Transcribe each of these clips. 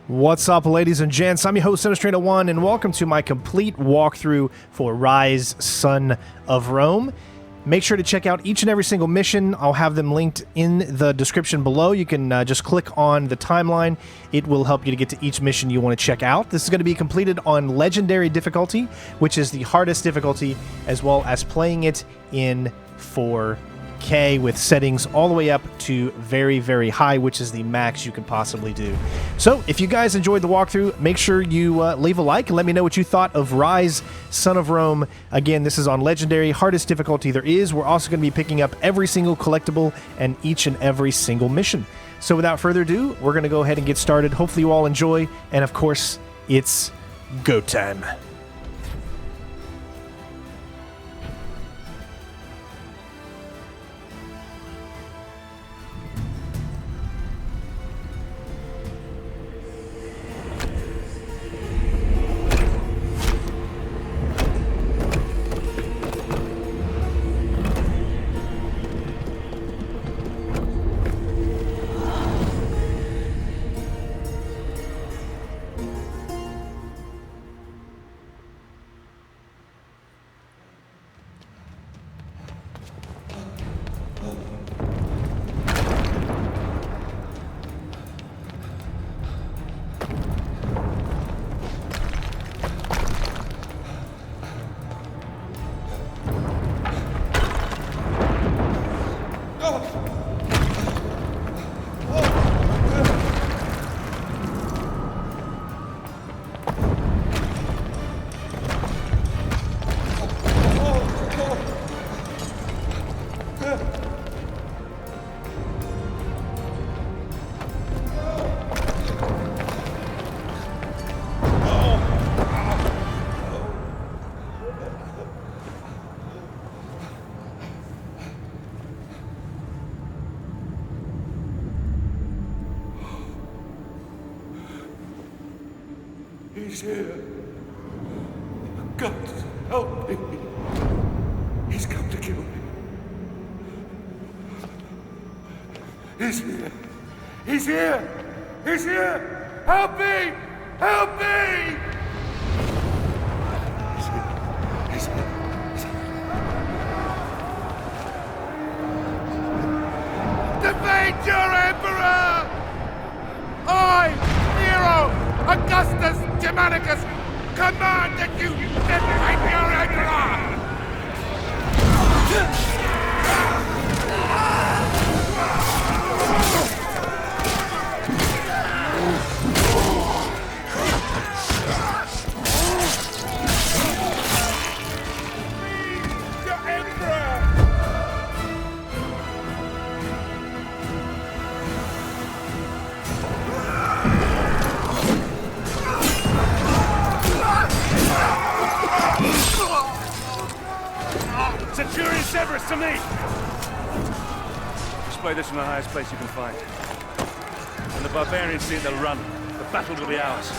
What's up, ladies and gents? I'm your host, Sinistray1, and welcome to my complete walkthrough for Ryse Son of Rome. Make sure to check out each and every single mission. I'll have them linked in the description below. You can just click on the timeline. It will help you to get to each mission you want to check out. This is going to be completed on Legendary difficulty, which is the hardest difficulty, as well as playing it in 4K with settings all the way up to very, very high, which is the max you can possibly do. So if you guys enjoyed the walkthrough, make sure you leave a like and let me know what you thought of Ryse Son of Rome. Again, this is on Legendary, hardest difficulty there is. We're also going to be picking up every single collectible and each and every single mission. So without further ado, we're going to go ahead and get started. Hopefully you all enjoy, and of course, it's go time. He's here. God, help me. He's come to kill me. He's here. He's here. He's here. Help me. Help me. He's here. He's here. He's here. Defeat your emperor! I, Nero, Augustus Germanicus, command that you defeat your emperor! Your emperor! Centurion Severus to me! Display this from the highest place you can find. When the barbarians see it, they'll run. The battle will be ours.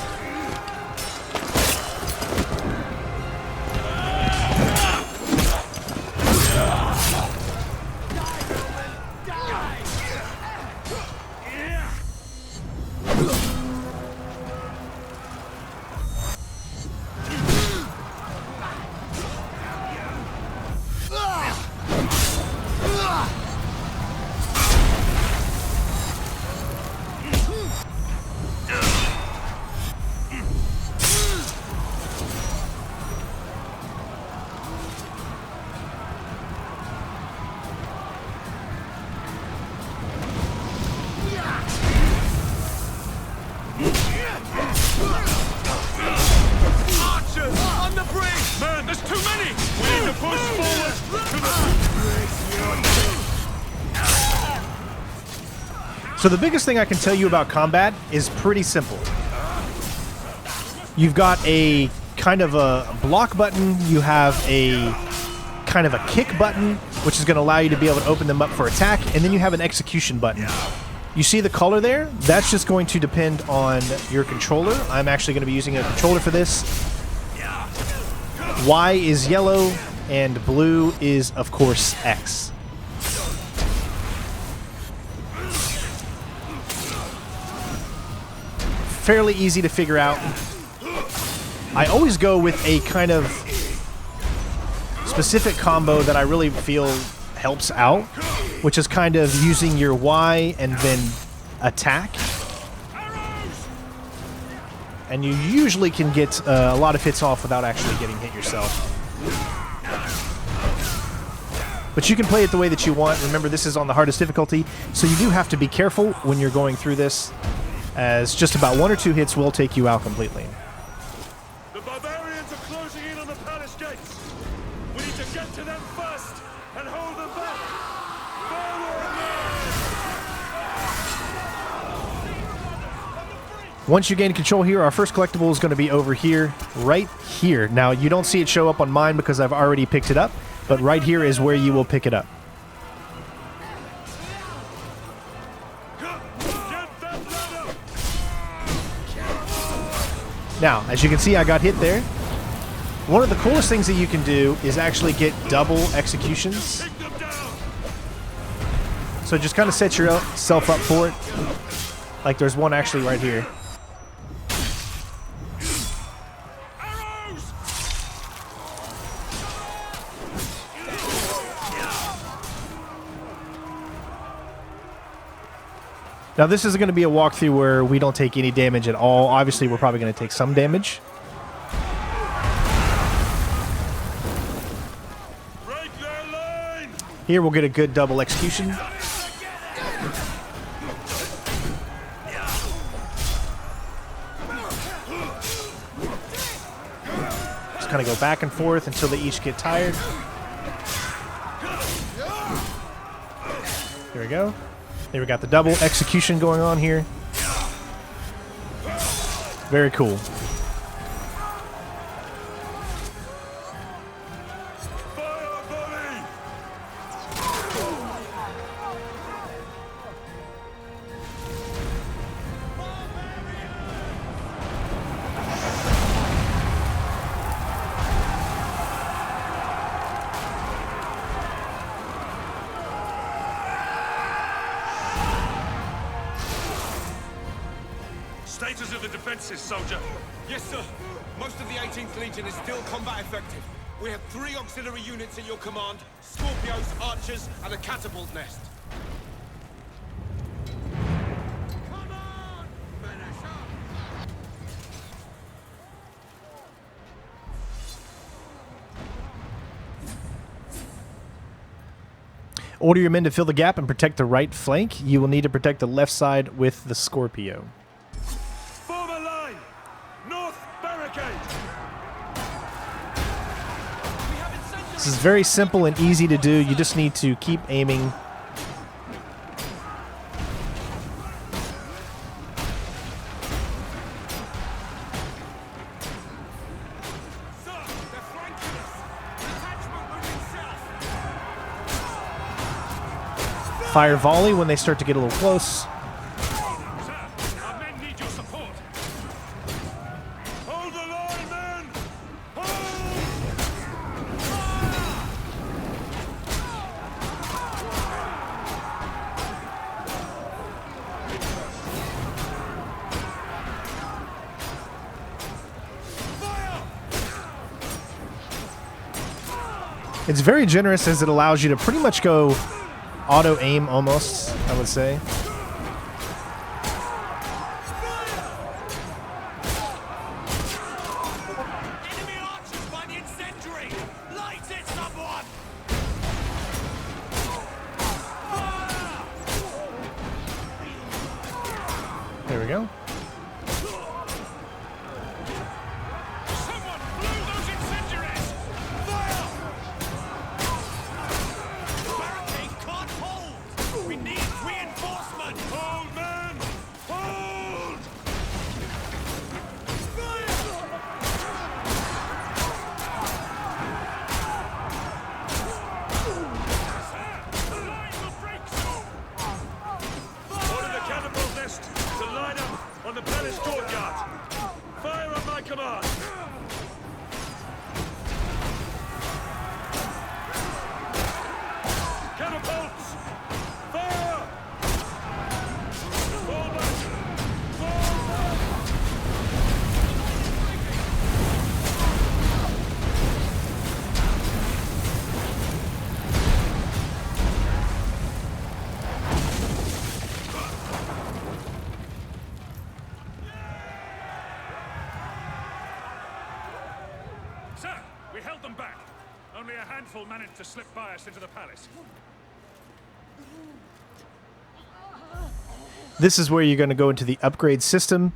So the biggest thing I can tell you about combat is pretty simple. You've got a kind of a block button, you have a kind of a kick button, which is going to allow you to be able to open them up for attack, and then you have an execution button. You see the color there? That's just going to depend on your controller. I'm actually going to be using a controller for this. Y is yellow, and blue is, of course, X. fairly easy to figure out. I always go with a kind of specific combo that I really feel helps out, which is kind of using your Y and then attack. And you usually can get a lot of hits off without actually getting hit yourself. But you can play it the way that you want. Remember, this is on the hardest difficulty, so you do have to be careful when you're going through this, as just about 1 or 2 hits will take you out completely. The barbarians are closing in on the palace gates. We need to get to them first and hold them back. Once you gain control here, our first collectible is going to be over here, right here. Now, you don't see it show up on mine because I've already picked it up, but right here is where you will pick it up. Now, as you can see, I got hit there. One of the coolest things that you can do is actually get double executions. So just kind of set yourself up for it. Like there's one actually right here. Now this is going to be a walkthrough where we don't take any damage at all. Obviously, we're probably going to take some damage. Here we'll get a good double execution. Just kind of go back and forth until they each get tired. There we go. There we got the double execution going on here. Very cool. Status of the defenses, soldier. Yes, sir. Most of the 18th Legion is still combat effective. We have 3 auxiliary units at your command, Scorpios, Archers, and a catapult nest. Come on! Finish up! Order your men to fill the gap and protect the right flank. You will need to protect the left side with the Scorpio. Form a line! North barricade! This is very simple and easy to do. You just need to keep aiming. Fire volley when they start to get a little close. Our men need your support. Hold the line, men! It's very generous as it allows you to pretty much go auto aim almost, I would say. Enemy archers by the incendiary! Light it, someone! There we go. Someone blew those incendiaries! Fire! Barricade can't hold! We need reinforcement! Hold, men! Hold! The line will break soon! Order the catapult nest to line up on the palace courtyard. Fire on my command. Catapults! Fire! Fall back! Fall back! Only a handful managed to slip by us into the palace. This is where you're going to go into the upgrade system,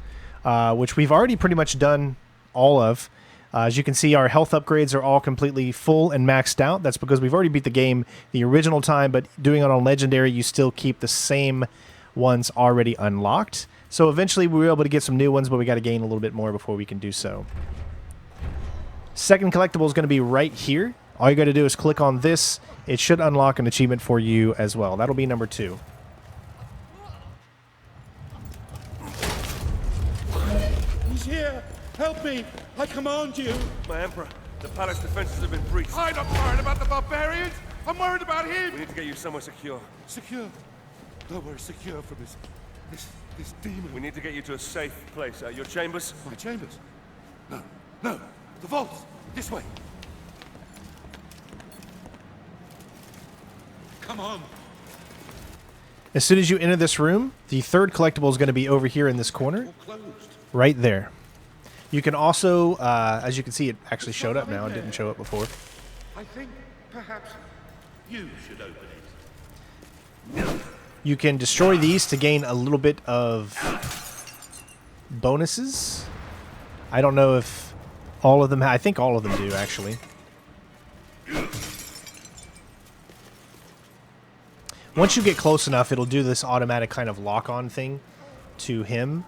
which we've already pretty much done all of. As you can see, our health upgrades are all completely full and maxed out. That's because we've already beat the game the original time, but doing it on Legendary, you still keep the same ones already unlocked. So eventually we were able to get some new ones, but we got to gain a little bit more before we can do so. Second collectible is going to be right here. All you got to do is click on this. It should unlock an achievement for you as well. That'll be number 2. He's here! Help me! I command you! My Emperor, the palace defenses have been breached. I'm not worried about the barbarians! I'm worried about him! We need to get you somewhere secure. Secure? Nowhere secure from this demon. We need to get you to a safe place. Your chambers? My chambers? No. The vaults! This way! Come on! As soon as you enter this room, the third collectible is going to be over here in this corner. All closed. Right there. You can also, as you can see, it actually showed up now. It didn't show up before. I think perhaps you should open it. You can destroy these to gain a little bit of bonuses. I don't know if all of them... I think all of them do, actually. Once you get close enough, it'll do this automatic kind of lock-on thing to him.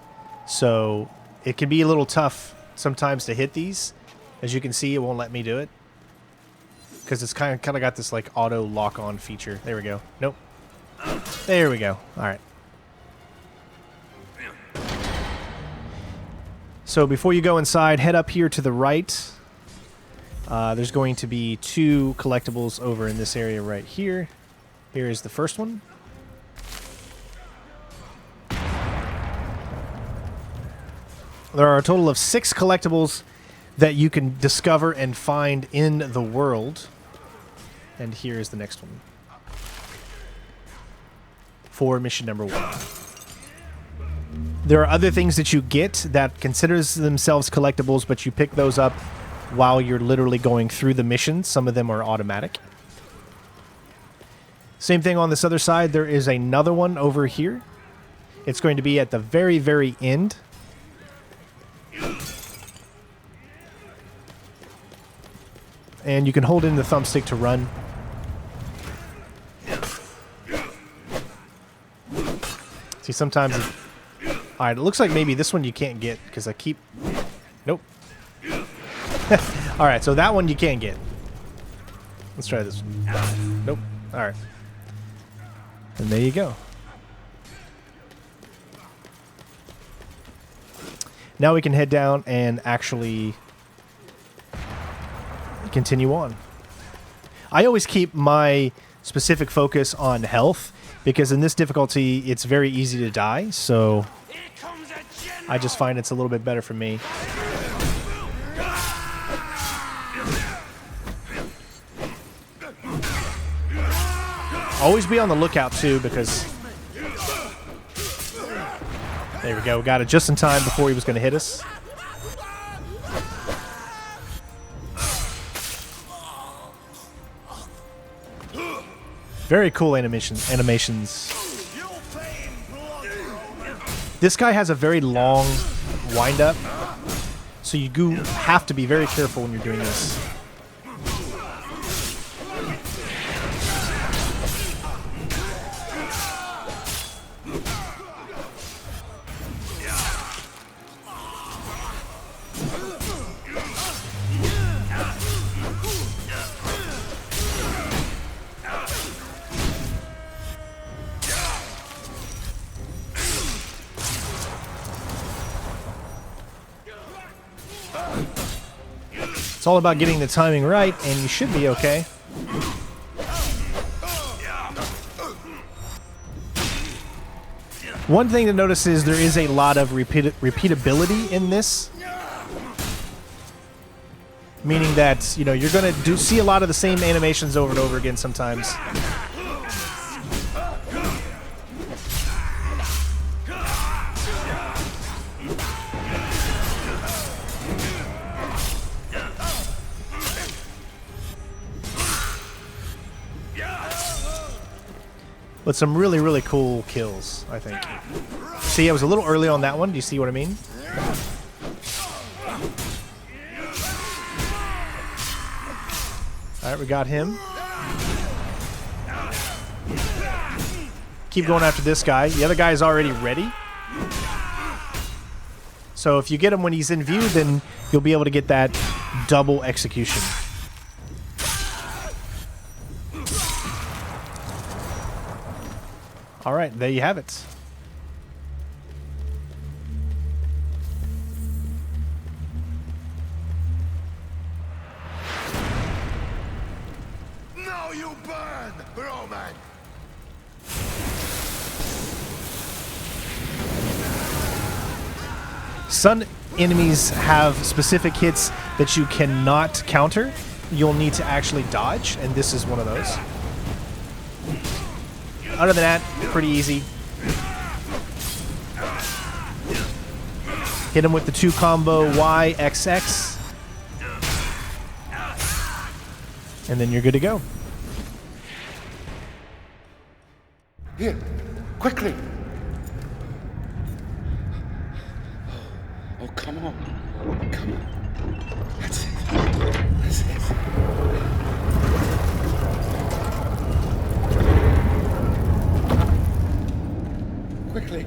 So it can be a little tough sometimes to hit these. As you can see, it won't let me do it. Because it's kind of got this like auto lock-on feature. There we go. Nope. There we go. All right. So before you go inside, head up here to the right. There's going to be 2 collectibles over in this area right here. Here is the first one. There are a total of 6 collectibles that you can discover and find in the world. And here is the next one. For mission number 1. There are other things that you get that considers themselves collectibles, but you pick those up while you're literally going through the mission. Some of them are automatic. Same thing on this other side. There is another one over here. It's going to be at the very, very end. And you can hold in the thumbstick to run. See, sometimes... Alright, it looks like maybe this one you can't get, because I keep... Nope. Alright, so that one you can get. Let's try this one. Nope. Alright. And there you go. Now we can head down and actually continue on. I always keep my specific focus on health, because in this difficulty it's very easy to die, so I just find it's a little bit better for me. Always be on the lookout too, because there we go, got it just in time before he was going to hit us. Very cool animations. This guy has a very long wind-up, so you do have to be very careful when you're doing this. It's all about getting the timing right, and you should be okay. One thing to notice is there is a lot of repeatability in this. Meaning that, you know, you're going to see a lot of the same animations over and over again sometimes. But some really, really cool kills, I think. See, I was a little early on that one. Do you see what I mean? All right, we got him. Keep going after this guy. The other guy's already ready. So if you get him when he's in view, then you'll be able to get that double execution. All right, there you have it. Now you burn, Roman! Sun enemies have specific hits that you cannot counter. You'll need to actually dodge, and this is one of those. Other than that, pretty easy. Hit him with the 2 combo YXX. And then you're good to go. Here, quickly! Oh, come on. Come on. That's it. That's it. Quickly.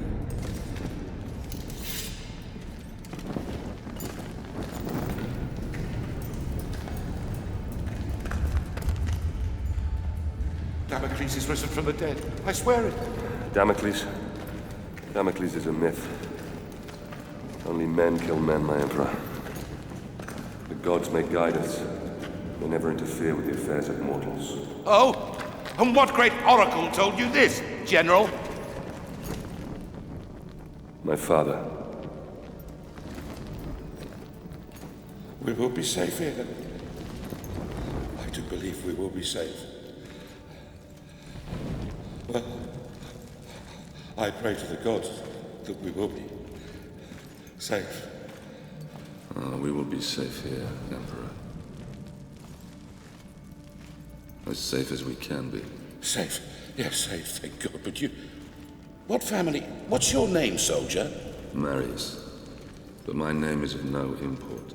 Damocles is risen from the dead. I swear it. Damocles? Damocles is a myth. Only men kill men, my Emperor. The gods may guide us. They never interfere with the affairs of mortals. Oh? And what great oracle told you this, General? My father. We will be safe here. I do believe we will be safe. Well, I pray to the gods that we will be safe. We will be safe here, Emperor. As safe as we can be. Safe? Yes, safe, thank God. But you... What family? What's your name, soldier? Marius. But my name is of no import.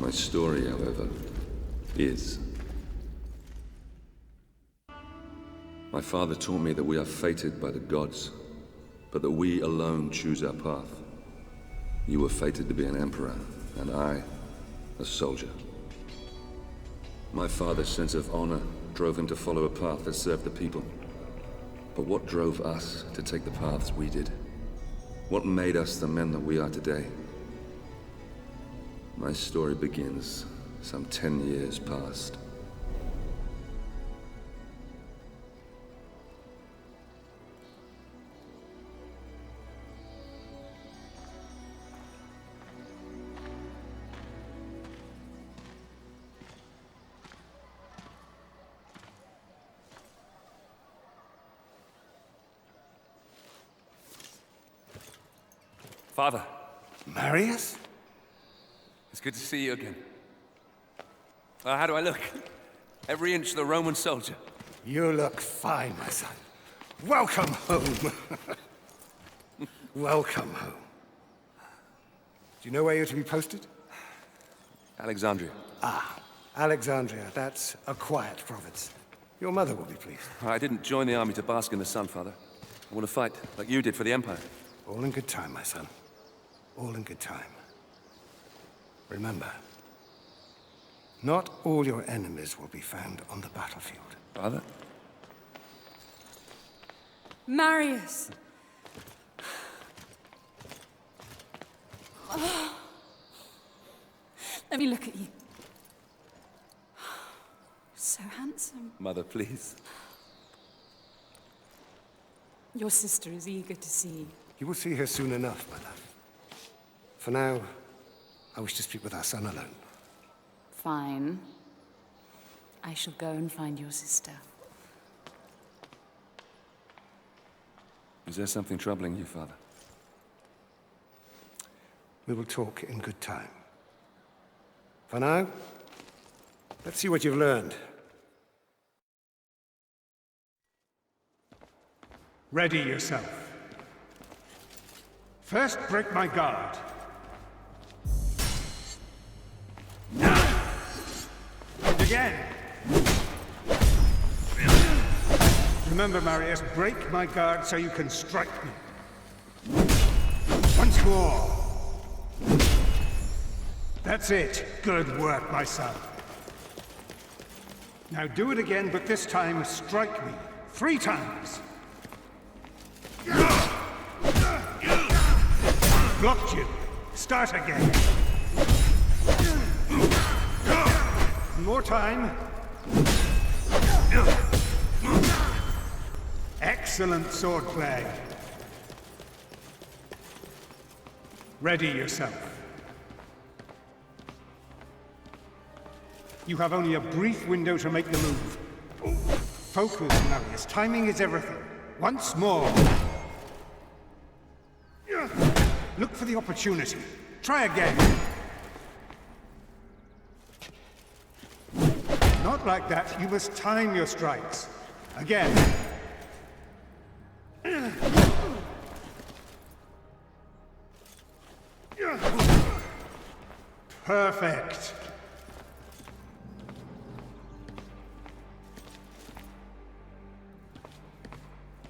My story, however, is. My father taught me that we are fated by the gods, but that we alone choose our path. You were fated to be an emperor, and I, a soldier. My father's sense of honor drove him to follow a path that served the people. But what drove us to take the paths we did? What made us the men that we are today? My story begins some 10 years past. Father, Marius? it's good to see you again. How do I look? Every inch the Roman soldier. You look fine, my son. Welcome home. Welcome home. Do you know where you're to be posted? Alexandria. Ah, Alexandria. That's a quiet province. Your mother will be pleased. I didn't join the army to bask in the sun, Father. I want to fight, like you did for the Empire. All in good time, my son. All in good time. Remember, not all your enemies will be found on the battlefield. Father? Marius! Let me look at you. So handsome. Mother, please. Your sister is eager to see you. You will see her soon enough, my love. For now, I wish to speak with our son alone. Fine. I shall go and find your sister. Is there something troubling you, Father? We will talk in good time. For now, let's see what you've learned. Ready yourself. First, break my guard. And again. Remember, Marius, break my guard so you can strike me. Once more. That's it. Good work, my son. Now do it again, but this time strike me. 3 times. Blocked you. Start again. One more time. Excellent swordplay. Ready yourself. You have only a brief window to make the move. Focus, Marius. Timing is everything. Once more. Look for the opportunity. Try again. Not like that. You must time your strikes. Again. Perfect.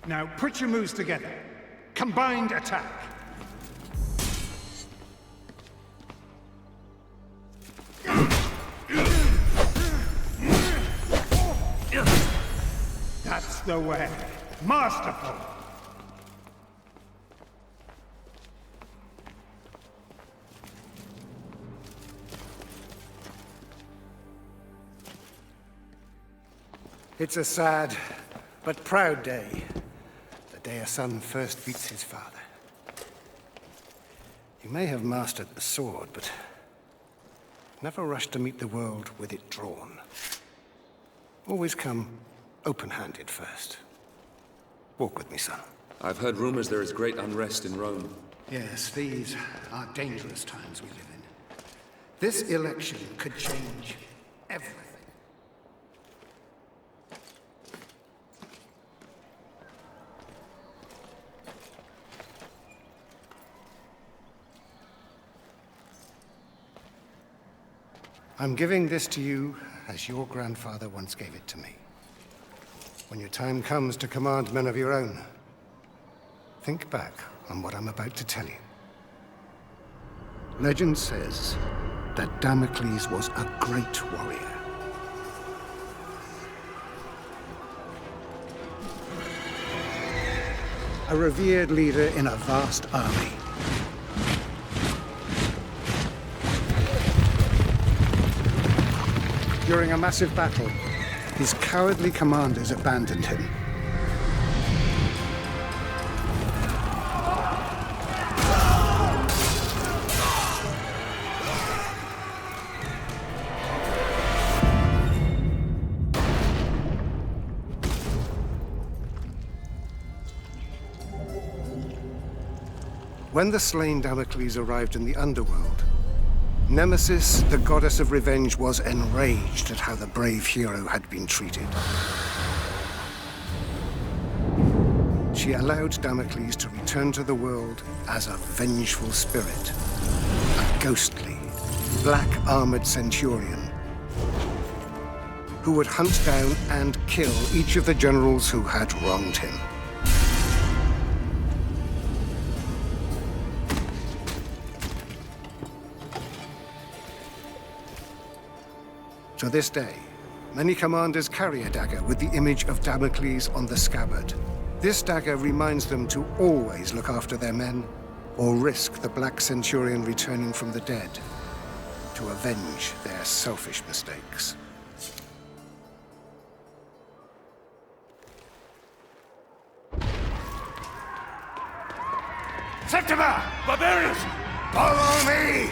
Now put your moves together. Combined attack. That's the way. Masterful. It's a sad but proud day. The day a son first beats his father. You may have mastered the sword, but never rush to meet the world with it drawn. Always come open-handed first. Walk with me, son. I've heard rumors there is great unrest in Rome. Yes, these are dangerous times we live in. This election could change everything. I'm giving this to you as your grandfather once gave it to me. When your time comes to command men of your own, think back on what I'm about to tell you. Legend says that Damocles was a great warrior. A revered leader in a vast army. During a massive battle, his cowardly commanders abandoned him. When the slain Damocles arrived in the underworld, Nemesis, the goddess of revenge, was enraged at how the brave hero had been treated. She allowed Damocles to return to the world as a vengeful spirit, a ghostly, black-armored centurion who would hunt down and kill each of the generals who had wronged him. To this day, many commanders carry a dagger with the image of Damocles on the scabbard. This dagger reminds them to always look after their men, or risk the Black Centurion returning from the dead to avenge their selfish mistakes. Septima! Barbarians! Follow me!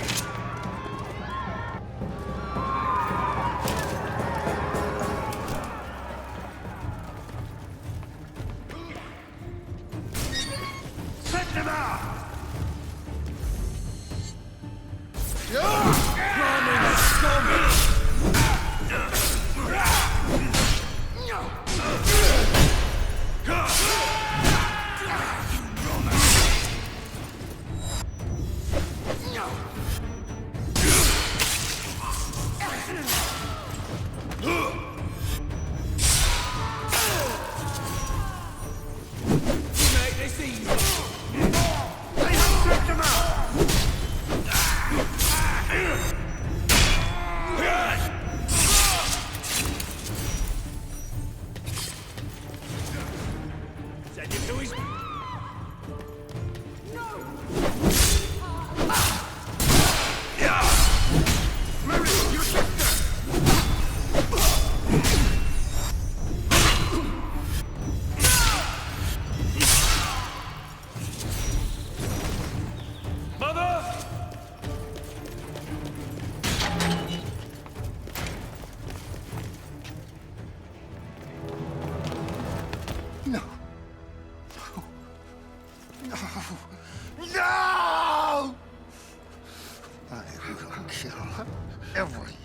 Every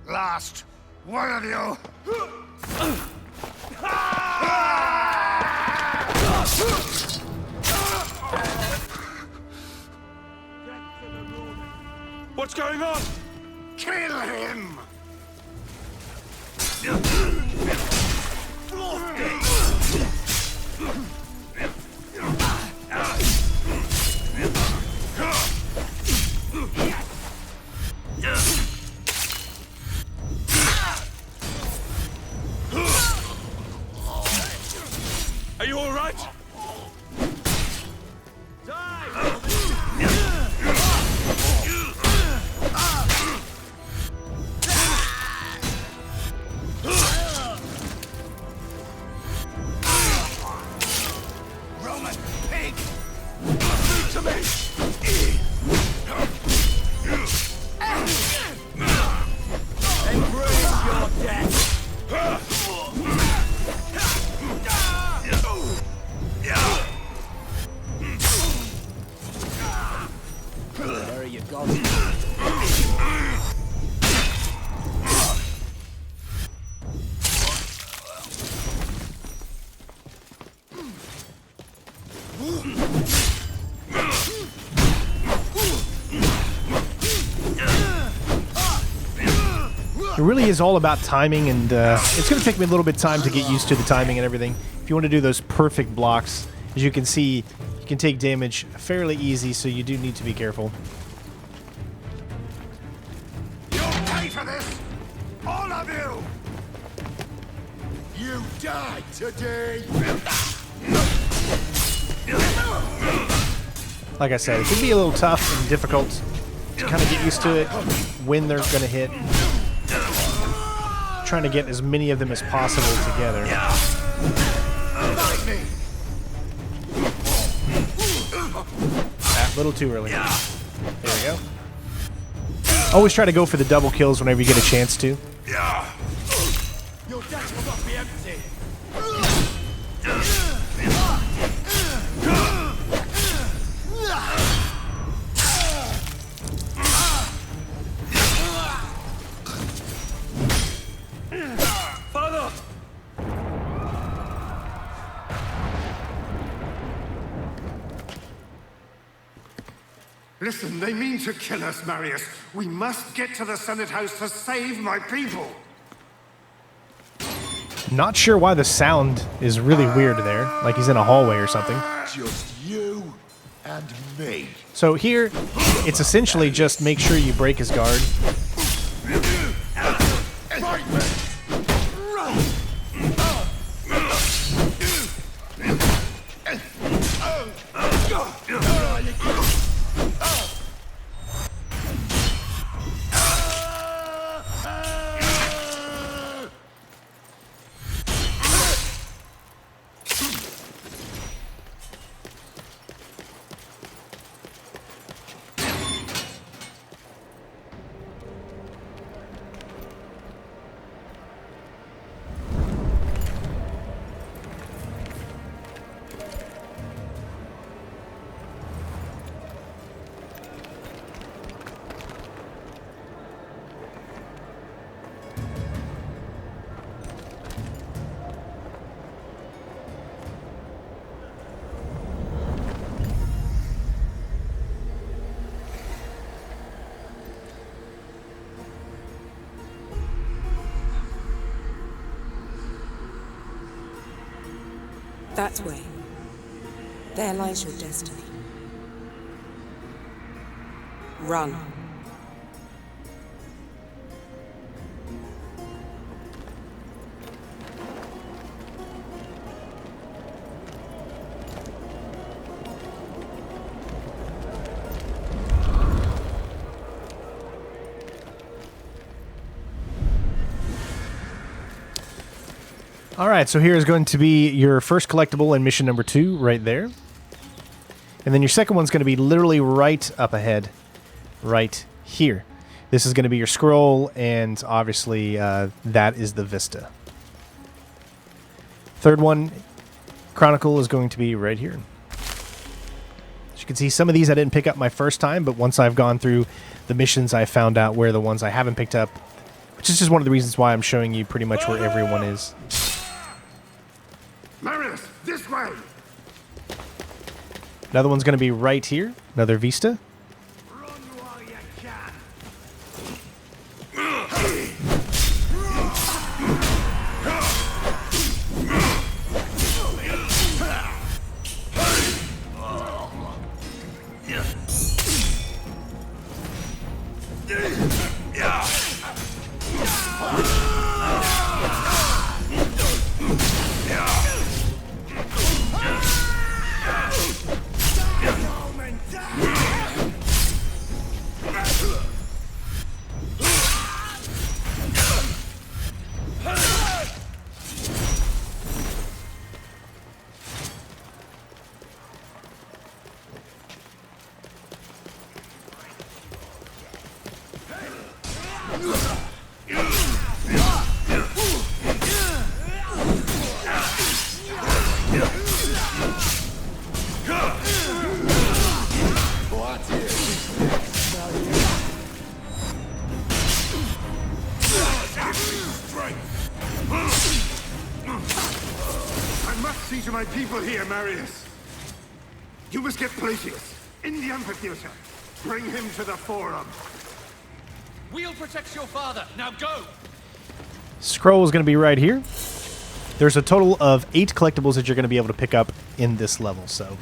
last one of you! What's going on? Kill him! Are you all right? Roman pig! Lead to me! Embrace your death! Where are you gone? It really is all about timing, and it's going to take me a little bit of time to get used to the timing and everything. If you want to do those perfect blocks, as you can see, you can take damage fairly easy, so you do need to be careful. You'll pay for this! All of you! You die today! Like I said, it can be a little tough and difficult to kind of get used to it when they're going to hit. Trying to get as many of them as possible together. A little too early. There we go. Always try to go for the double kills whenever you get a chance to. Your death will not be empty! Father! Listen, they mean to kill us, Marius. We must get to the Senate House to save my people. Not sure why the sound is really weird there, like he's in a hallway or something. Just you and me. So here, it's essentially just make sure you break his guard. That way. There lies your destiny. Run. All right, so here is going to be your first collectible in mission number 2, right there. And then your second one's going to be literally right up ahead, right here. This is going to be your scroll, and obviously that is the Vista. Third one, Chronicle, is going to be right here. As you can see, some of these I didn't pick up my first time, but once I've gone through the missions, I found out where the ones I haven't picked up, which is just one of the reasons why I'm showing you pretty much where everyone is. Marius, this way! Another one's going to be right here. Another Vista. Run while you can! My people here, Marius. You must get Placius in the amphitheater. Bring him to the forum. We'll protect your father. Now go. Scroll is going to be right here. There's a total of 8 collectibles that you're going to be able to pick up in this level, so...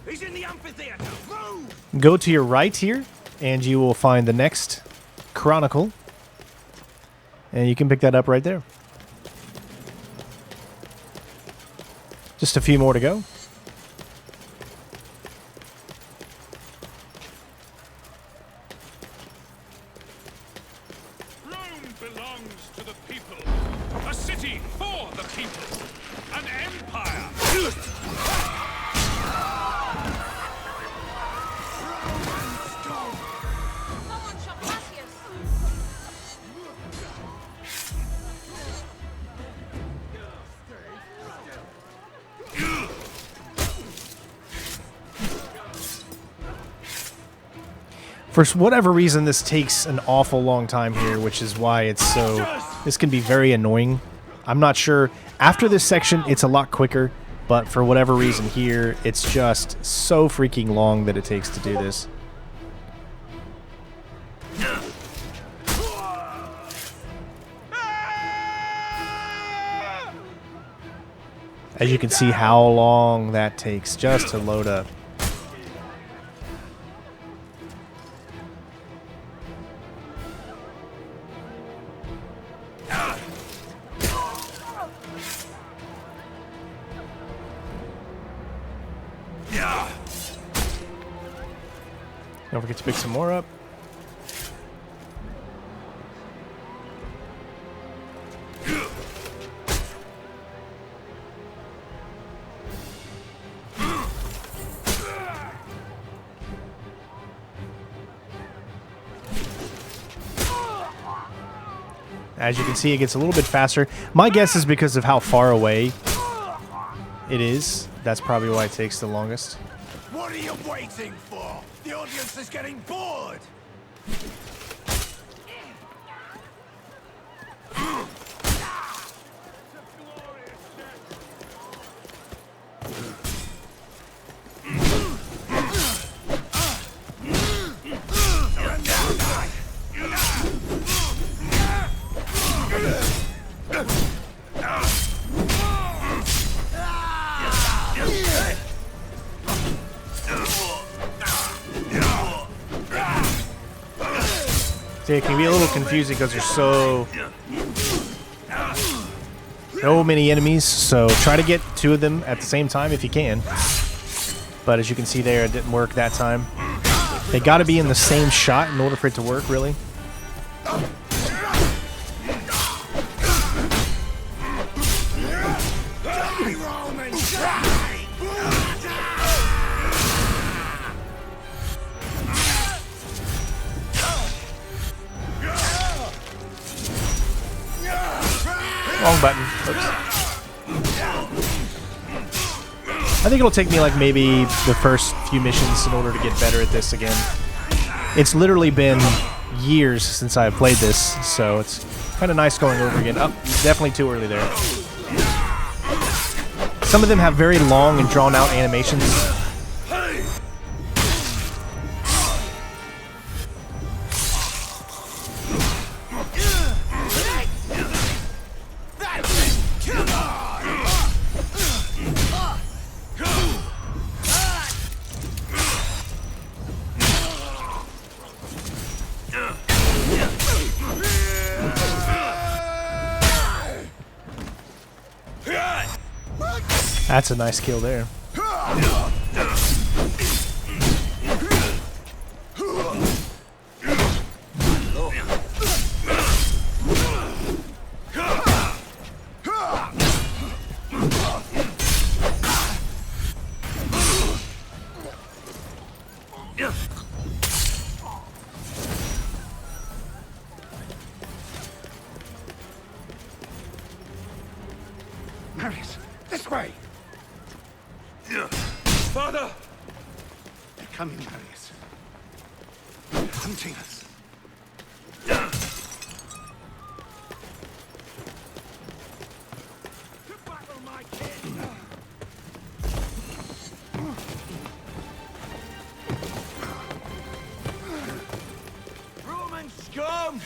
He's in the amphitheater. Move! Go to your right here, and you will find the next Chronicle. And you can pick that up right there. Just a few more to go. Rome belongs to the people. A city for the people. An empire. For whatever reason, this takes an awful long time here, which is why it's so... This can be very annoying. I'm not sure. After this section, it's a lot quicker, but for whatever reason here, it's just so freaking long that it takes to do this. As you can see how long that takes just to load up. Don't forget to pick some more up. As you can see, it gets a little bit faster. My guess is because of how far away it is. That's probably why it takes the longest. What are you waiting for? The audience is getting bored! It can be a little confusing because there's so many enemies, so try to get 2 of them at the same time if you can. But as you can see there, it didn't work that time. They got to be in the same shot in order for it to work, really. Wrong button. Oops. I think it'll take me like maybe the first few missions in order to get better at this again. It's literally been years since I've played this, so it's kind of nice going over again. Oh, definitely too early there. Some of them have very long and drawn-out animations. That's a nice kill there. Marius, this way! Father! They're coming, Marius. They're hunting us. To battle, my kid! Roman scum!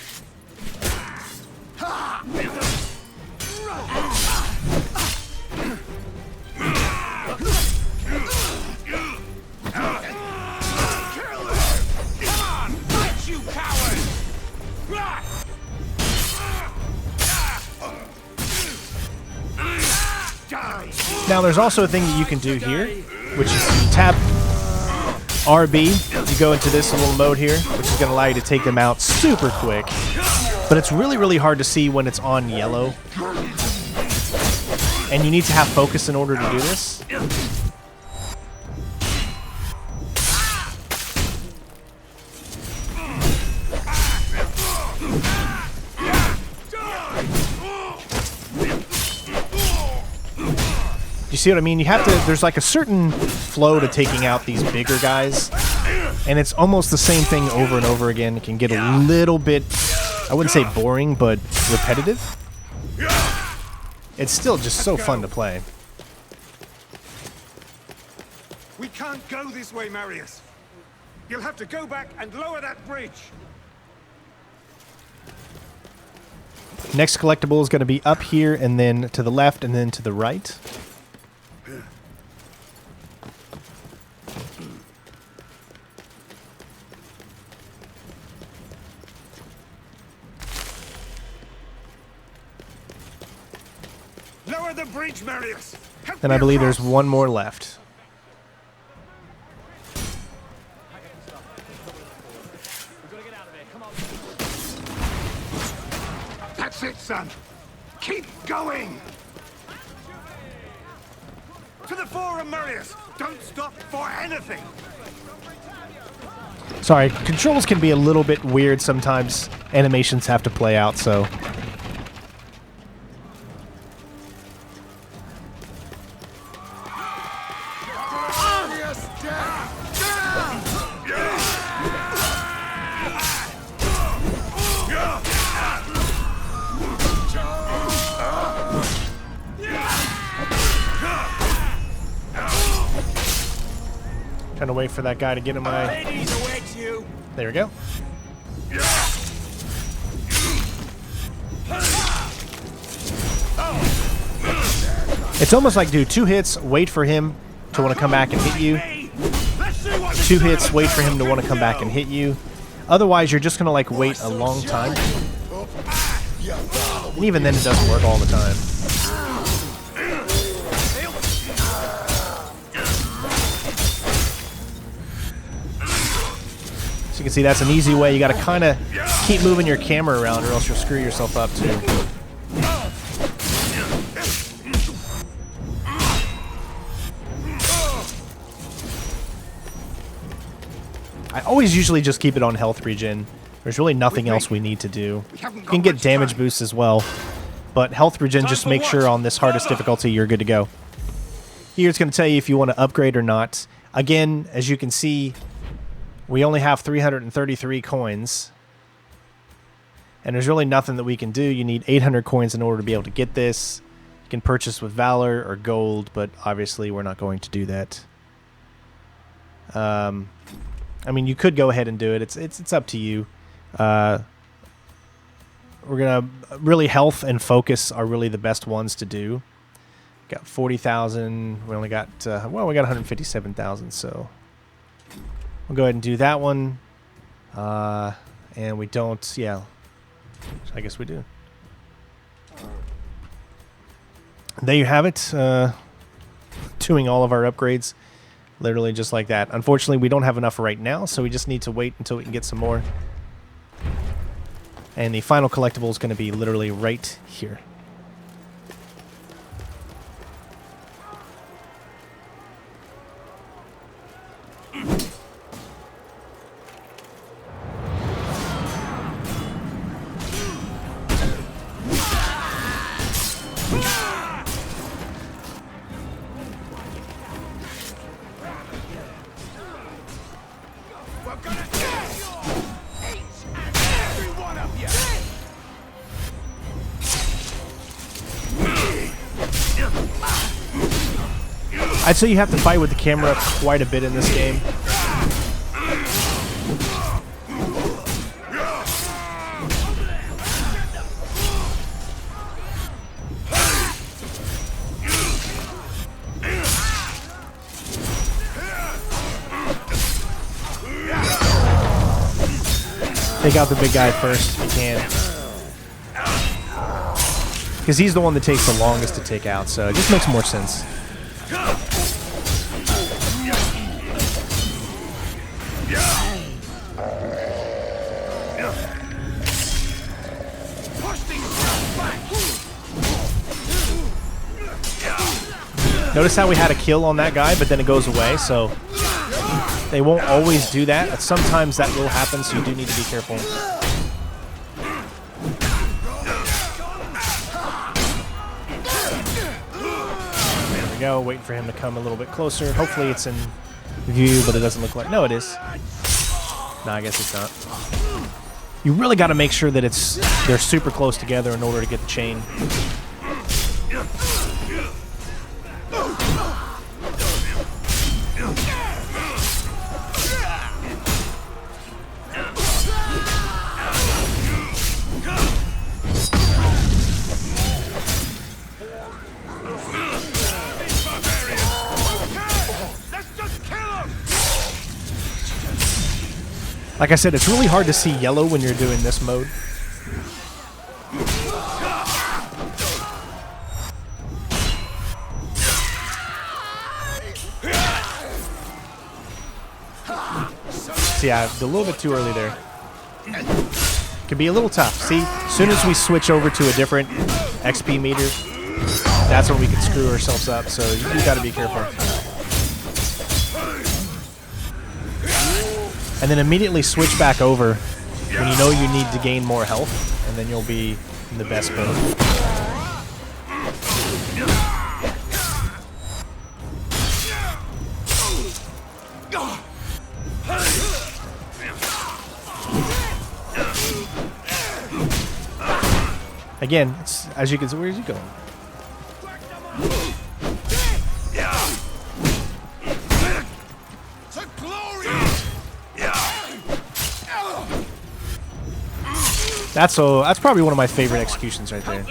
Now there's also a thing that you can do here, which is you tap RB, you go into this little mode here, which is going to allow you to take them out super quick. But it's really, really hard to see when it's on yellow. And you need to have focus in order to do this. You see what I mean? You have to, there's like a certain flow to taking out these bigger guys, and it's almost the same thing over and over again. It can get a little bit, I wouldn't say boring, but repetitive. It's still just so fun to play. We can't go this way, Marius. You'll have to go back and lower that bridge. Next collectible is going to be up here, and then to the left, and then to the right. Lower the bridge, Marius. Help And me I believe across. there's one more left. That's it, son. Keep going. To the forum, Marius. Don't stop for anything. Sorry, controls can be a little bit weird sometimes. Animations have to play out, so... Trying to wait for that guy to get in my... There we go. It's almost like do 2 hits, wait for him to want to come back and hit you. 2 hits, wait for him to want to come back and hit you. Otherwise, you're just gonna like wait a long time. And even then, it doesn't work all the time. So you can see that's an easy way. You got to kind of keep moving your camera around, or else you'll screw yourself up too. I always usually just keep it on health regen. There's really nothing else we need to do. You can get damage boosts as well, but health regen, just make sure on this hardest difficulty you're good to go. Here it's going to tell you if you want to upgrade or not. Again, as you can see, we only have 333 coins, and there's really nothing that we can do. You need 800 coins in order to be able to get this. You can purchase with Valor or Gold, but obviously we're not going to do that. I mean, you could go ahead and do it. It's up to you. We're gonna really health and focus are really the best ones to do. Got 40,000. We only got well, we got 157,000. So we'll go ahead and do that one. And we don't. Yeah, I guess we do. There you have it. Doing all of our upgrades. Literally just like that. Unfortunately, we don't have enough right now, so we just need to wait until we can get some more. And the final collectible is going to be literally right here. I'd say you have to fight with the camera quite a bit in this game. Take out the big guy first if you can. Because he's the one that takes the longest to take out, so it just makes more sense. Notice how we had a kill on that guy, but then it goes away, so they won't always do that, but sometimes that will happen, so you do need to be careful. There we go, waiting for him to come a little bit closer. Hopefully it's in view, but it doesn't look like... No, it is. No, I guess it's not. You really got to make sure that they're super close together in order to get the chain. Like I said, it's really hard to see yellow when you're doing this mode. So yeah, a little bit too early there. Could be a little tough. See, as soon as we switch over to a different XP meter, that's when we can screw ourselves up. So you gotta be careful. And then immediately switch back over when you know you need to gain more health, and then you'll be in the best mode. Again, it's, as you can see, where's he going? That's probably one of my favorite executions right there.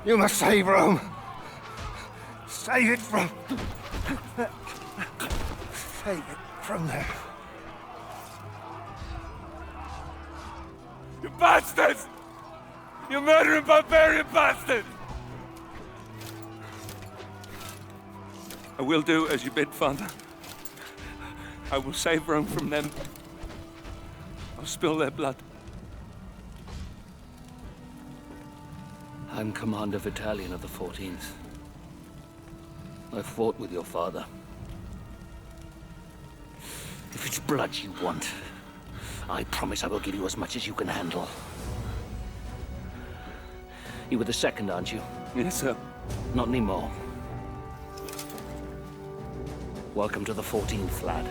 You must save Rome. Save it from... Save it from them. You bastards! You murdering barbarian bastards! I will do as you bid, Father. I will save Rome from them. I'll spill their blood. I'm Commander Battalion of the 14th. I fought with your father. If it's blood you want, I promise I will give you as much as you can handle. You were the second, aren't you? Yes, sir. Not anymore. Welcome to the 14th, lad.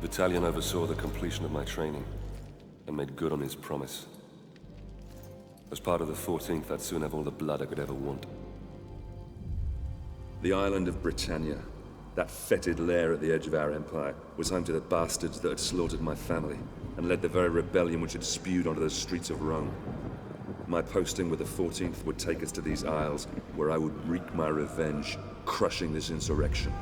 Battalion oversaw the completion of my training and made good on his promise. As part of the 14th, I'd soon have all the blood I could ever want. The island of Britannia, that fetid lair at the edge of our empire, was home to the bastards that had slaughtered my family and led the very rebellion which had spewed onto the streets of Rome. My posting with the 14th would take us to these isles, where I would wreak my revenge, crushing this insurrection.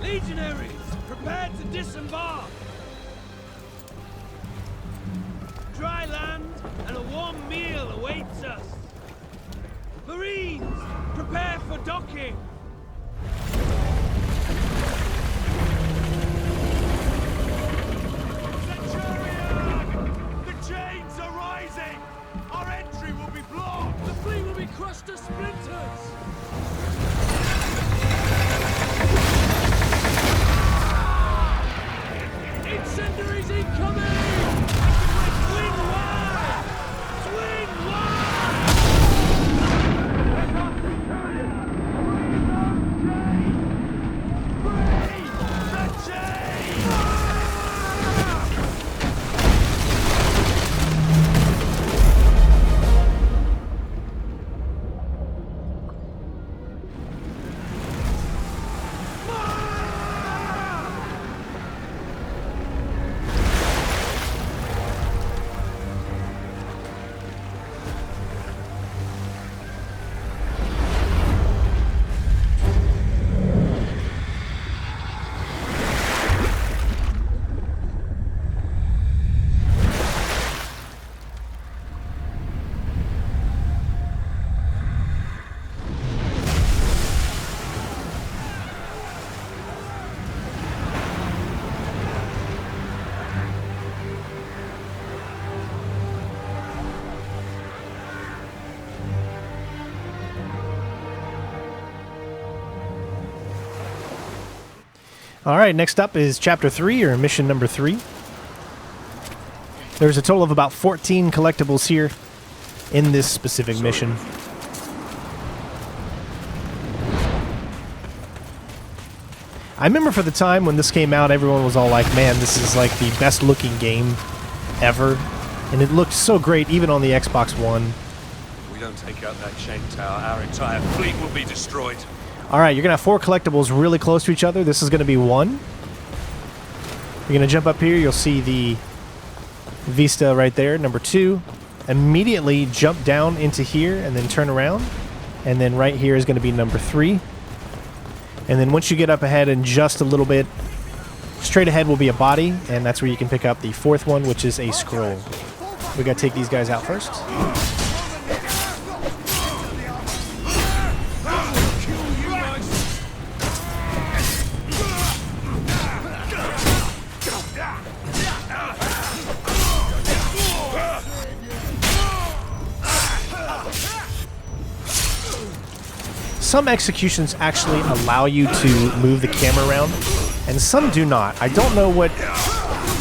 Legionaries, prepare to disembark! Dry land and a warm meal awaits us. Marines, prepare for docking! Centurion! The chains are rising! Our entry will be blocked! The fleet will be crushed to splinters! Incendiaries incoming! Swing wide! Swing wide! Let us Centurion! Free the chain! All right, next up is Chapter 3, or Mission number 3. There's a total of about 14 collectibles here in this specific mission. I remember for the time when this came out, everyone was all like, man, this is like the best looking game ever. And it looked so great, even on the Xbox One. If we don't take out that chain tower, our entire fleet will be destroyed. All right, you're going to have 4 collectibles really close to each other. This is going to be 1. You're going to jump up here. You'll see the Vista right there, number 2. Immediately jump down into here and then turn around. And then right here is going to be number 3. And then once you get up ahead and just a little bit, straight ahead will be a body, and that's where you can pick up the 4th one, which is a scroll. We got to take these guys out first. some executions actually allow you to move the camera around, and some do not. I don't know what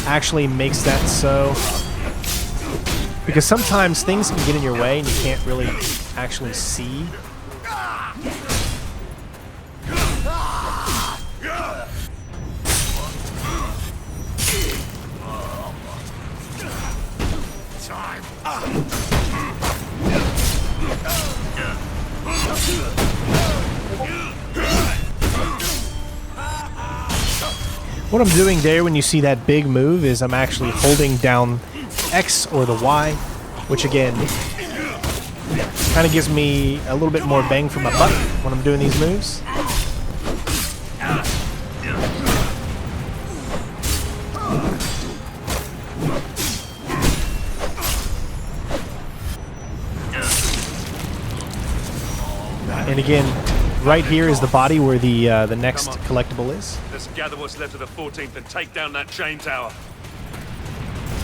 actually makes that so, because sometimes things can get in your way and you can't really actually see. What I'm doing there when you see that big move is I'm actually holding down X or the Y, which again kind of gives me a little bit more bang for my buck when I'm doing these moves. And again, right here is the body where the next collectible is. Let's gather what's left of the 14th and take down that chain tower.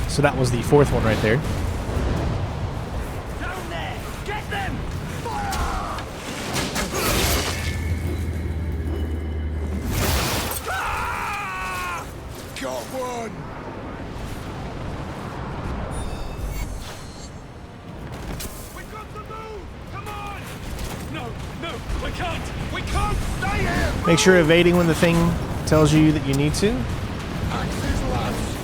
So that was the fourth one right there. Down there! Get them! Fire! Got one! We've got to move! Come on! No, we can't! We can't stay here! Make sure evading when the thing tells you that you need to. Axes last!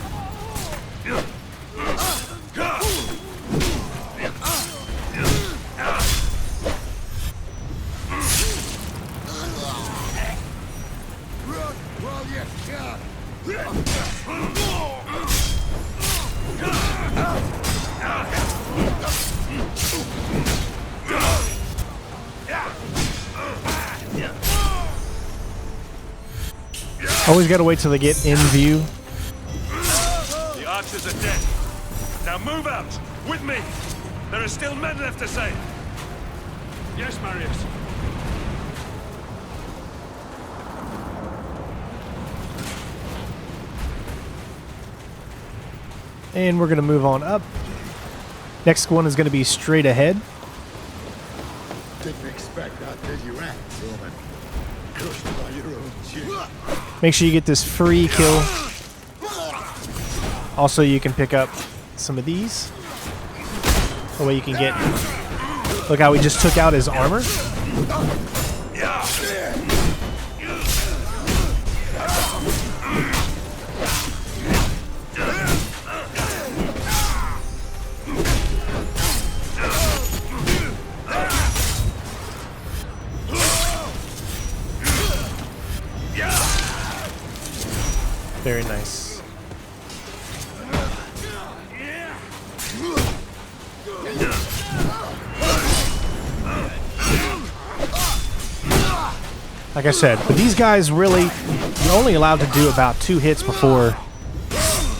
Run while you can! Always got to wait till they get in view. The archers are dead. Now move out! With me! There are still men left to save! Yes, Marius. And we're going to move on up. Next one is going to be straight ahead. Didn't expect that, did you, Roman? Crushed by your own chin. Make sure you get this free kill. Also, you can pick up some of these. That way you can get... Look how we just took out his armor. Very nice. Like I said, but these guys really, you're only allowed to do about 2 hits before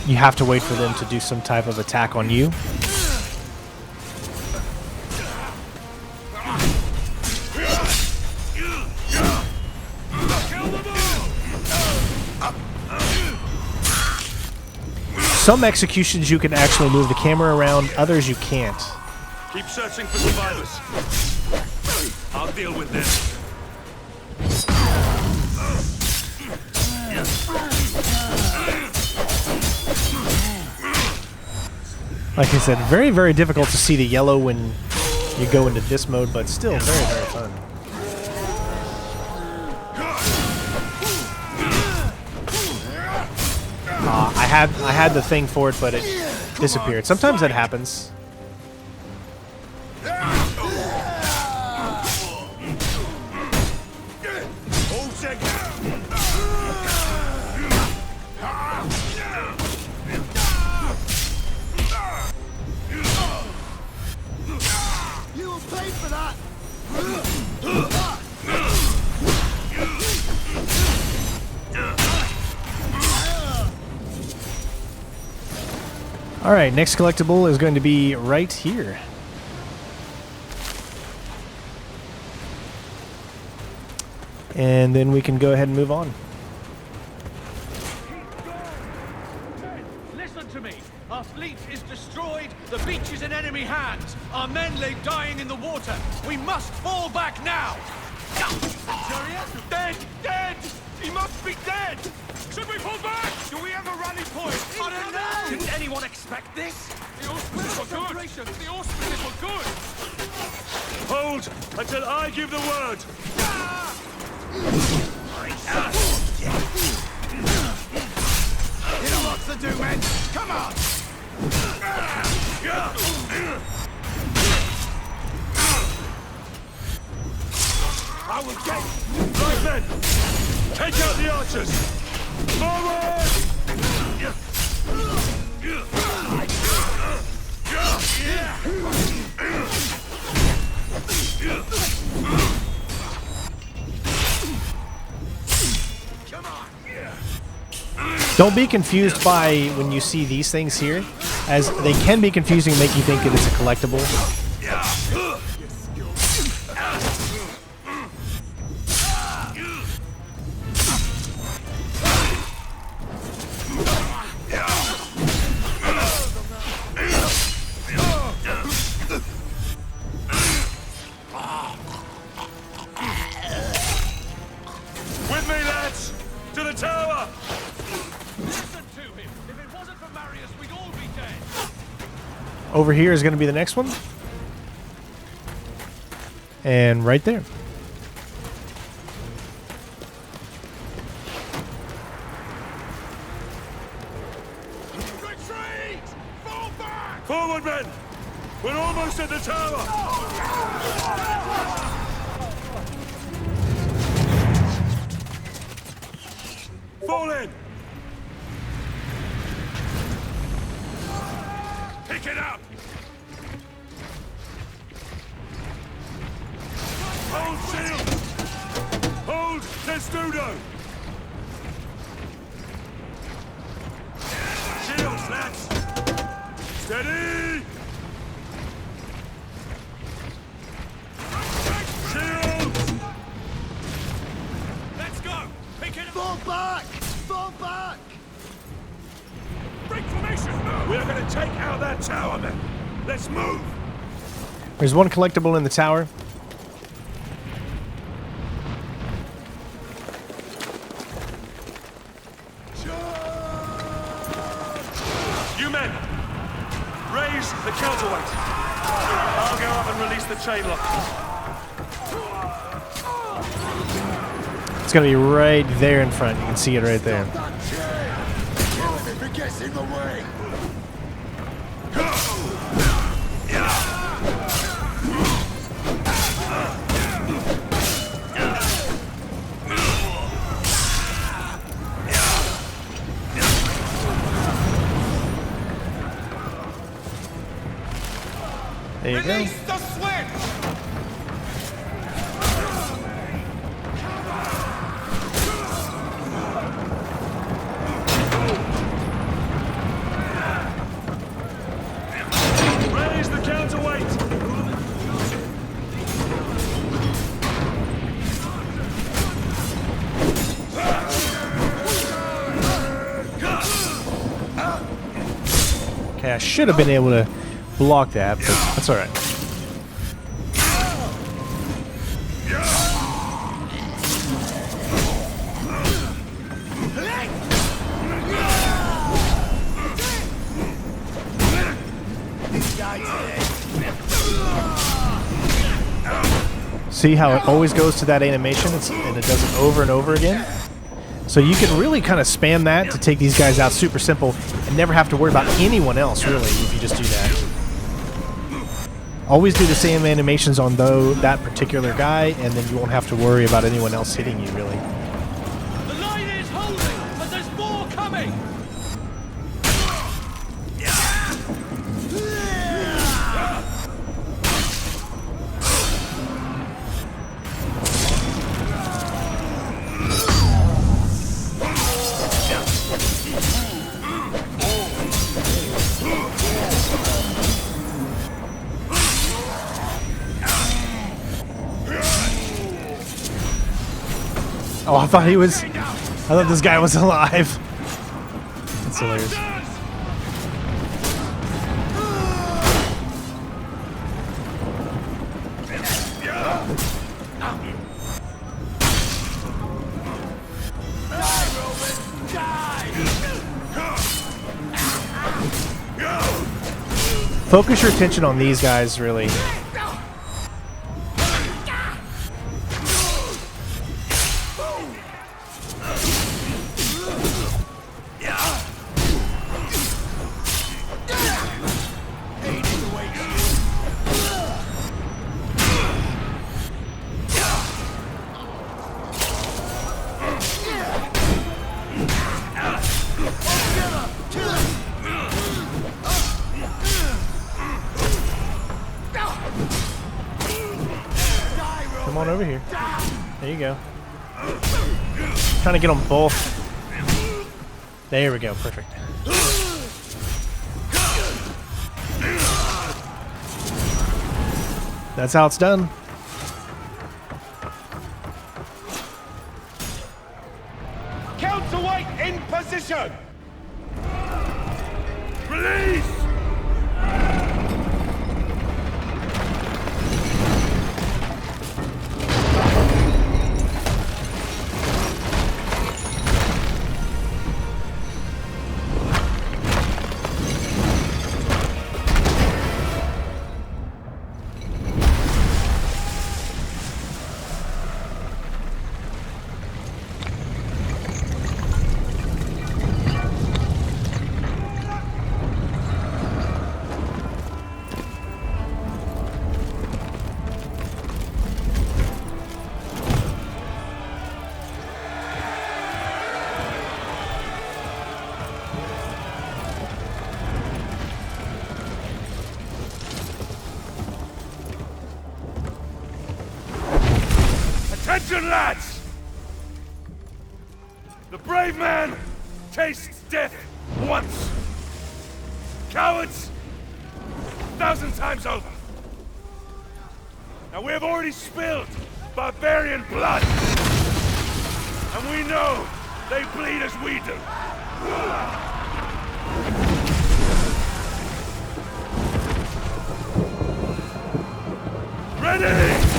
you have to wait for them to do some type of attack on you. Some executions you can actually move the camera around, others you can't. Keep searching for survivors. I'll deal with this. Like I said, very, very difficult to see the yellow when you go into this mode, but still very, very fun. I had the thing for it, but it disappeared. Sometimes that happens. You will pay for that! Alright, next collectible is going to be right here. And then we can go ahead and move on. Listen to me. Our fleet is destroyed. The beach is in enemy hands. Our men lay dying in the water. We must fall back now. Dead! Dead! He must be dead! Should we pull back? Do we have a rally point? I don't know! Didn't anyone expect this? The auspices were good! The auspices were good! Hold until I give the word! You know what to do, men! Come on! I will get... Right then! Take out the archers! Forward! Don't be confused by when you see these things here, as they can be confusing and make you think that it's a collectible. With me, lads! To the tower! Listen to him! If it wasn't for Marius, we'd all be dead! Over here is going to be the next one. And right there. Retreat! Fall back! Forward, men! We're almost at the tower! Fall in! Pick it up! Hold shield! Hold testudo! Shields, lads! Steady! Shields! Let's go! Pick it up! Fall back! Fall back! Break formation! We are going to take out that tower, men! Let's move! There's one collectible in the tower. You men! Raise the counterweight! I'll go up and release the chain lock. It's going to be right there in front. You can see it right there. If it gets in the way! There you go. Release the switch! Raise the counterweight! Okay, I should have been able to block that, but that's all right. See how it always goes to that animation and it does it over and over again? So you can really kind of spam that to take these guys out super simple and never have to worry about anyone else, really, if you just do that. Always do the same animations on that particular guy, and then you won't have to worry about anyone else hitting you, really. The line is holding, but there's more coming! Oh, I thought this guy was alive. That's hilarious. Focus your attention on these guys, really. Come on over here. There you go. Trying to get them both. There we go. Perfect. That's how it's done. Counterweight in position! Release! Attention, lads! The brave man tastes death once. Cowards, 1,000 times over. Now we have already spilled barbarian blood, and we know they bleed as we do. Ready!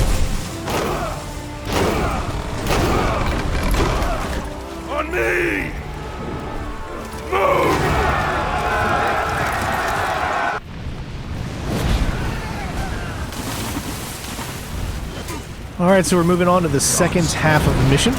On me! Move! All right, so we're moving on to the second half of the mission.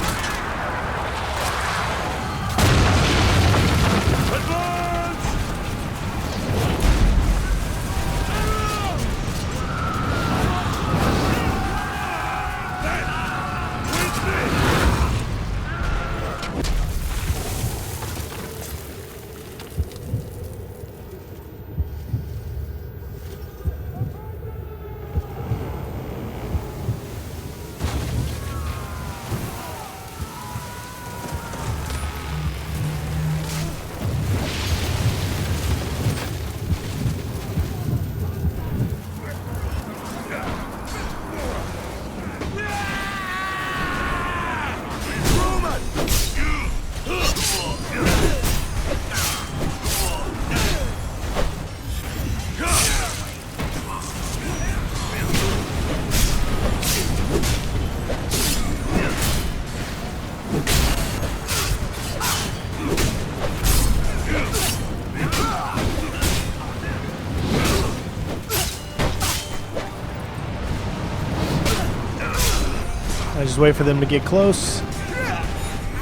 I just wait for them to get close.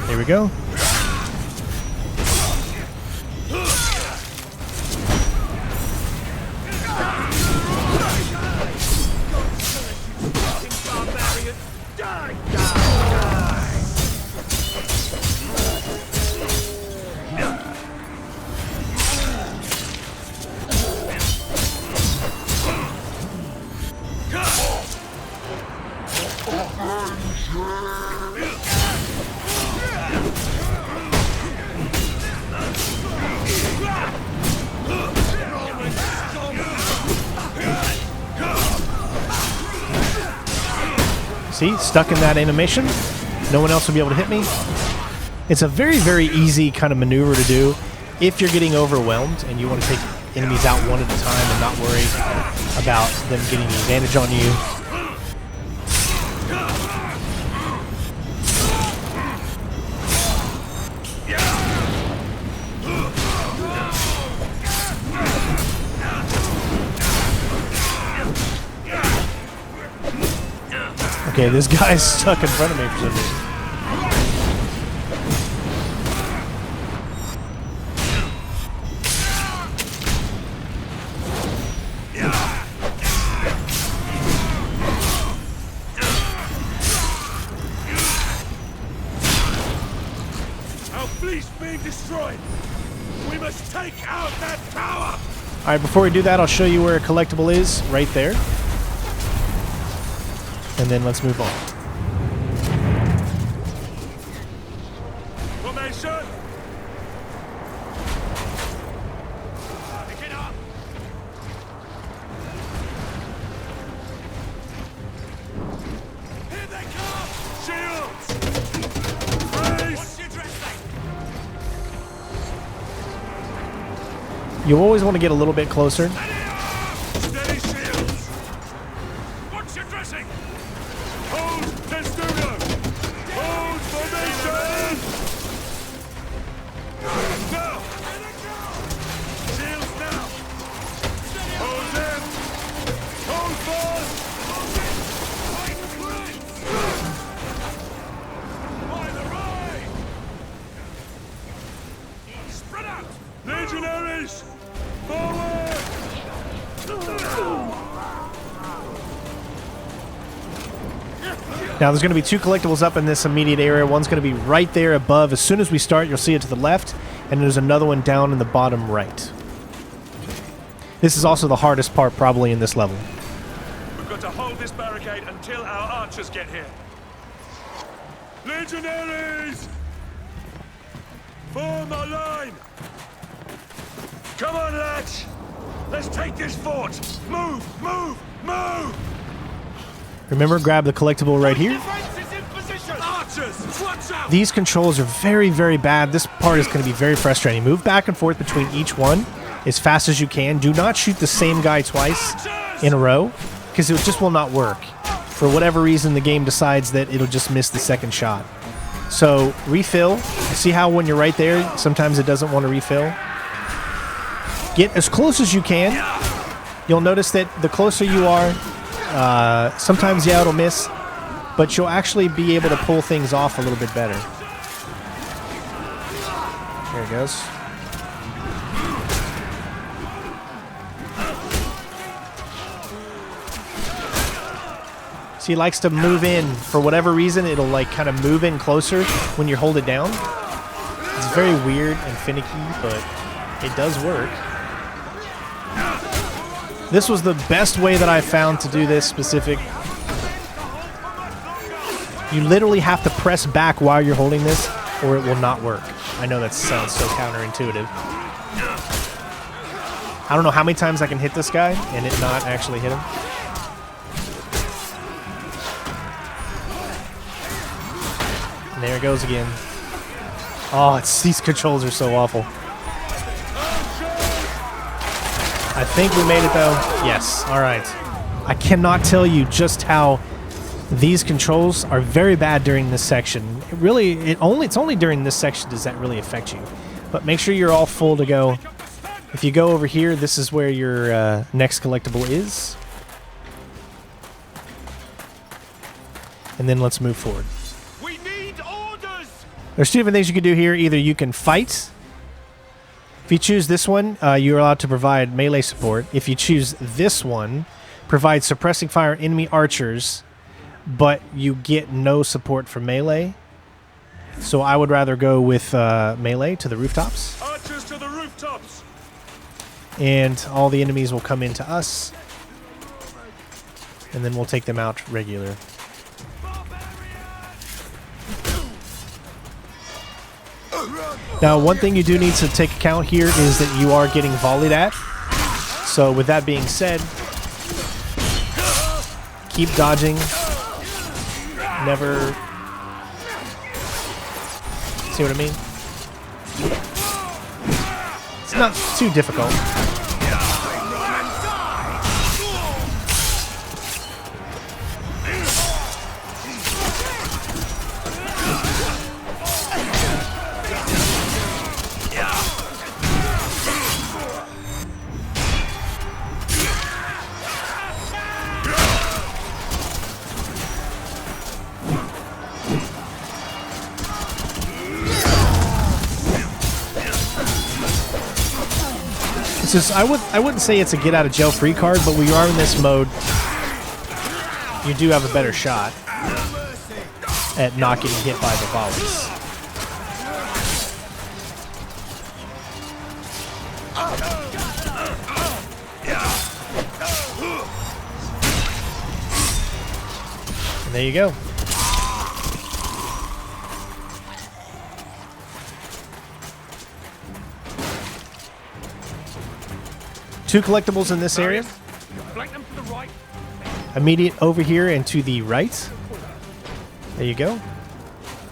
Here we go. See, stuck in that animation. No one else will be able to hit me. It's a very, very easy kind of maneuver to do if you're getting overwhelmed and you want to take enemies out one at a time and not worry about them getting the advantage on you. Okay, this guy's stuck in front of me for some reason. Our fleet's being destroyed. We must take out that tower. All right, before we do that, I'll show you where a collectible is, right there. And then let's move on. Formation. Pick it up. Here they come. Shields. Race. What's your dress like? You always want to get a little bit closer. Steady shields. What's your dressing? Hold testudo. Hold formation. Now. Shields now. Hold them. Hold fast. By the right. Spread out. Legionaries. Forward. Now there's going to be 2 collectibles up in this immediate area. One's going to be right there above. As soon as we start, you'll see it to the left, and there's another one down in the bottom right. This is also the hardest part probably in this level. We've got to hold this barricade until our archers get here. Legionaries! Form a line! Come on, lads! Let's take this fort! Move! Move! Move! Remember, grab the collectible right here. Defense is in position! Archers! Watch out! These controls are very, very bad. This part is going to be very frustrating. Move back and forth between each one as fast as you can. Do not shoot the same guy twice in a row, because it just will not work. For whatever reason, the game decides that it'll just miss the second shot. So, refill. See how when you're right there, sometimes it doesn't want to refill? Get as close as you can. You'll notice that the closer you are, sometimes, yeah, it'll miss, but you'll actually be able to pull things off a little bit better. There it goes. See, he likes to move in. For whatever reason, it'll like kind of move in closer when you hold it down. It's very weird and finicky, but it does work. This was the best way that I found to do this specific. You literally have to press back while you're holding this, or it will not work. I know that sounds so counterintuitive. I don't know how many times I can hit this guy and it not actually hit him. And there it goes again. Oh, these controls are so awful. I think we made it though. Yes. All right. I cannot tell you just how these controls are very bad during this section. It's only during this section does that really affect you. But make sure you're all full to go. If you go over here, this is where your next collectible is. And then let's move forward. We need orders! There's 2 different things you can do here. Either you can fight. If you choose this one, you're allowed to provide melee support. If you choose this one, provide suppressing fire enemy archers, but you get no support for melee. So I would rather go with melee to the rooftops. Archers to the rooftops! And all the enemies will come into us. And then we'll take them out regular. Now, one thing you do need to take account here is that you are getting volleyed at. So with that being said, keep dodging. Never... See what I mean? It's not too difficult. is, I wouldn't say it's a get out of jail free card, but when you are in this mode, you do have a better shot at not getting hit by the volleys. And there you go. Two collectibles in this area. Immediate over here and to the right. There you go.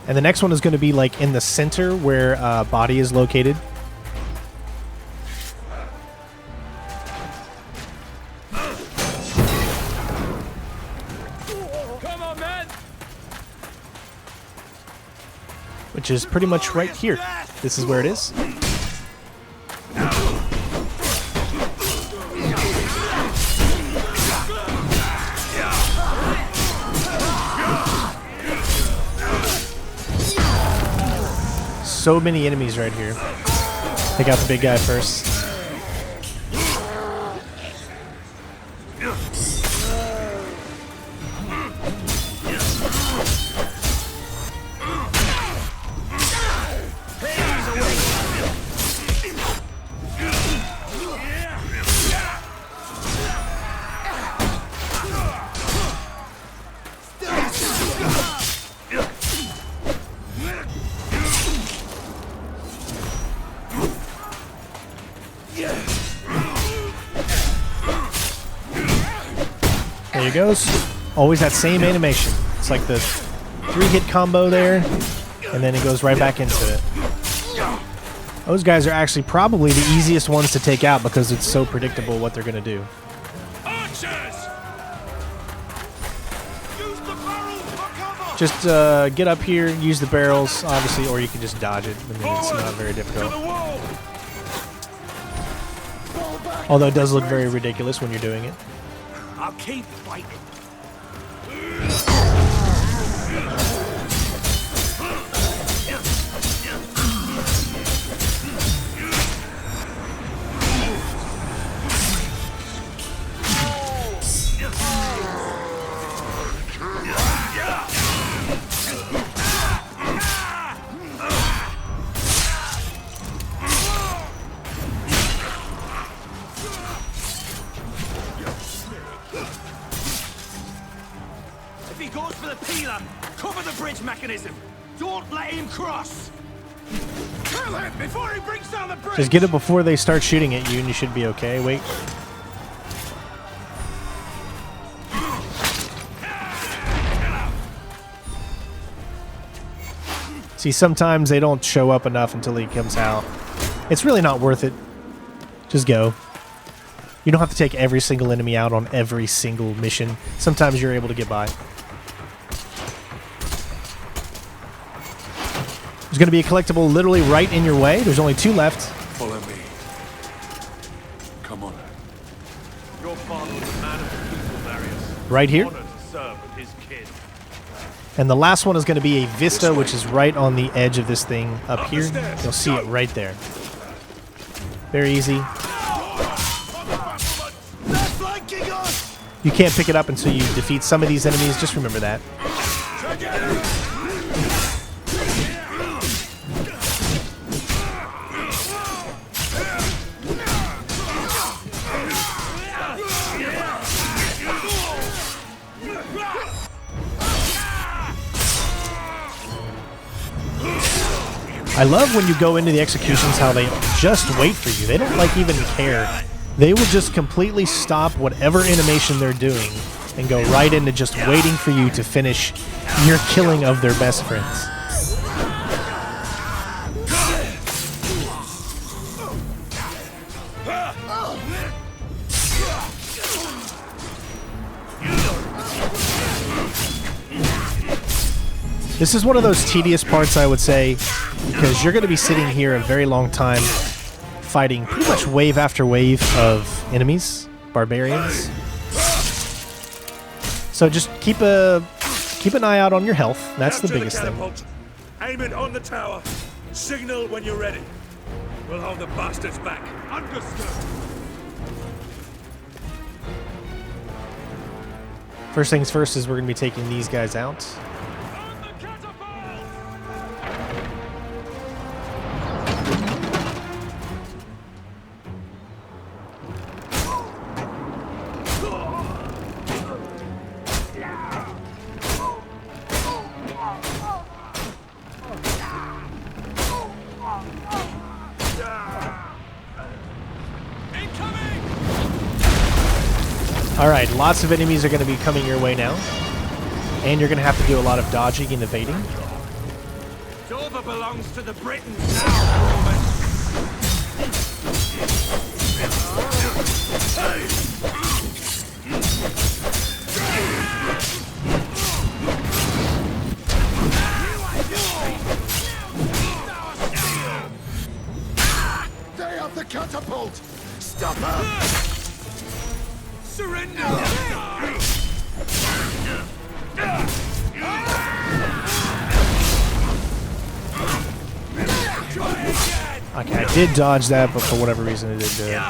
And the next one is going to be like in the center where body is located. Come on, man. Which is pretty much right here. This is where it is. So many enemies right here. Take out the big guy first. There he goes. Always that same animation. It's like the 3-hit combo there, and then it goes right back into it. Those guys are actually probably the easiest ones to take out because it's so predictable what they're going to do. Just get up here, use the barrels, obviously, or you can just dodge it. I mean, it's not very difficult. Although it does look very ridiculous when you're doing it. I'll keep fighting. If he goes for the peeler, cover the bridge mechanism. Don't let him cross. Kill him before he brings down the bridge. Just get it before they start shooting at you, and you should be okay. Wait. See, sometimes they don't show up enough until he comes out. It's really not worth it. Just go. You don't have to take every single enemy out on every single mission. Sometimes you're able to get by. There's going to be a collectible literally right in your way. There's only 2 left. Follow me. Come on. Your father was a man of the people, Marius. Right here. Honored to serve with his kid. And the last one is going to be a Vista, which is right on the edge of this thing up here. You'll see it right there. Very easy. You can't pick it up until you defeat some of these enemies. Just remember that. I love when you go into the executions how they just wait for you. They don't like even care. They will just completely stop whatever animation they're doing and go right into just waiting for you to finish your killing of their best friends. This is one of those tedious parts, I would say, because you're going to be sitting here a very long time fighting pretty much wave after wave of enemies, barbarians. So just keep an eye out on your health. That's the biggest thing. Aim it on the tower. Signal when you're ready. We'll hold the bastards back. Understood. First things first is we're going to be taking these guys out. Alright, lots of enemies are going to be coming your way now. And you're going to have to do a lot of dodging and evading. Dover belongs to the Britons now, Roman. They have the catapult! Stop her! Surrender! Okay, I did dodge that, but for whatever reason it didn't do it.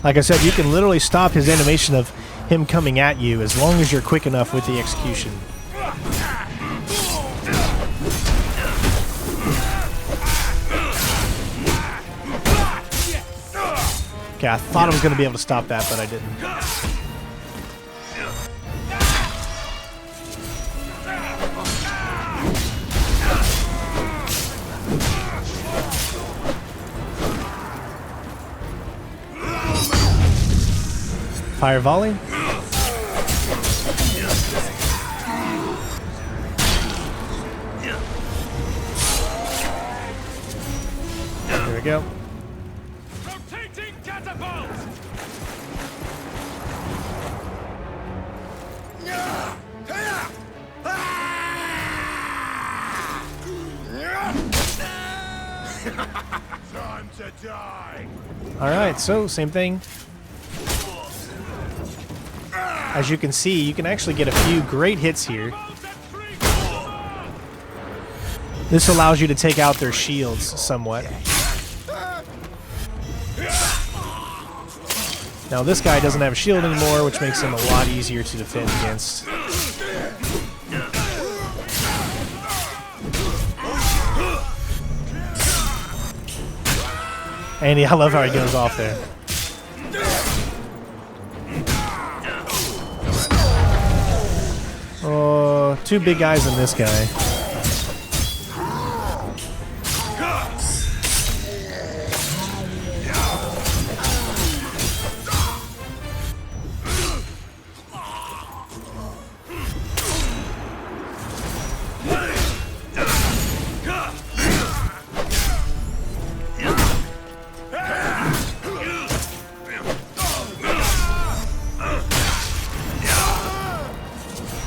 Like I said, you can literally stop his animation of him coming at you as long as you're quick enough with the execution. Okay, I thought I was going to be able to stop that, but I didn't. Fire volley. There we go. Rotating catapult! Time to die! Alright, so same thing. As you can see, you can actually get a few great hits here. This allows you to take out their shields somewhat. Now this guy doesn't have a shield anymore, which makes him a lot easier to defend against. And I love how he goes off there. Oh, two big guys in this guy.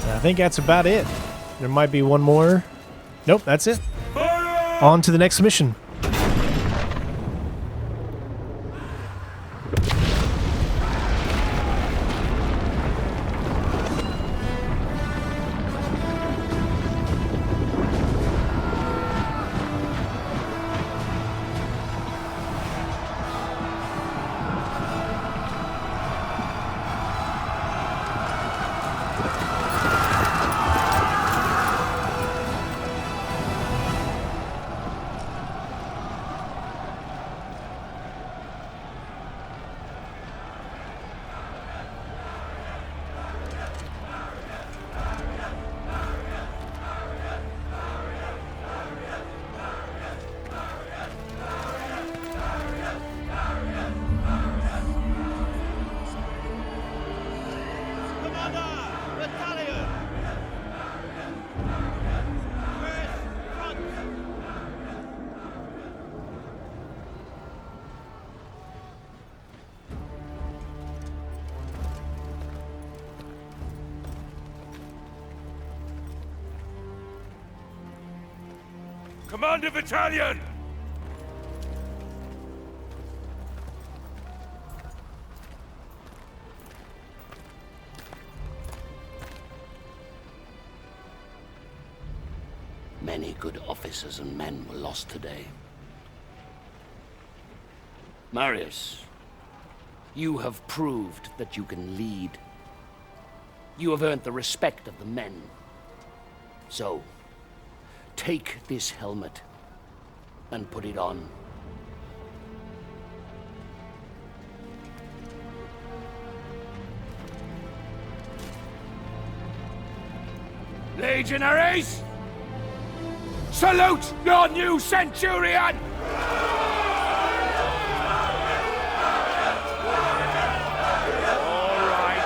I think that's about it. There might be one more. Nope, that's it. On to the next mission. Commander Battalion! Many good officers and men were lost today. Marius, You have proved that you can lead. You have earned the respect of the men. So, take this helmet and put it on. Legionaries! Salute your new centurion!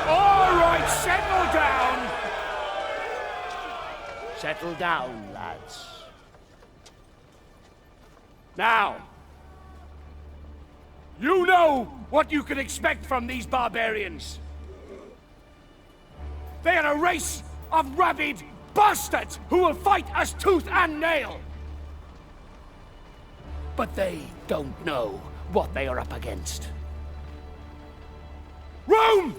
All right, settle down! Settle down, lads. Now, you know what you can expect from these barbarians. They are a race of rabid bastards who will fight us tooth and nail. But they don't know what they are up against. Rome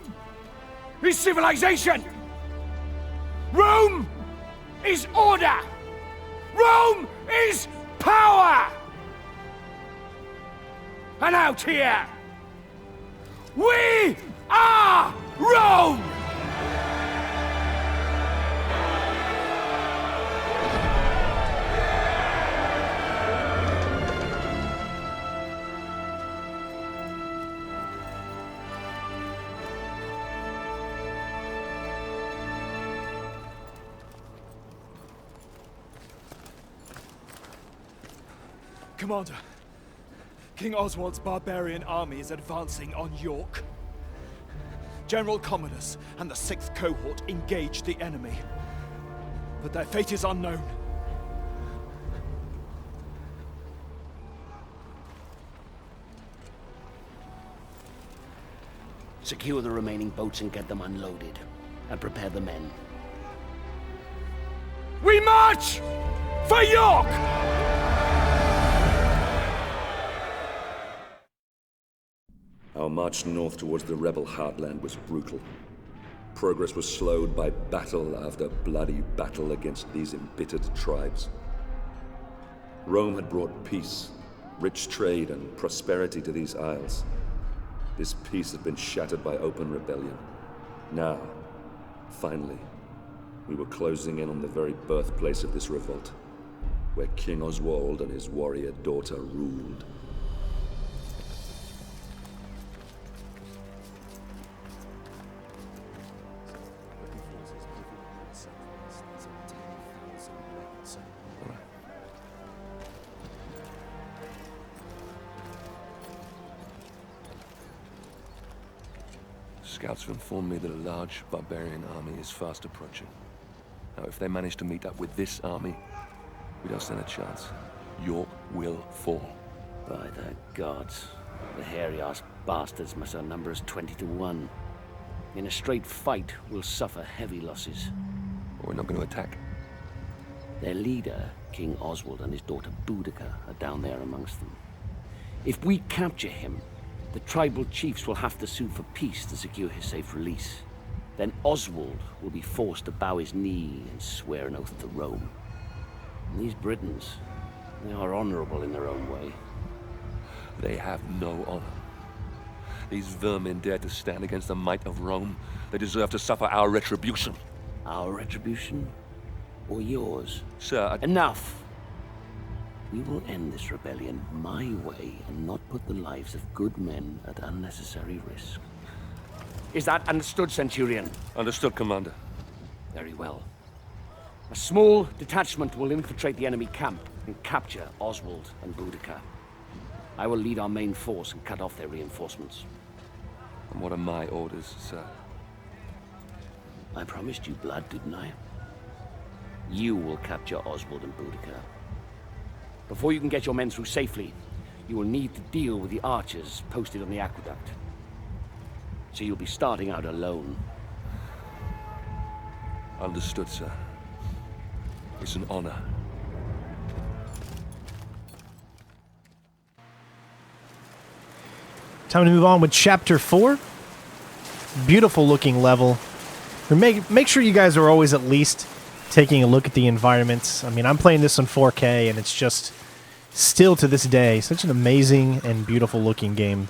is civilization. Rome is order. Rome is power. And out here, we are Rome! Commander, King Oswald's barbarian army is advancing on York. General Commodus and the 6th cohort engage the enemy, but their fate is unknown. Secure the remaining boats and get them unloaded, and prepare the men. We march for York! Our march north towards the rebel heartland was brutal. Progress was slowed by battle after bloody battle against these embittered tribes. Rome had brought peace, rich trade, and prosperity to these isles. This peace had been shattered by open rebellion. Now, finally, we were closing in on the very birthplace of this revolt, where King Oswald and his warrior daughter ruled. Scouts have informed me that a large barbarian army is fast approaching. Now, if they manage to meet up with this army, we don't stand a chance. York will fall. By the gods, the hairy-ass bastards must outnumber us 20 to 1. In a straight fight, we'll suffer heavy losses. We're not going to attack. Their leader, King Oswald, and his daughter Boudica are down there amongst them. If we capture him, the tribal chiefs will have to sue for peace to secure his safe release. Then Oswald will be forced to bow his knee and swear an oath to Rome. And these Britons, they are honorable in their own way. They have no honor. These vermin dare to stand against the might of Rome. They deserve to suffer our retribution. Our retribution? Or yours? Sir, Enough! We will end this rebellion my way and not put the lives of good men at unnecessary risk. Is that understood, Centurion? Understood, Commander. Very well. A small detachment will infiltrate the enemy camp and capture Oswald and Boudica. I will lead our main force and cut off their reinforcements. And what are my orders, sir? I promised you blood, didn't I? You will capture Oswald and Boudica. Before you can get your men through safely, you will need to deal with the archers posted on the aqueduct. So you'll be starting out alone. Understood, sir. It's an honor. Time to move on with Chapter 4. Beautiful looking level. Make sure you guys are always at least taking a look at the environments. I mean, I'm playing this on 4K, and it's just still to this day such an amazing and beautiful looking game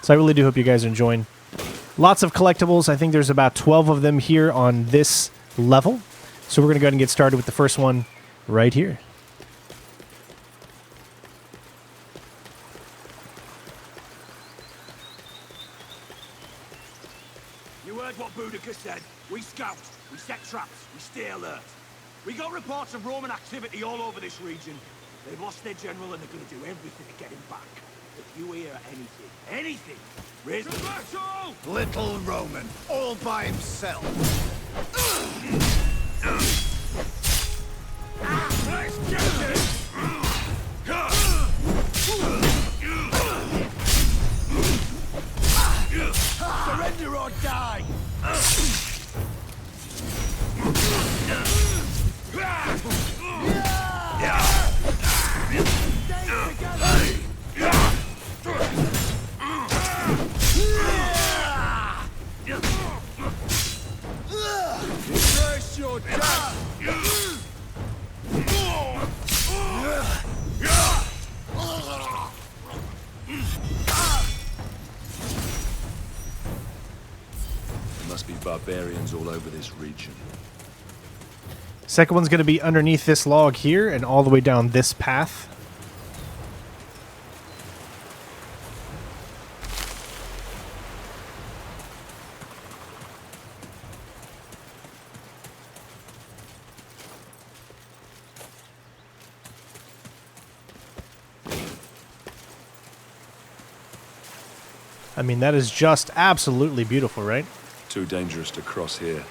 So I really do hope you guys are enjoying. Lots of collectibles. I think there's about 12 of them here on this level. So we're going to go ahead and get started with the first one right here. You heard what Boudica said. We scout, we set traps, we stay alert. We got reports of Roman activity all over this region. They've lost their general and they're going to do everything to get him back. If you hear anything, raise the battle! Little Roman, all by himself. Let's get it! Surrender or die! Reverse your death! There must be barbarians all over this region. Second one's going to be underneath this log here and all the way down this path. I mean, that is just absolutely beautiful, right? Too dangerous to cross here.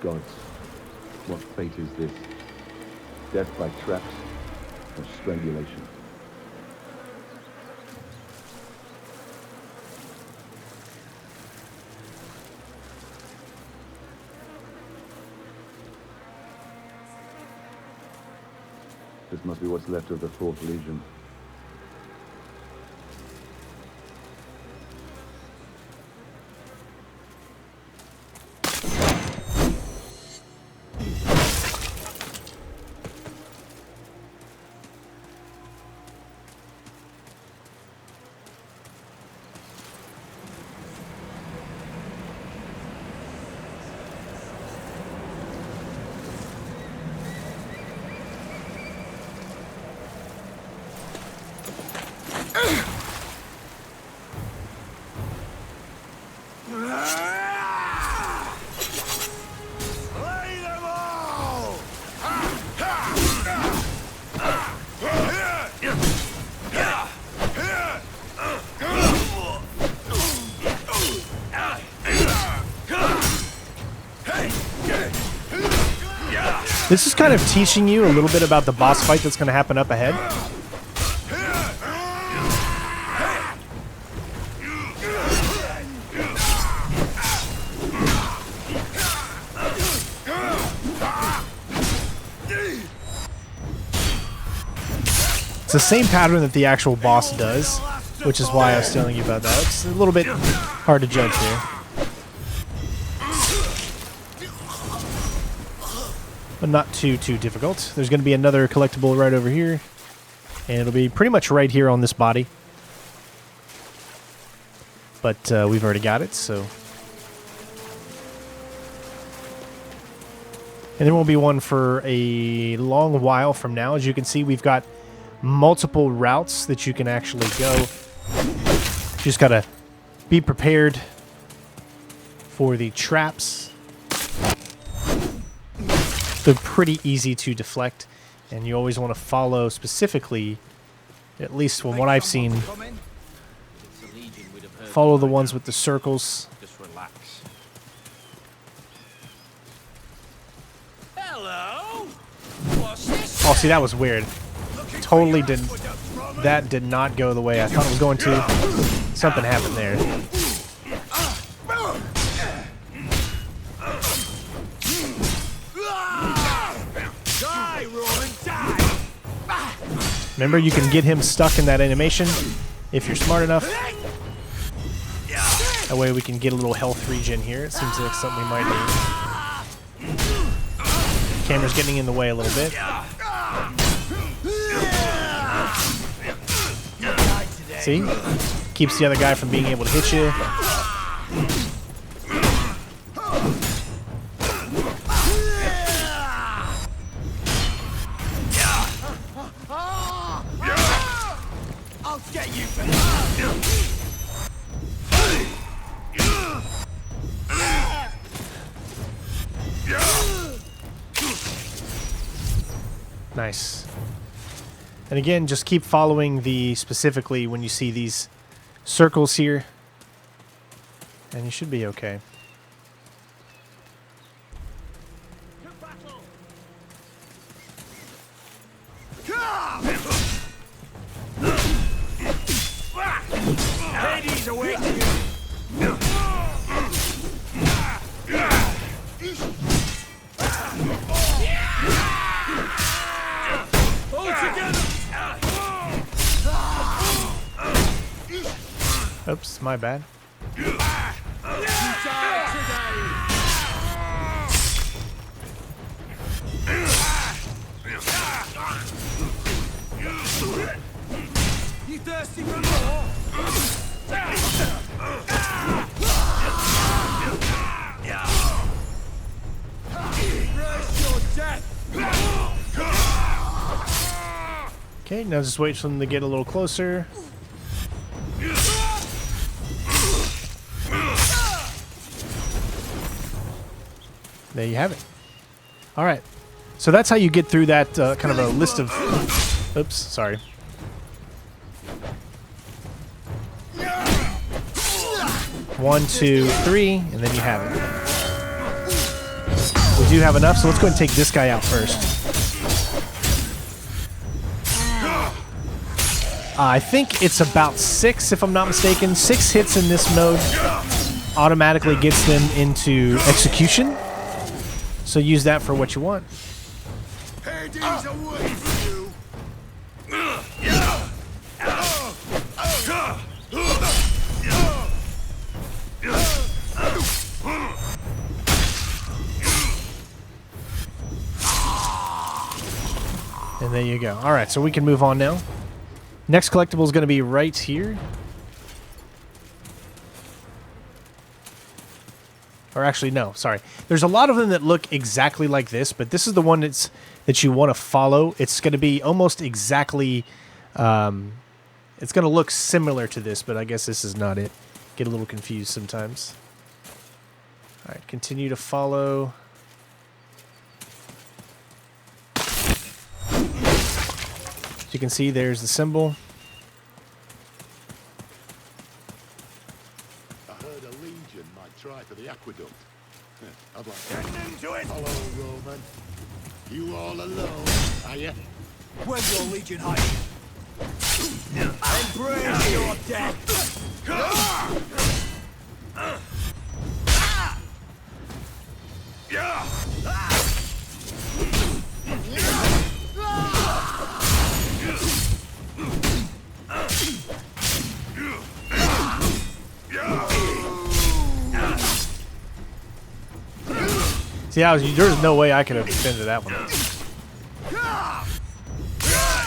Gods, what fate is this? Death by traps or strangulation? This must be what's left of the 4th Legion. This is kind of teaching you a little bit about the boss fight that's going to happen up ahead. It's the same pattern that the actual boss does, which is why I was telling you about that. It's a little bit hard to judge here. But not too difficult. There's going to be another collectible right over here. And it'll be pretty much right here on this body. But we've already got it, so... And there won't be one for a long while from now. As you can see, we've got multiple routes that you can actually go. Just got to be prepared for the traps. They're pretty easy to deflect, and you always want to follow specifically, at least from what I've seen, follow the ones with the circles. Just relax. Hello? What's this? Oh, see, that was weird. Totally didn't. That did not go the way I thought it was going to. Something happened there. Die, Roman, die! Remember, you can get him stuck in that animation if you're smart enough. That way we can get a little health regen here. It seems like something we might need. Camera's getting in the way a little bit. See? Keeps the other guy from being able to hit you. I'll get you for that. Nice. And again, just keep following the specifically when you see these circles here, and you should be okay. Hades awaits you. Oops, my bad. You thirsty for more? Embrace your death. Okay, now just wait for them to get a little closer. There you have it. All right. So that's how you get through that kind of a list of... Oops, sorry. One, two, three, and then you have it. We do have enough, so let's go ahead and take this guy out first. I think it's about 6, if I'm not mistaken. 6 hits in this mode automatically gets them into execution. So use that for what you want. Hades awaits you. And there you go. All right, so we can move on now. Next collectible is going to be right here. Or actually, no, sorry. There's a lot of them that look exactly like this, but this is the one that you want to follow. It's going to be almost exactly... it's going to look similar to this, but I guess this is not it. Get a little confused sometimes. All right, continue to follow. As you can see, there's the symbol. Try for the aqueduct. I'd like Getting into it. Hello, Roman. You all alone, are you? Where's your legion hiding? Embrace your death. See, there's no way I could have defended that one.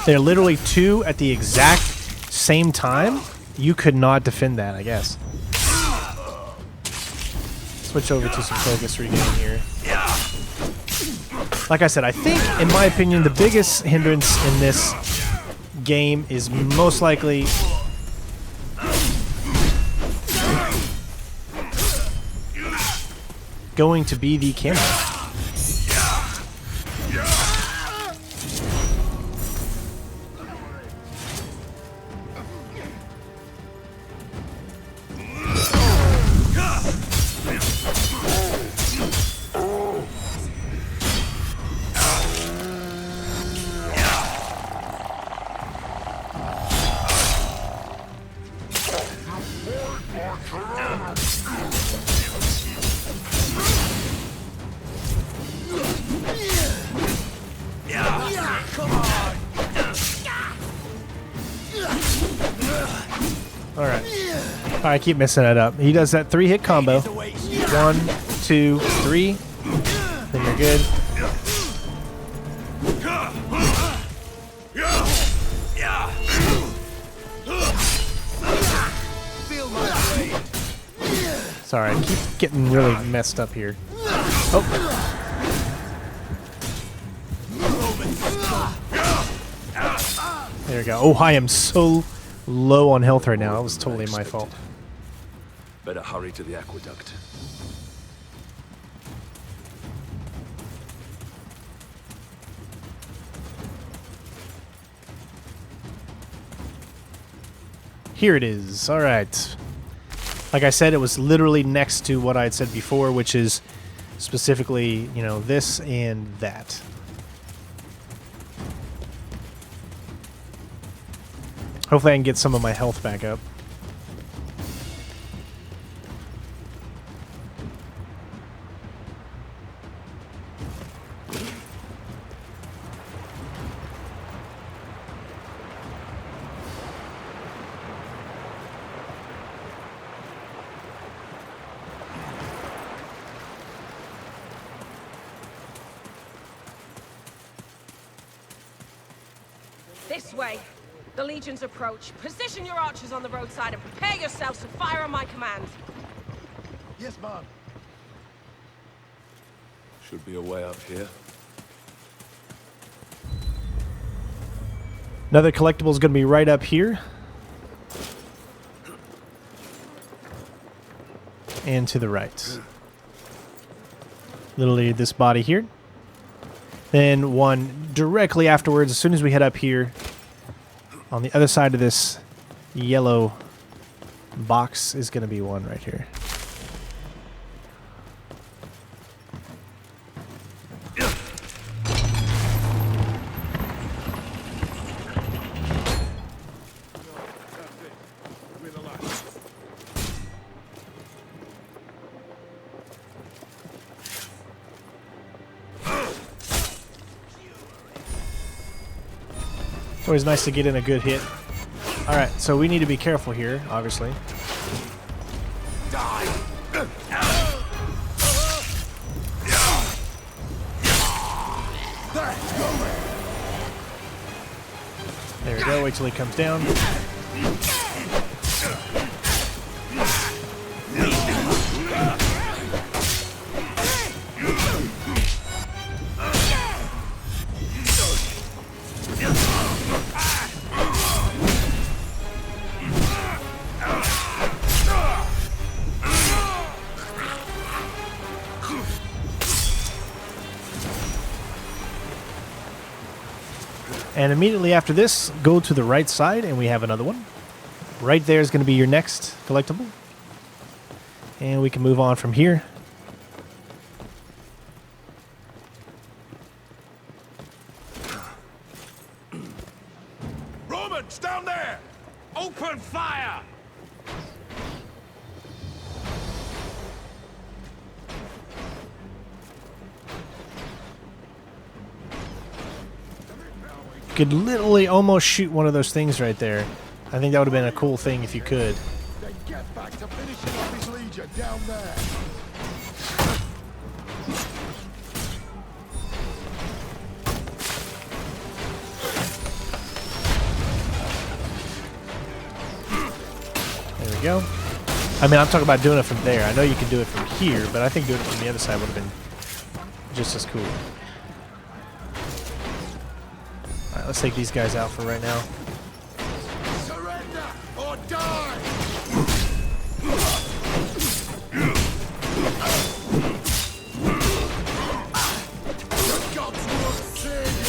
They're literally 2 at the exact same time. You could not defend that, I guess. Switch over to some focus regain here. Like I said, I think, in my opinion, the biggest hindrance in this game is most likely... going to be the camera. I keep messing it up. He does that 3-hit combo. 1, 2, 3. Then you're good. Sorry, I keep getting really messed up here. Oh. There we go. Oh, I am so low on health right now. That was totally my fault. Better hurry to the aqueduct. Here it is. All right. Like I said, it was literally next to what I had said before, which is specifically, you know, this and that. Hopefully I can get some of my health back up. This way. The Legion's approach. Position your archers on the roadside and prepare yourselves to fire on my command. Yes, ma'am. Should be a way up here. Another collectible is going to be right up here. And to the right. Literally this body here. Then one directly afterwards, as soon as we head up here, on the other side of this yellow box is going to be one right here. It's always nice to get in a good hit. Alright, so we need to be careful here, obviously. There we go, wait till he comes down. And immediately after this, go to the right side, and we have another one. Right there is going to be your next collectible. And we can move on from here. Romans, down there! Open fire! Could literally almost shoot one of those things right there. I think that would have been a cool thing if you could. Then get back to finishing off his legion down there. There we go. I mean, I'm talking about doing it from there. I know you can do it from here, but I think doing it from the other side would have been just as cool. Alright, let's take these guys out for right now. Surrender or die! The gods will save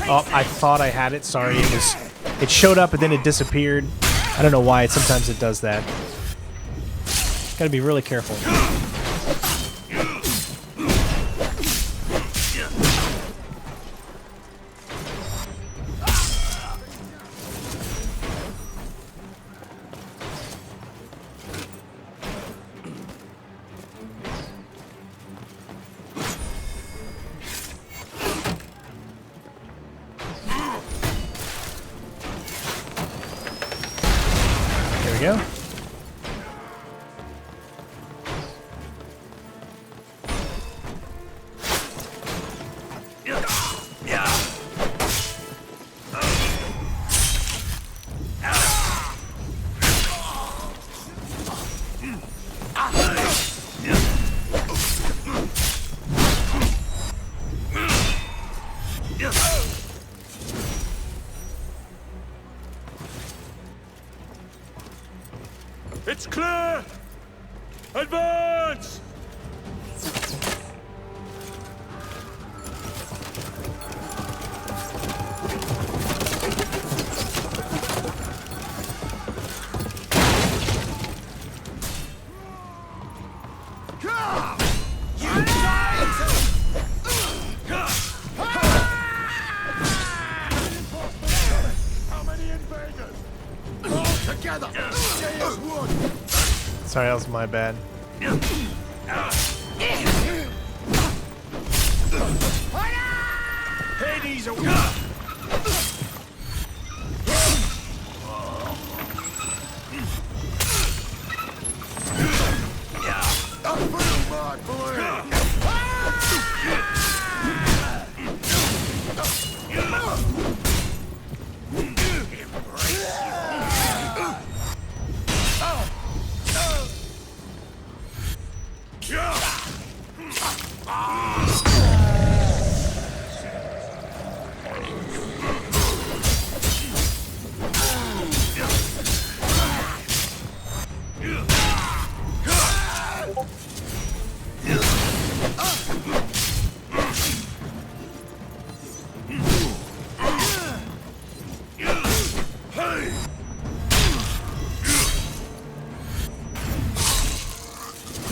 Oh, I thought I had it. Sorry, it showed up and then it disappeared. I don't know why. Sometimes it does that. Gotta be really careful. we go. It's clear! Advance! Sorry, that was my bad. Hades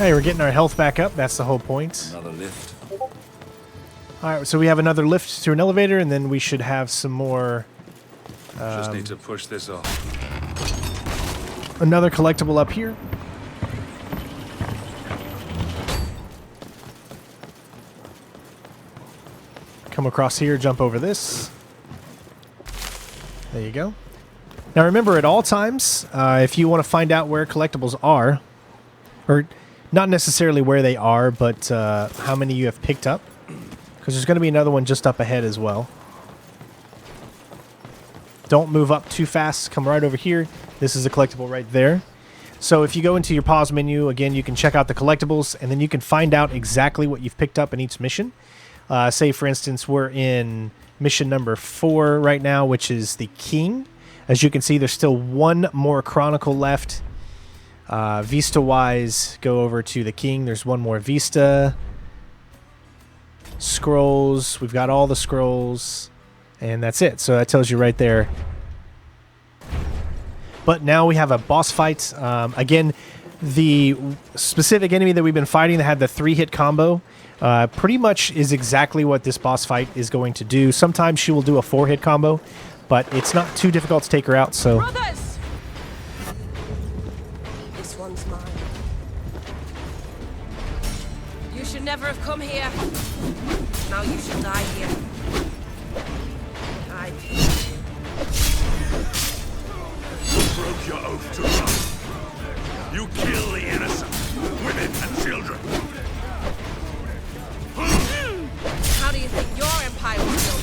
Hey, we're getting our health back up. That's the whole point. Another lift. Alright, so we have another lift to an elevator, and then we should have some more... Just need to push this off. Another collectible up here. Come across here, jump over this. There you go. Now remember, at all times, if you want to find out where collectibles are, or not necessarily where they are, but how many you have picked up, because there's going to be another one just up ahead as well. Don't move up too fast. Come right over here. This is a collectible right there. So if you go into your pause menu, again, you can check out the collectibles, and then you can find out exactly what you've picked up in each mission. Say, for instance, we're in mission number 4 right now, which is the King. As you can see, there's still one more Chronicle left. Vista-wise, go over to the King. There's one more Vista. Scrolls. We've got all the scrolls. And that's it. So that tells you right there. But now we have a boss fight. Again, the specific enemy that we've been fighting that had the 3-hit combo pretty much is exactly what this boss fight is going to do. Sometimes she will do a 4-hit combo, but it's not too difficult to take her out. So. Brothers! This one's mine. You should never have come here. Now you should die here. Die. You broke your oath to us. You kill the innocent, women and children. How do you think your empire was built?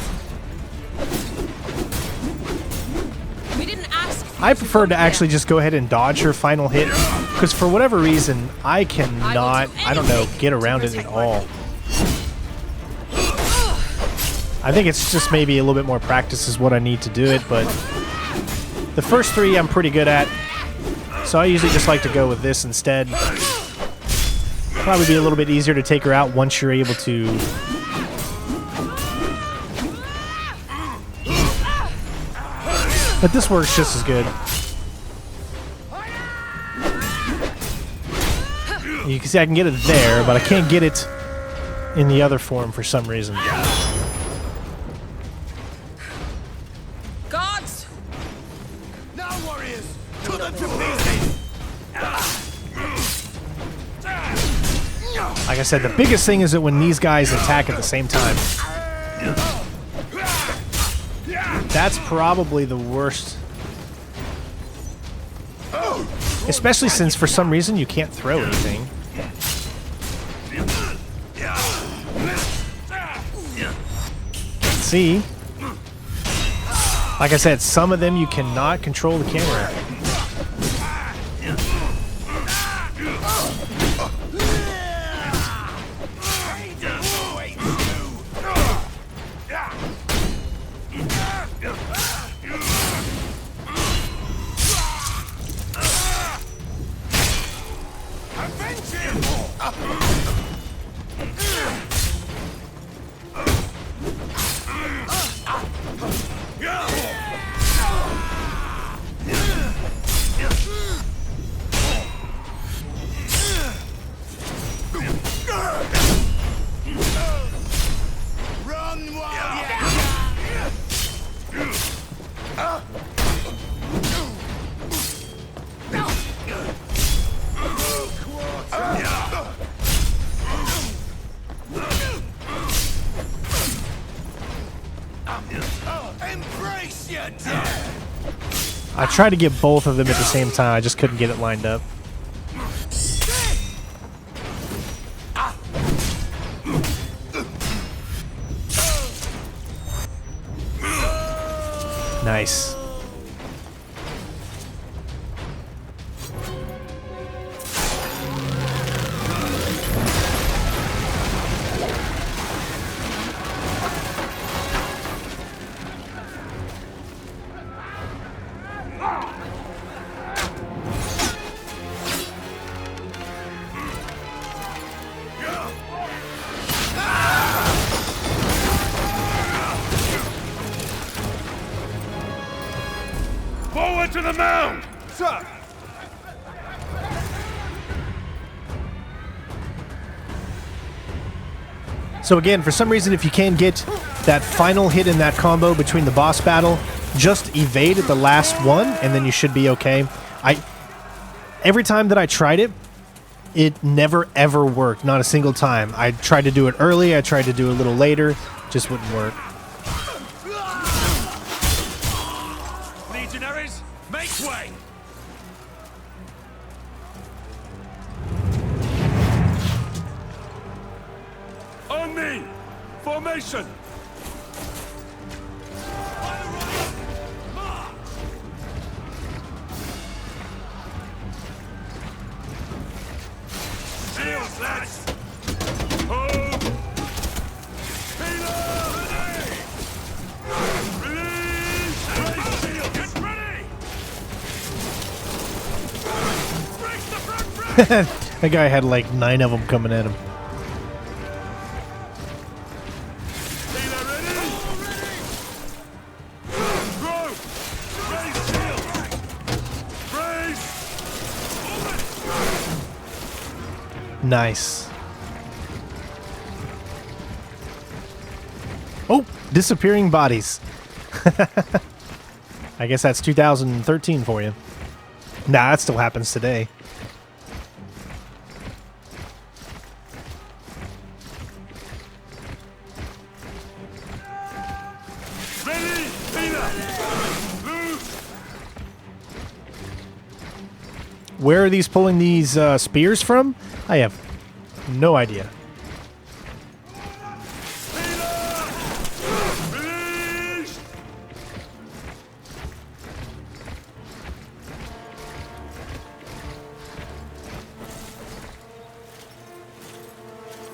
We didn't ask. I prefer to actually just go ahead and dodge her final hit, because for whatever reason, I cannot, I don't know, get around it at all. I think it's just maybe a little bit more practice is what I need to do it, but the first 3 I'm pretty good at, so I usually just like to go with this instead. Probably be a little bit easier to take her out once you're able to. But this works just as good. You can see I can get it there, but I can't get it in the other form for some reason. Gods! Now, warriors! Cut them to pieces! Like I said, the biggest thing is that when these guys attack at the same time. That's probably the worst. Especially since for some reason you can't throw anything. See? Like I said, some of them you cannot control the camera. I tried to get both of them at the same time, I just couldn't get it lined up. Nice. Forward to the mound! Sir! So again, for some reason, if you can get that final hit in that combo between the boss battle, just evade at the last one, and then you should be okay. Every time that I tried it, it never ever worked, not a single time. I tried to do it early, I tried to do it a little later, just wouldn't work. Legionaries, make way! On me! Formation! Shields, lads! Hold! Release! Raise shield! Get ready! Break the front rank! That guy had like 9 of them coming at him. Nice. Oh, disappearing bodies. I guess that's 2013 for you. Nah, that still happens today. Ready, Peter! Move! Where are these pulling these spears from? I have no idea. Release!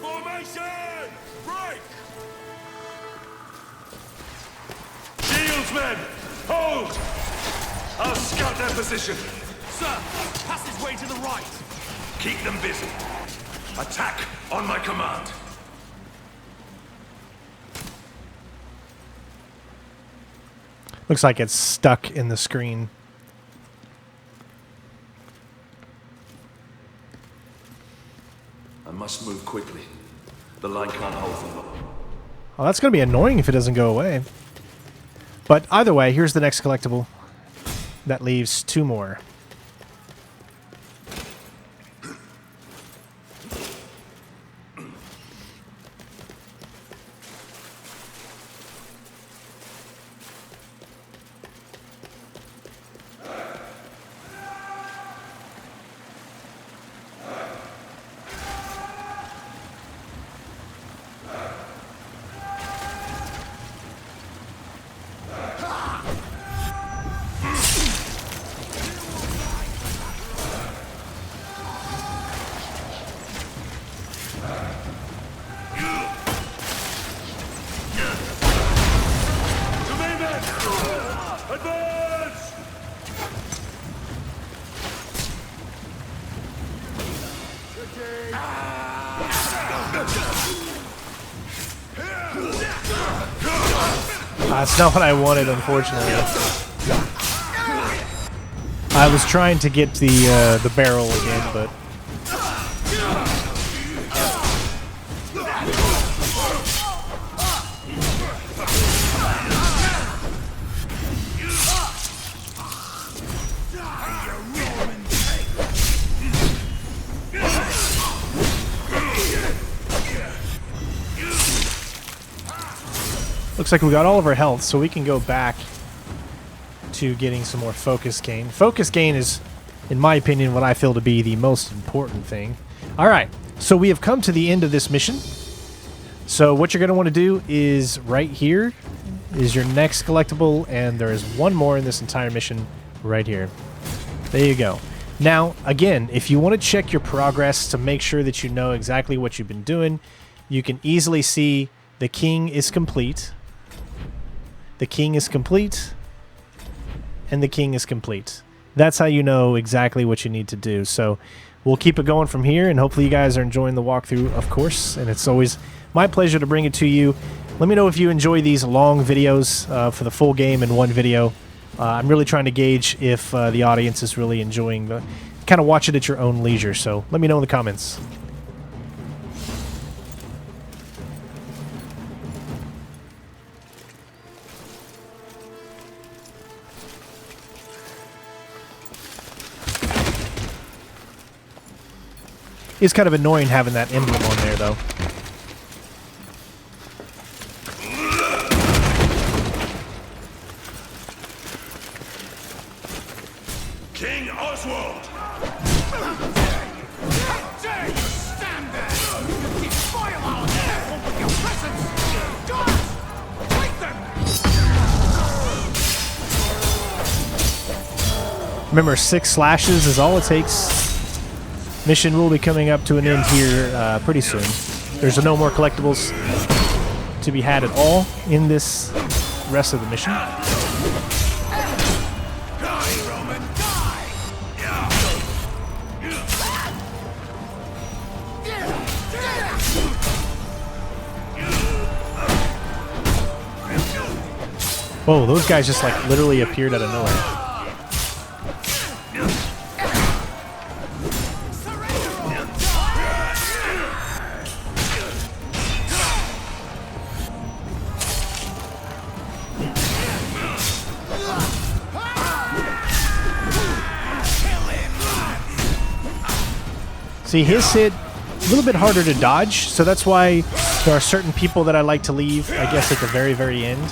Formation! Break! Shields, men! Hold! I'll scout their position. Sir, passageway to the right. Keep them busy. Attack on my command. Looks like it's stuck in the screen. I must move quickly. The line can't hold for long. Well, that's going to be annoying if it doesn't go away. But either way, here's the next collectible. That leaves 2 more. That's not what I wanted, unfortunately. I was trying to get the barrel again, but looks like we got all of our health, so we can go back to getting some more focus gain. Focus gain is, in my opinion, what I feel to be the most important thing. All right, so we have come to the end of this mission. So what you're going to want to do is right here is your next collectible, and there is one more in this entire mission right here. There you go. Now, again, if you want to check your progress to make sure that you know exactly what you've been doing, you can easily see the king is complete. The king is complete, and the king is complete. That's how you know exactly what you need to do. So we'll keep it going from here, and hopefully you guys are enjoying the walkthrough, of course, and it's always my pleasure to bring it to you. Let me know if you enjoy these long videos for the full game in one video. I'm really trying to gauge if the audience is really enjoying the... Kind of watch it at your own leisure, so let me know in the comments. It's kind of annoying having that emblem on there, though. King Oswald! How dare you stand there! You defile our temple with your presence! Guards! Fight them! Remember, 6 slashes is all it takes. Mission will be coming up to an end here pretty soon. There's no more collectibles to be had at all in this rest of the mission. Whoa, those guys just like literally appeared out of nowhere. See, his hit a little bit harder to dodge, so that's why there are certain people that I like to leave, I guess, at the very, very end.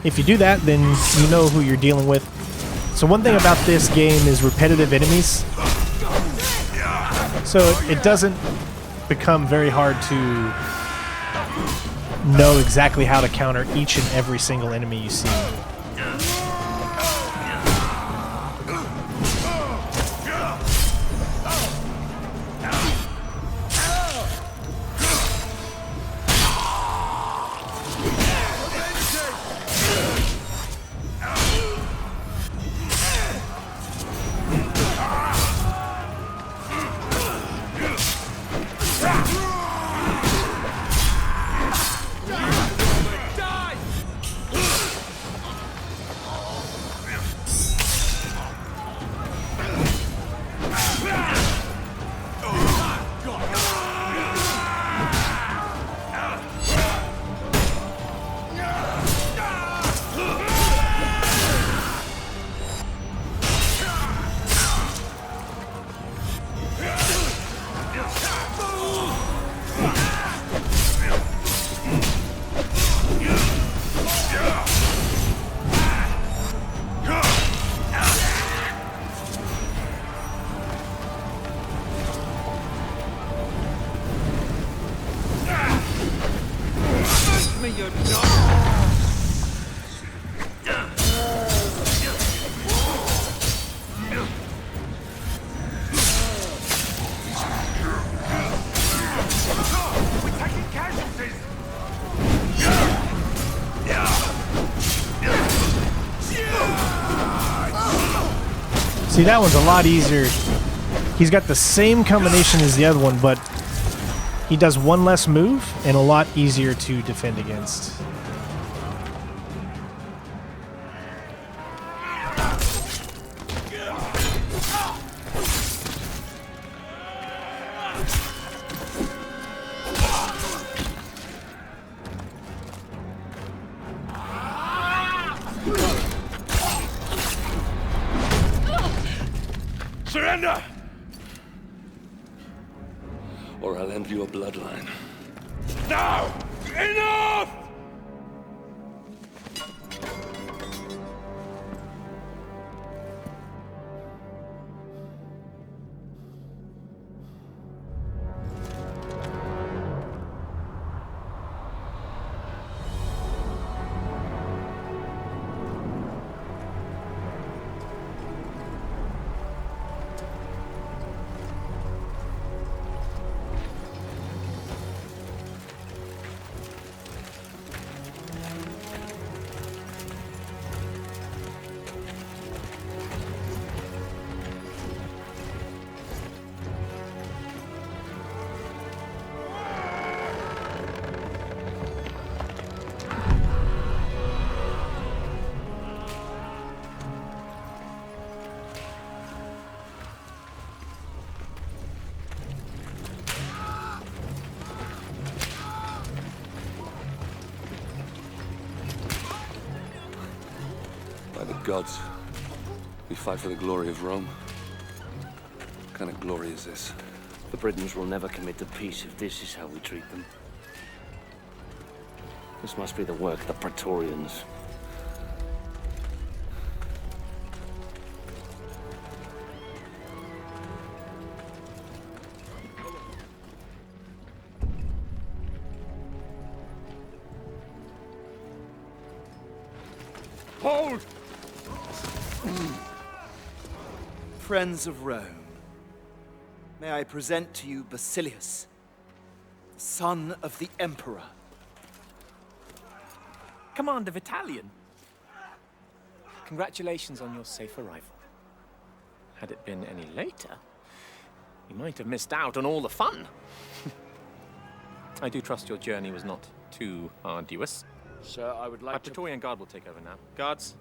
If you do that, then you know who you're dealing with. So one thing about this game is repetitive enemies. So it doesn't become very hard to know exactly how to counter each and every single enemy you see. See, that one's a lot easier He's got the same combination as the other one, but he does one less move and a lot easier to defend against. Surrender! Or I'll end your bloodline. Now! Enough! By the gods, we fight for the glory of Rome. What kind of glory is this? The Britons will never commit to peace if this is how we treat them. This must be the work of the Praetorians. Hold! Friends of Rome, may I present to you Basilius, the son of the Emperor. Commander Vitalian. Congratulations on your safe arrival. Had it been any later, you might have missed out on all the fun. I do trust your journey was not too arduous. Sir, I would like Our Praetorian Guard will take over now. Guards,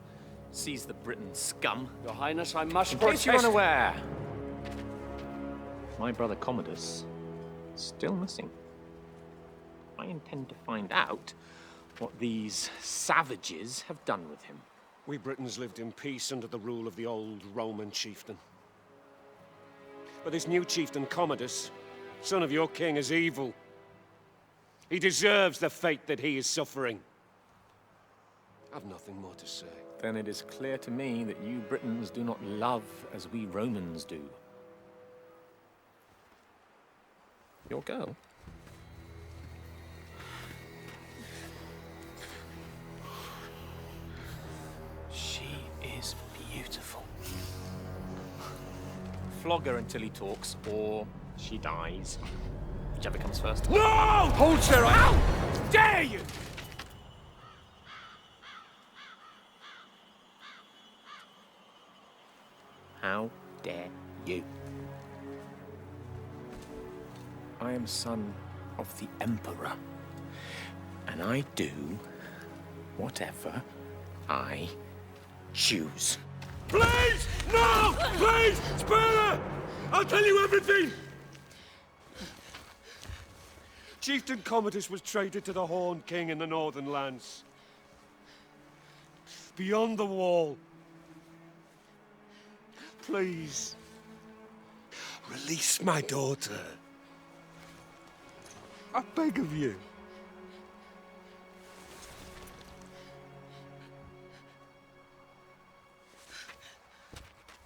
seize the Briton scum. Your Highness, I must In protest. case you're unaware, my brother Commodus is still missing. I intend to find out what these savages have done with him. We Britons lived in peace under the rule of the old Roman chieftain. But this new chieftain, Commodus, son of your king, is evil. He deserves the fate that he is suffering. I've nothing more to say. Then it is clear to me that you Britons do not love as we Romans do. Your girl. She is beautiful. Flog her until he talks, or she dies. Whichever comes first. No! Hold, sir! How dare you! How dare you? I am son of the Emperor, and I do whatever I choose. Please! No! Please! Spare her! I'll tell you everything! Chieftain Commodus was traded to the Horned King in the Northern Lands. Beyond the wall. Please. Release my daughter. I beg of you.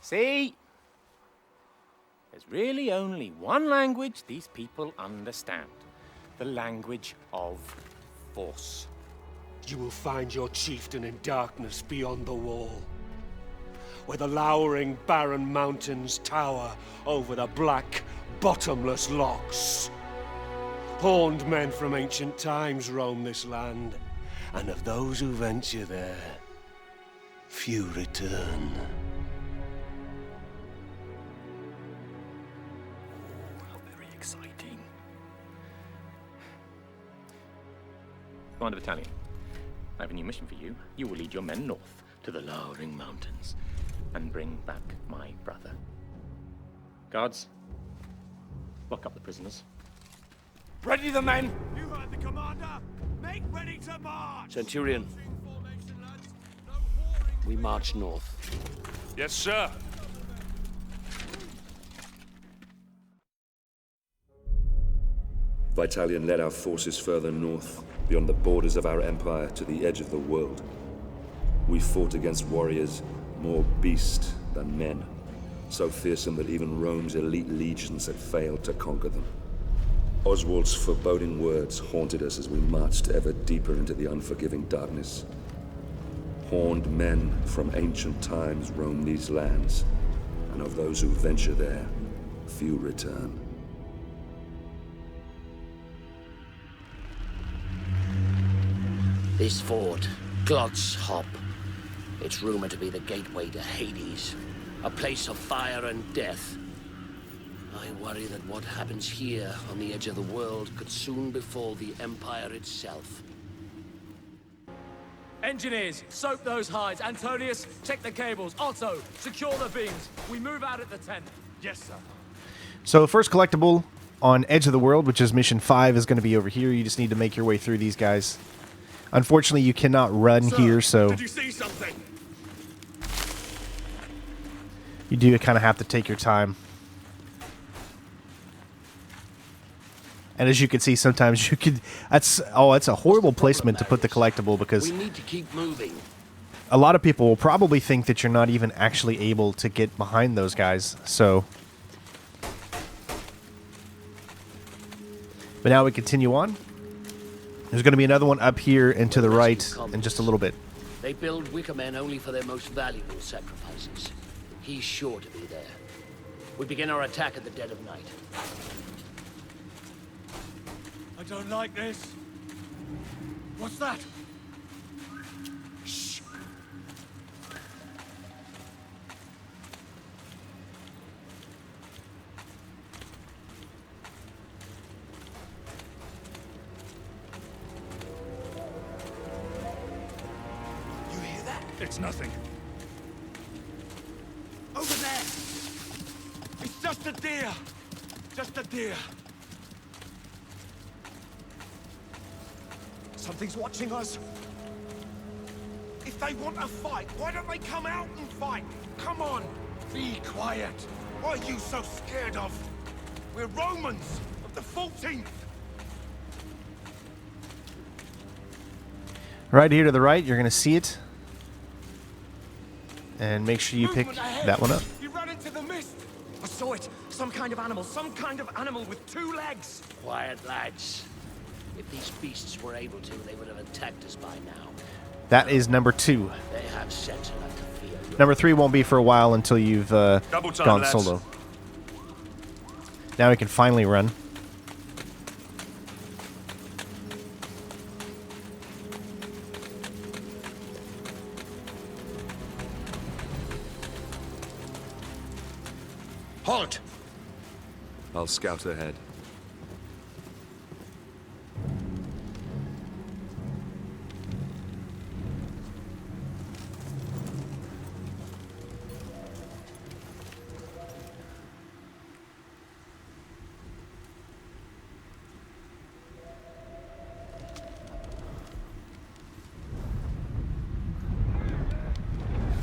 See? There's really only one language these people understand. The language of force. You will find your chieftain in darkness beyond the wall, where the lowering barren mountains tower over the black, bottomless locks. Horned men from ancient times roam this land, and of those who venture there, few return. exciting. Commander Battalion, I have a new mission for you. You will lead your men north to the Lowering Mountains and bring back my brother. Guards, lock up the prisoners. Ready the men! You heard the commander! Make ready to march! Centurion, we march north. Yes, sir. Vitalian led our forces further north, beyond the borders of our empire to the edge of the world. We fought against warriors more beast than men, so fearsome that even Rome's elite legions had failed to conquer them. Oswald's foreboding words haunted us as we marched ever deeper into the unforgiving darkness. Horned men from ancient times roam these lands, and of those who venture there, few return. This fort, Glot's Hop. It's rumored to be the gateway to Hades, a place of fire and death. I worry that what happens here on the edge of the world could soon befall the Empire itself. Engineers, soak those hides. Antonius, check the cables. Otto, secure the beams. We move out at the tent. Yes, sir. So first collectible on Edge of the World, which is mission 5, is going to be over here. You just need to make your way through these guys. Unfortunately, you cannot run here, so Did you see something? you do kind of have to take your time. And as you can see, sometimes you could... That's a horrible placement to put the collectible, because We need to keep moving. a lot of people will probably think that you're not even actually able to get behind those guys, so... But now we continue on. There's going to be another one up here and to the right in just a little bit. They build wicker men only for their most valuable sacrifices. He's sure to be there. We begin our attack at the dead of night. I don't like this. What's that? Shh. You hear that? It's nothing. Over there! It's just a deer! Just a deer! Something's watching us. If they want a fight, why don't they come out and fight? Come on! Be quiet! What are you so scared of? We're Romans of the 14th! Right here to the right, you're going to see it. And make sure you pick that one up. You ran into the mist! I saw it! Some kind of animal with 2 legs! Quiet, lads. If these beasts were able to, they would have attacked us by now. That is number 2. They have sense enough to fear you. Number 3 won't be for a while until you've Double time, gone lads. solo. Now we can finally run. Halt! I'll scout ahead.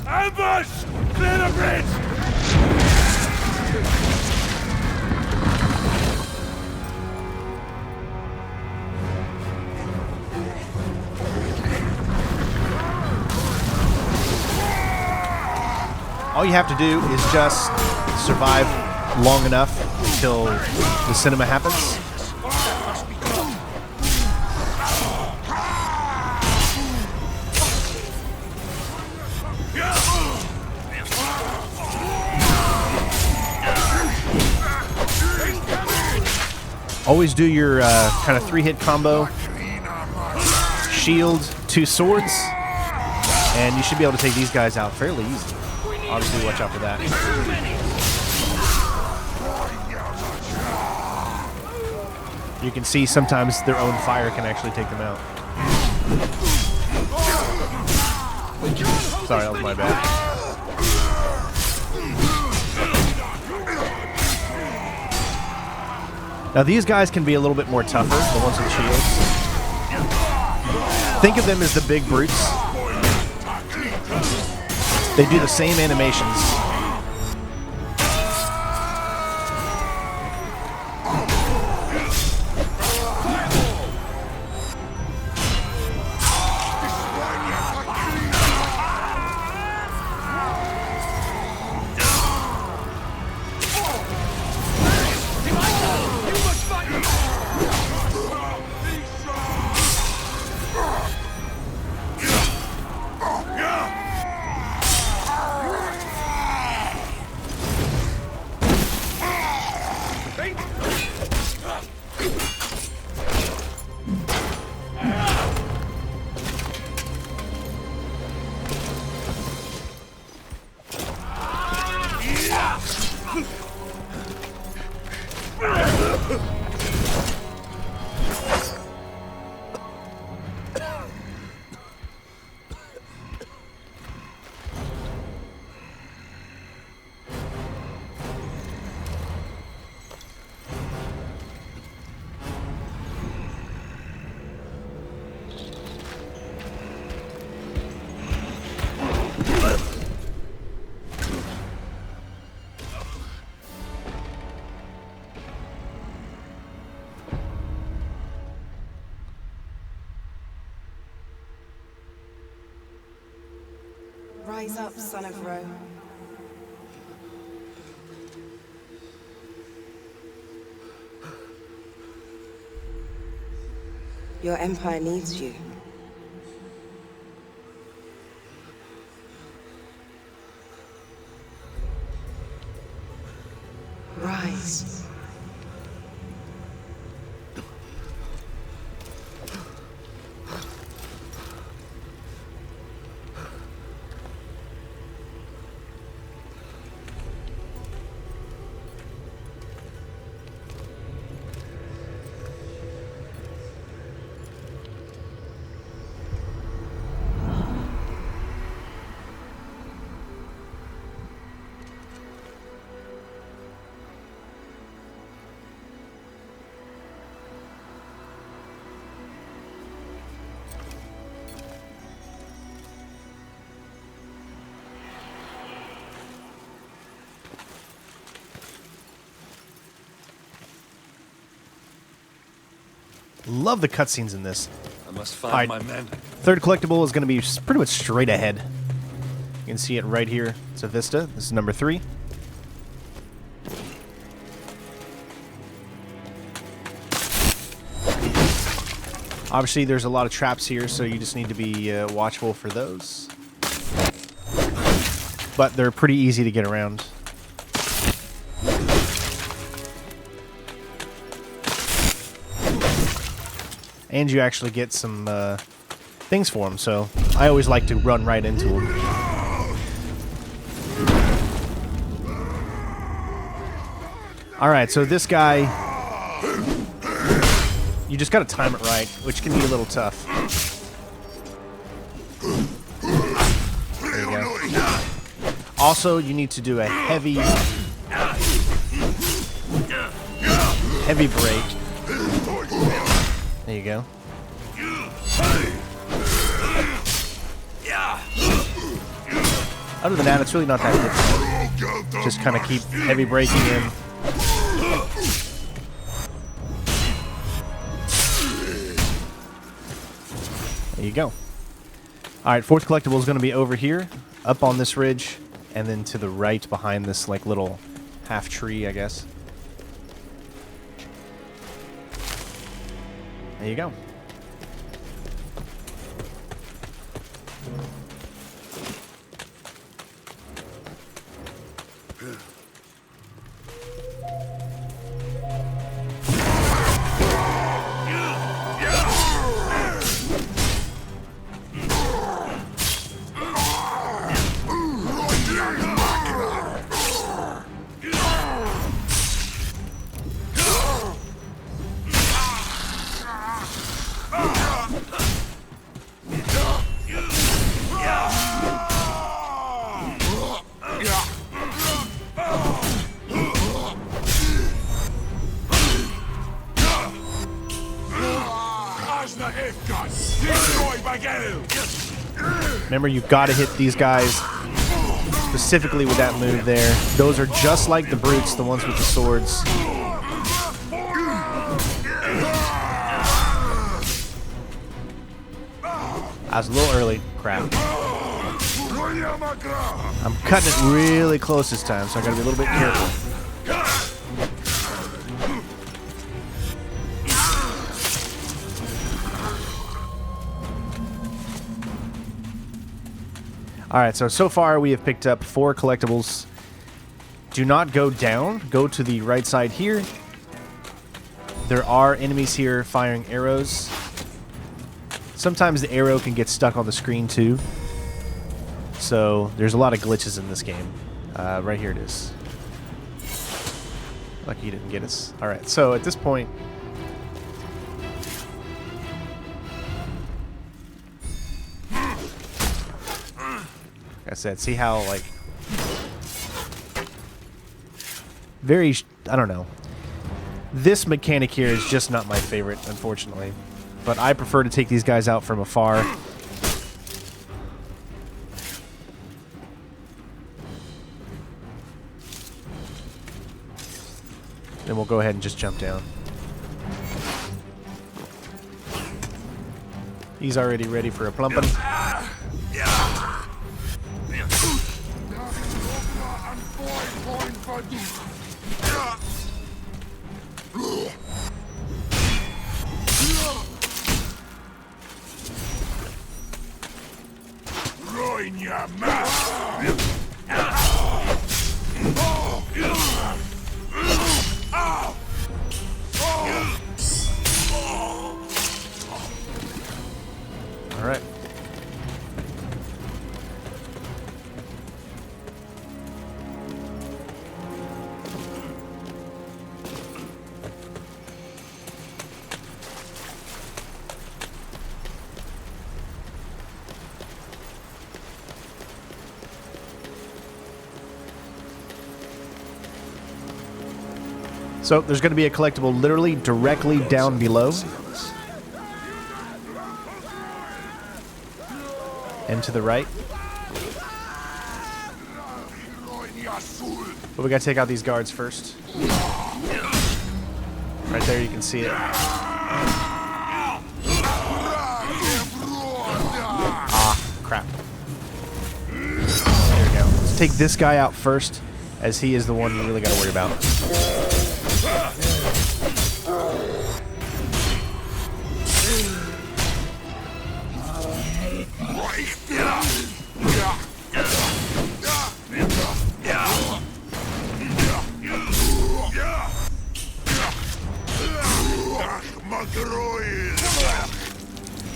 Ambush! Clear the bridge! All you have to do is just survive long enough until the cinema happens. Always do your kind of 3-hit combo. Shield, 2 swords, and you should be able to take these guys out fairly easily. Obviously, watch out for that. You can see sometimes their own fire can actually take them out. Sorry, that was my bad. Now these guys can be a little bit more tougher, the ones with shields. Think of them as the big brutes. They do the same animations. Rise up, Son of Rome. Your empire needs you. Rise. Love the cutscenes in this. I must find my men. Third collectible is going to be pretty much straight ahead. You can see it right here. It's a Vista. This is number 3. Obviously, there's a lot of traps here, so you just need to be watchful for those. But they're pretty easy to get around. And you actually get some things for them, so I always like to run right into them. Alright, so this guy, you just gotta time it right, which can be a little tough. There you go. Also, you need to do a heavy break. There you go. Other than that, it's really not that difficult. Just kind of keep heavy braking in. There you go. Alright, fourth collectible is going to be over here, up on this ridge, and then to the right behind this like little half tree, I guess. There you go. Remember, you've got to hit these guys specifically with that move there. Those are just like the brutes, the ones with the swords. I was a little early. Crap. I'm cutting it really close this time, so I gotta be a little bit careful. Alright, so far we have picked up 4 collectibles. Do not go down. Go to the right side here. There are enemies here firing arrows. Sometimes the arrow can get stuck on the screen too. So there's a lot of glitches in this game. Right here it is. Lucky you didn't get us. Alright, so at this point... Like I said, see how, like... Very... I don't know. This mechanic here is just not my favorite, unfortunately. But I prefer to take these guys out from afar. Then we'll go ahead and just jump down. He's already ready for a plumping. All right. So there's going to be a collectible literally directly down below. And to the right. But we got to take out these guards first. Right there, you can see it. Ah, crap. There we go. Let's take this guy out first, as he is the one we really got to worry about.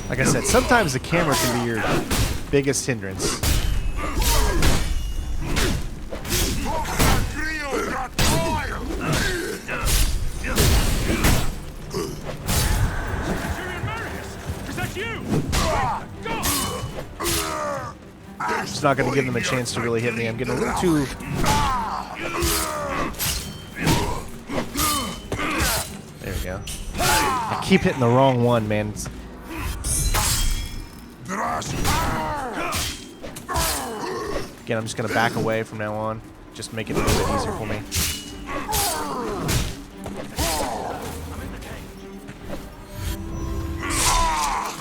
Like I said, sometimes the camera can be your biggest hindrance. It's not going to give them a chance to really hit me. I'm getting a little too... There we go. I keep hitting the wrong one, man. Again, I'm just going to back away from now on. Just make it a little bit easier for me.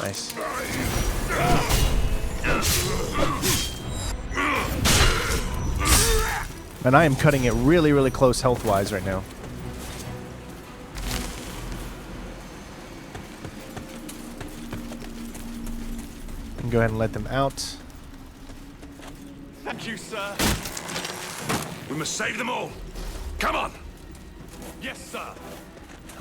Nice. And I am cutting it really, really close health-wise right now. And go ahead and let them out. Thank you, sir. We must save them all. Come on. Yes, sir.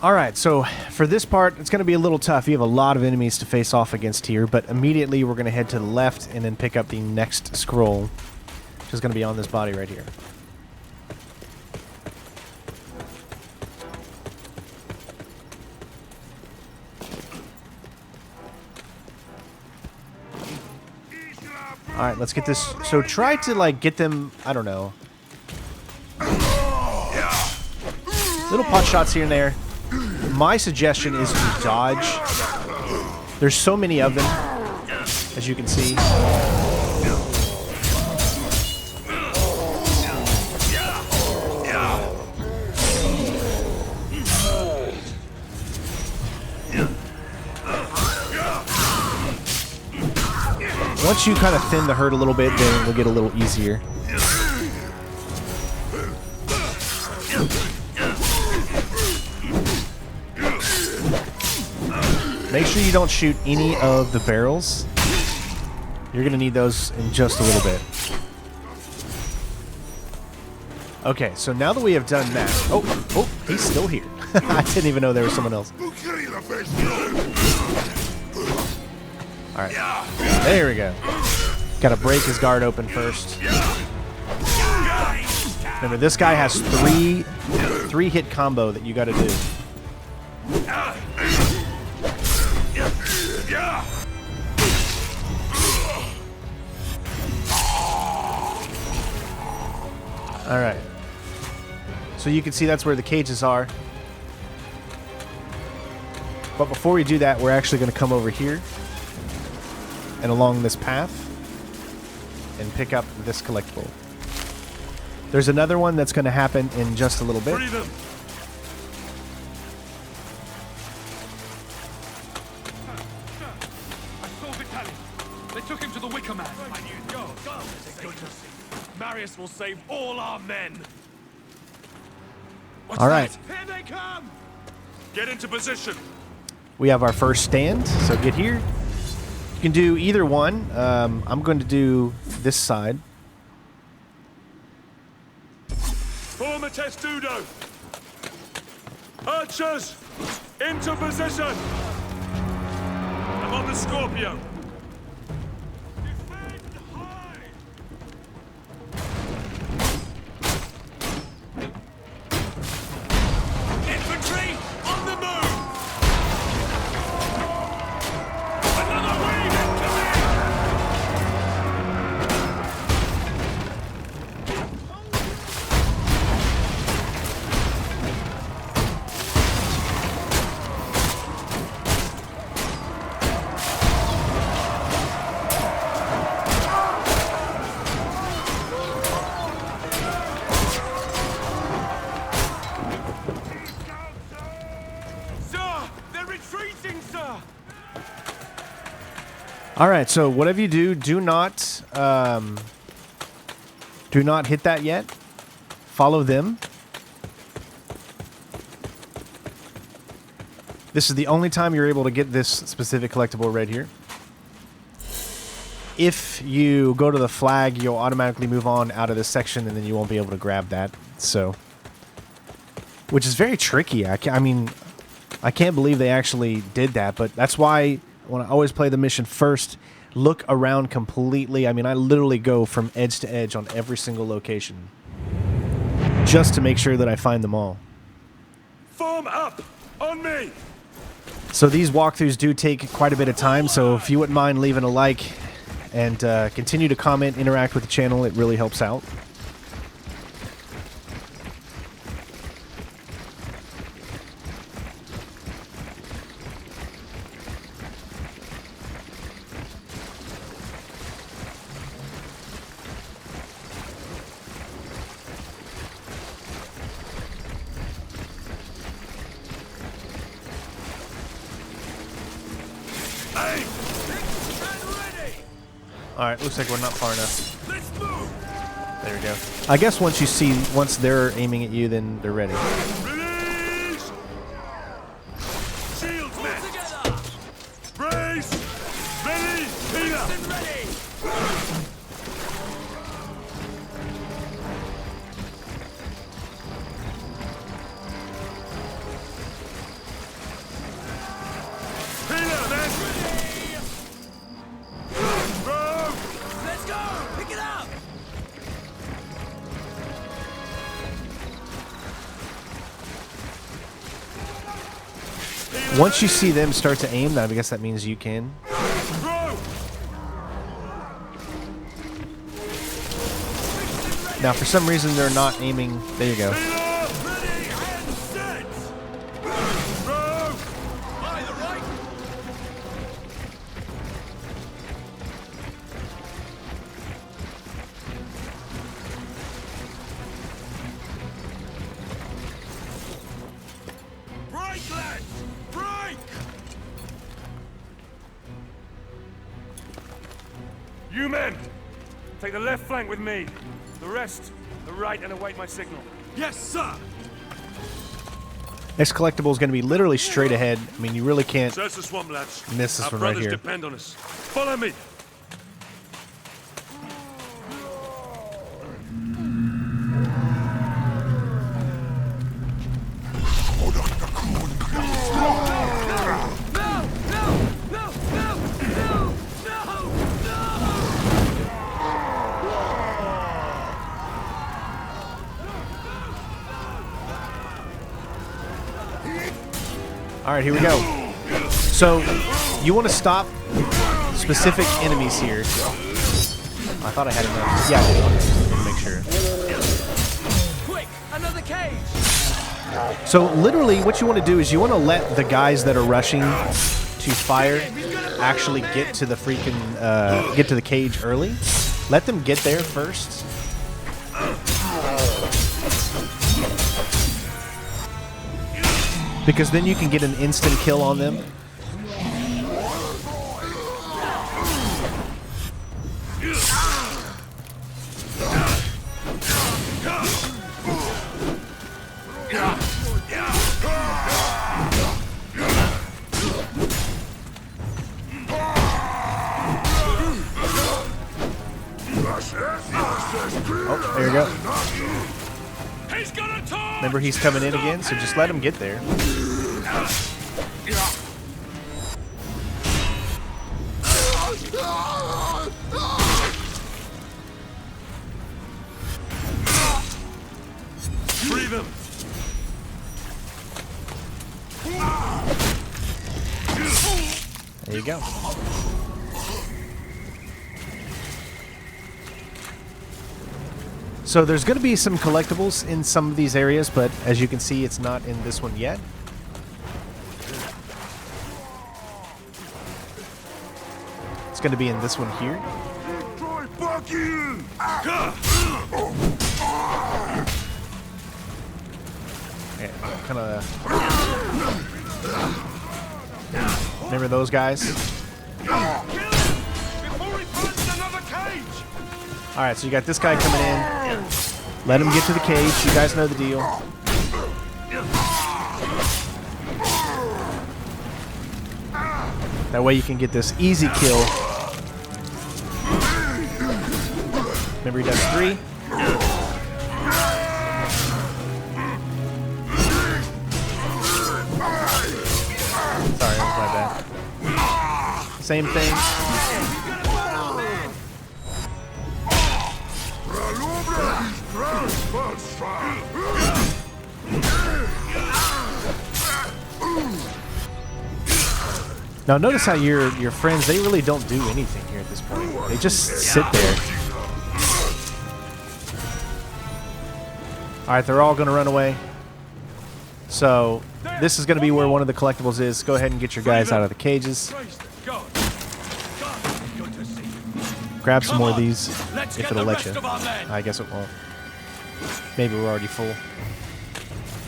Alright, so for this part, it's going to be a little tough. You have a lot of enemies to face off against here, but immediately we're going to head to the left and then pick up the next scroll, which is going to be on this body right here. Alright, let's get this. So try to, like, get them, I don't know. Little pot shots here and there. My suggestion is to dodge. There's so many of them, as you can see. once you kind of thin the herd a little bit, then it'll get a little easier. Make sure you don't shoot any of the barrels. You're going to need those in just a little bit. Okay, so now that we have done that... Oh, he's still here. I didn't even know there was someone else. Alright, there we go. Gotta break his guard open first. Remember, this guy has three hit combo that you gotta do. Alright. So you can see that's where the cages are. But before we do that, we're actually going to come over here and along this path and pick up this collectible. There's another one that's going to happen in just a little bit. They took him to the Wicker Man. Go. Marius will save all our men. All right. Here they come. Get into position. We have our first stand, so get here. You can do either one. I'm going to do this side. Form a testudo. Archers, into position. I'm on the Scorpio. Infantry on the move. Another wave incoming. All right, so whatever you do, do not hit that yet. Follow them. This is the only time you're able to get this specific collectible right here. If you go to the flag, you'll automatically move on out of this section, and then you won't be able to grab that. So, which is very tricky. I mean, I can't believe they actually did that, but that's why when I always play the mission first, look around completely. I mean, I literally go from edge to edge on every single location just to make sure that I find them all. Form up on me. So these walkthroughs do take quite a bit of time, so if you wouldn't mind leaving a like and continue to comment, interact with the channel, it really helps out. Alright, looks like we're not far enough. There we go. I guess once they're aiming at you, then they're ready. Release! Shields men! Brace! Ready! Healer! Healer, men! Let's go! Pick it up! Once you see them start to aim, I guess that means you can. Now, for some reason, they're not aiming. There you go. You men, take the left flank with me. The rest, the right, and await my signal. Yes, sir! Next collectible is going to be literally straight ahead. I mean, you really can't Search the swamp, lads. miss this Our one right brothers here. depend on us. Follow me. All right, here we go. So, you want to stop specific enemies here. I thought I had enough. Yeah, I did. Okay, make sure. Quick, another cage. So, literally, what you want to do is you want to let the guys that are rushing to fire actually get to the freaking get to the cage early. Let them get there first. Because then you can get an instant kill on them. Oh, there you go. Remember, he's coming in again, so just let him get there. Free them. There you go. So there's going to be some collectibles in some of these areas, but as you can see, it's not in this one yet. It's going to be in this one here. Yeah, kind of. Remember those guys? All right, so you got this guy coming in. Let him get to the cage. You guys know the deal. That way you can get this easy kill. Remember, he does 3. Sorry, that was my bad. Same thing. Now notice how your friends, they really don't do anything here at this point. They just sit there. Alright, they're all going to run away. So this is going to be where one of the collectibles is. Go ahead and get your guys out of the cages. Grab some more of these, if it'll let you. I guess it won't. Maybe we're already full.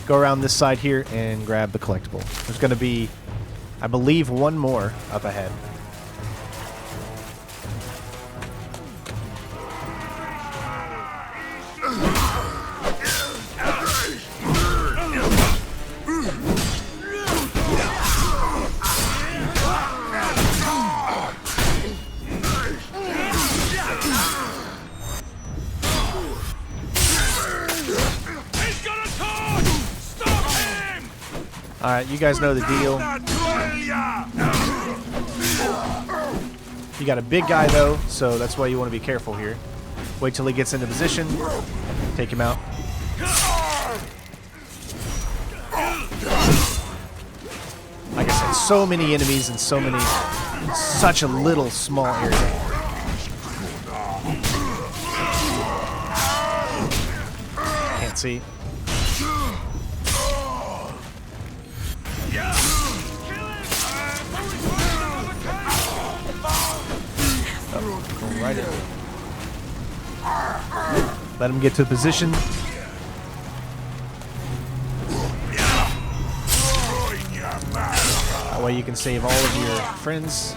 Go around this side here and grab the collectible. There's going to be, I believe, one more up ahead. Alright, you guys know the deal. You got a big guy though, so that's why you want to be careful here. Wait till he gets into position. Take him out. Like I said, so many enemies and such a little small area. Can't see. Right in. Let him get to position. That way you can save all of your friends.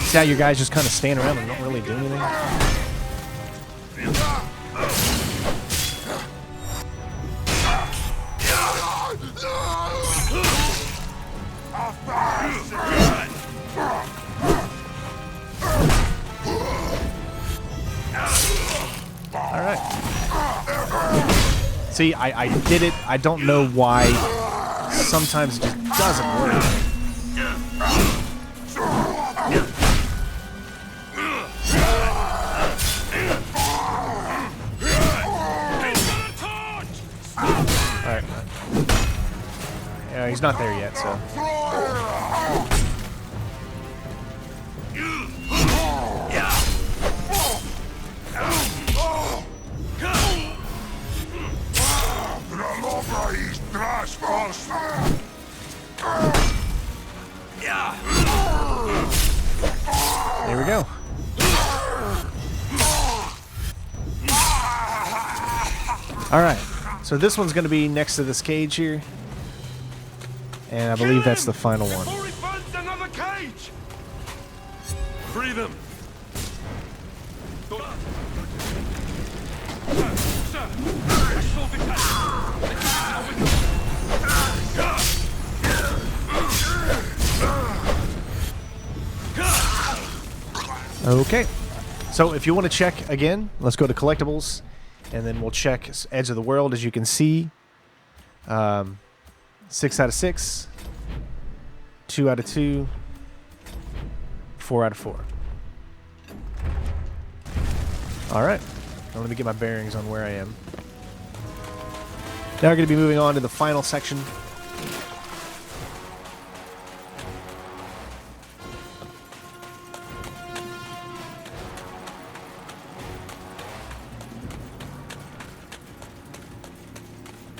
See how your guys just kind of stand around and don't really do anything? All right. See, I did it. I don't know why. Sometimes it just doesn't work. Alright. Yeah, he's not there yet, so. There we go. All right. So this one's going to be next to this cage here. And I believe that's the final one. Before he finds another cage! Free them! Okay. So if you want to check again, let's go to Collectibles. And then we'll check Edge of the World. As you can see, 6 out of 6, 2 out of 2, 4 out of 4. All right. Now let me get my bearings on where I am. Now we're going to be moving on to the final section.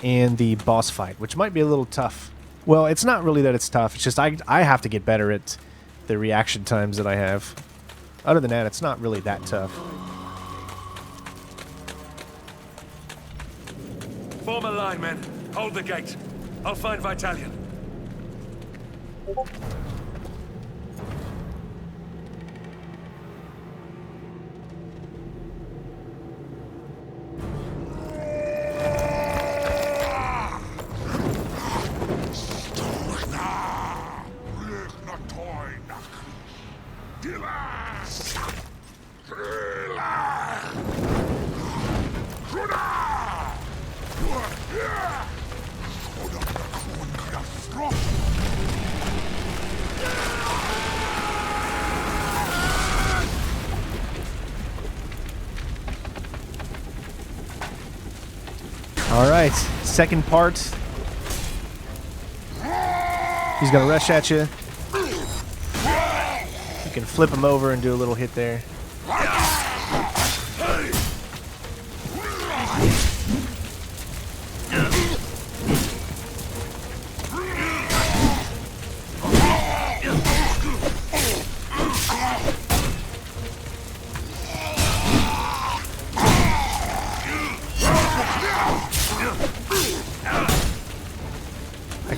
And the boss fight, which might be a little tough. Well, it's not really that it's tough. It's just I have to get better at the reaction times that I have. Other than that, it's not really that tough. Form a line, men. Hold the gate. I'll find Vitalian. All right, second part. He's gonna rush at you. You can flip him over and do a little hit there.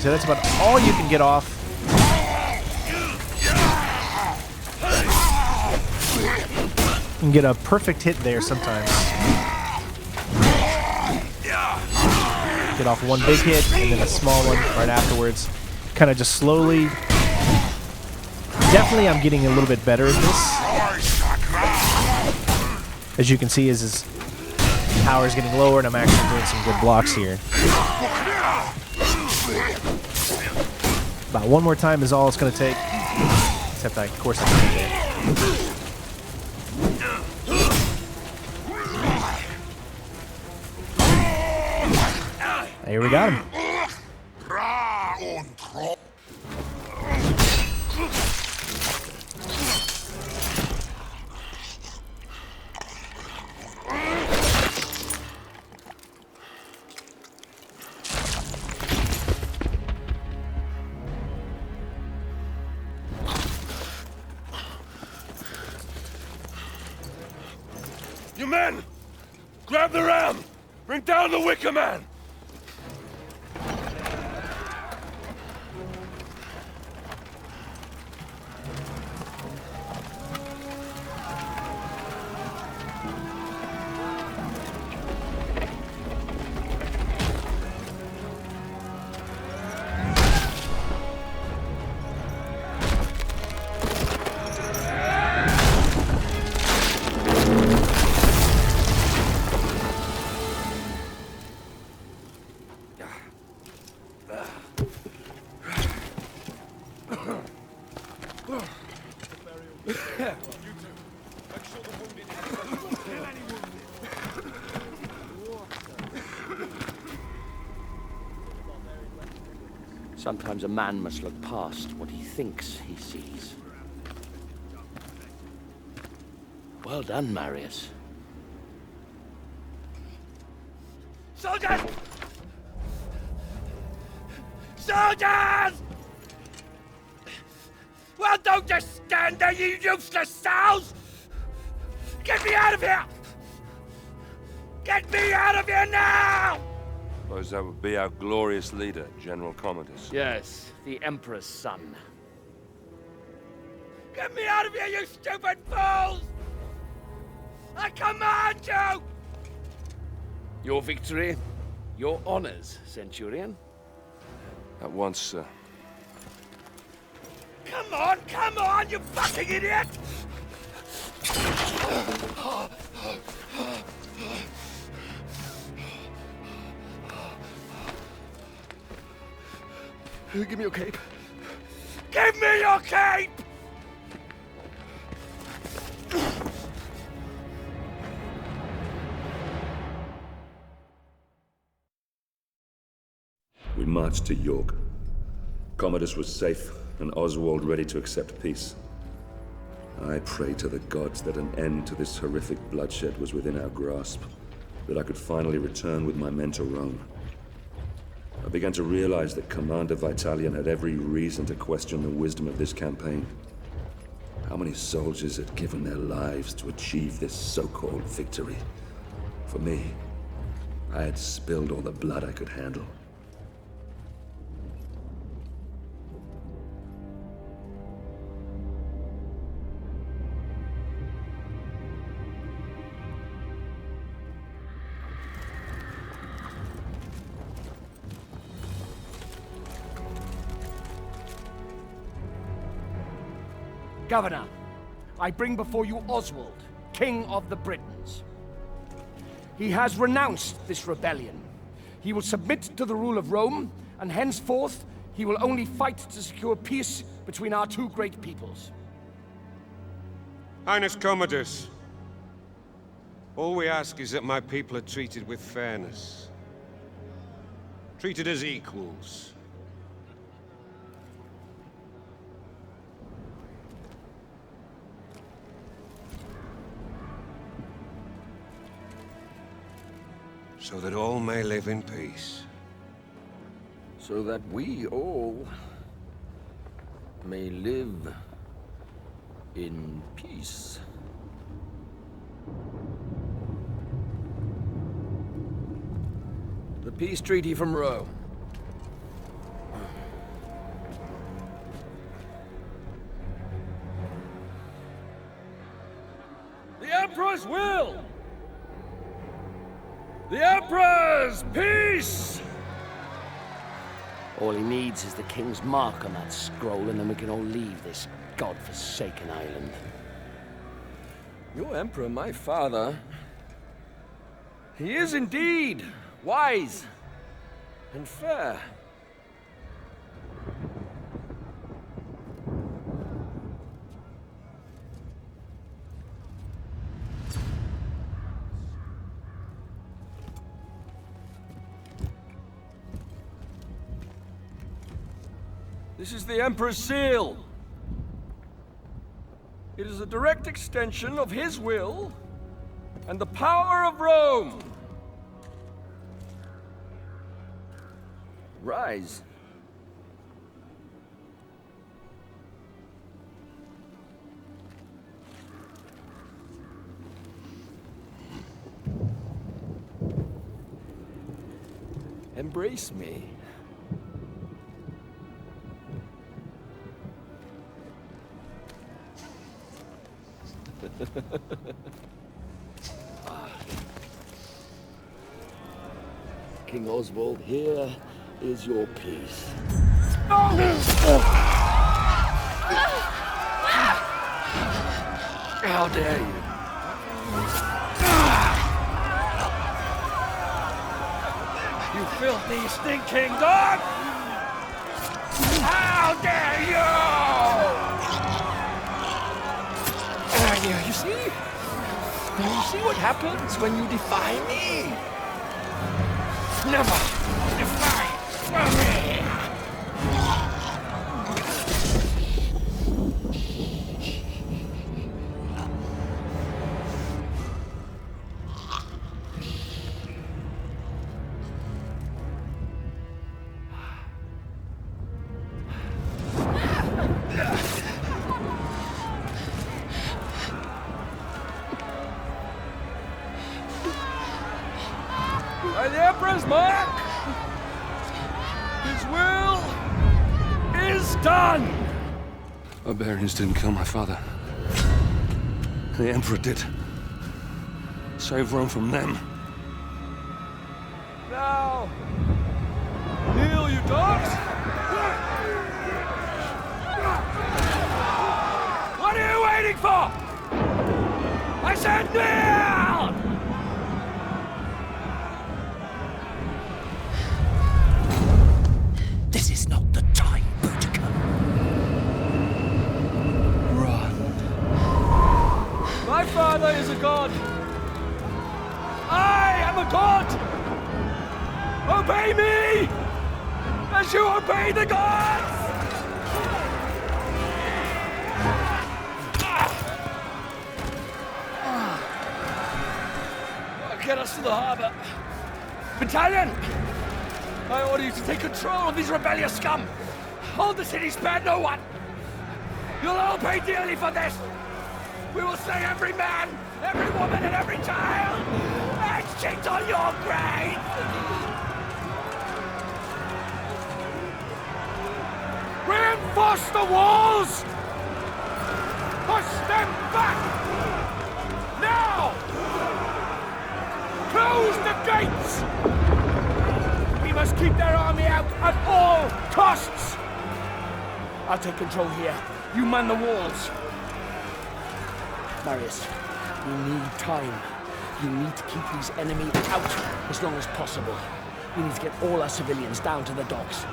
So that's about all you can get off. You can get a perfect hit there sometimes. Get off one big hit and then a small one right afterwards. Kind of just slowly. Definitely I'm getting a little bit better at this. As you can see, as his power is getting lower and I'm actually doing some good blocks here. About one more time is all it's going to take. Except I, of course, I can't do. Here we got him. You men! Grab the ram! Bring down the Wicker Man! Sometimes a man must look past what he thinks he sees. Well done, Marius. Soldiers! Soldiers! Well, don't just stand there, you useless sows! Get me out of here! Get me out of here now! Suppose that would be our glorious leader, General Commodus. Yes, the Emperor's son. Get me out of here, you stupid fools! I command you! Your victory, your honors, Centurion. At once, sir. Come on, you fucking idiot! Give me your cape. Give me your cape! We marched to York. Commodus was safe, and Oswald ready to accept peace. I prayed to the gods that an end to this horrific bloodshed was within our grasp, that I could finally return with my men to Rome. I began to realize that Commander Vitalian had every reason to question the wisdom of this campaign. How many soldiers had given their lives to achieve this so-called victory? For me, I had spilled all the blood I could handle. Governor, I bring before you Oswald, King of the Britons. He has renounced this rebellion. He will submit to the rule of Rome, and henceforth, he will only fight to secure peace between our two great peoples. Highness Commodus, all we ask is that my people are treated with fairness. Treated as equals. So that all may live in peace. So that we all may live in peace. The peace treaty from Rome. The Emperor's will! The Emperor's peace! All he needs is the King's mark on that scroll, and then we can all leave this god-forsaken island. Your Emperor, my father, he is indeed wise and fair. This is the Emperor's seal. It is a direct extension of his will and the power of Rome. Rise. Embrace me. King Oswald, here is your peace. How dare you? You filthy, stinking dog! How dare you! You see? You see what happens when you defy me? Never defy me! His will is done! Barbarians didn't kill my father. The Emperor did. Save Rome from them. Now, kneel, you dogs! What are you waiting for? I said kneel! This is not the time, Boudica. Run. My father is a god. I am a god! Obey me! As you obey the gods! Get us to the harbor. Battalion! I order you to take control of these rebellious scum! Hold the city, spare no one! You'll all pay dearly for this! We will slay every man, every woman, and every child! And shit on your grave! Reinforce the walls! Push them back! Now! Close the gates! We must keep their army out at all costs! I'll take control here. You man the walls. Marius, we need time. You need to keep these enemy out as long as possible. We need to get all our civilians down to the docks.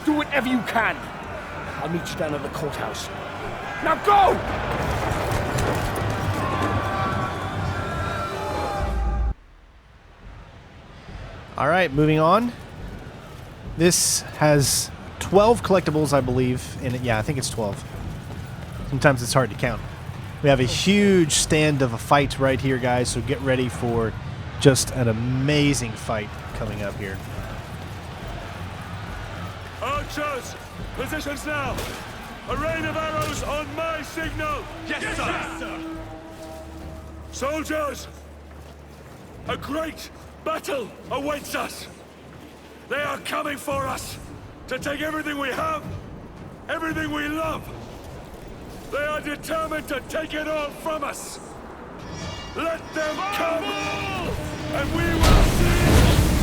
Do whatever you can. I'll meet you down at the courthouse. Now go! All right, moving on. This has 12 collectibles, I believe. And yeah, I think it's 12. Sometimes it's hard to count. We have a huge stand of a fight right here, guys, so get ready for just an amazing fight coming up here. Archers, positions now. A rain of arrows on my signal. Yes, sir. Yes, sir. Soldiers, a great battle awaits us. They are coming for us to take everything we have, everything we love. They are determined to take it all from us. Let them come, and we will see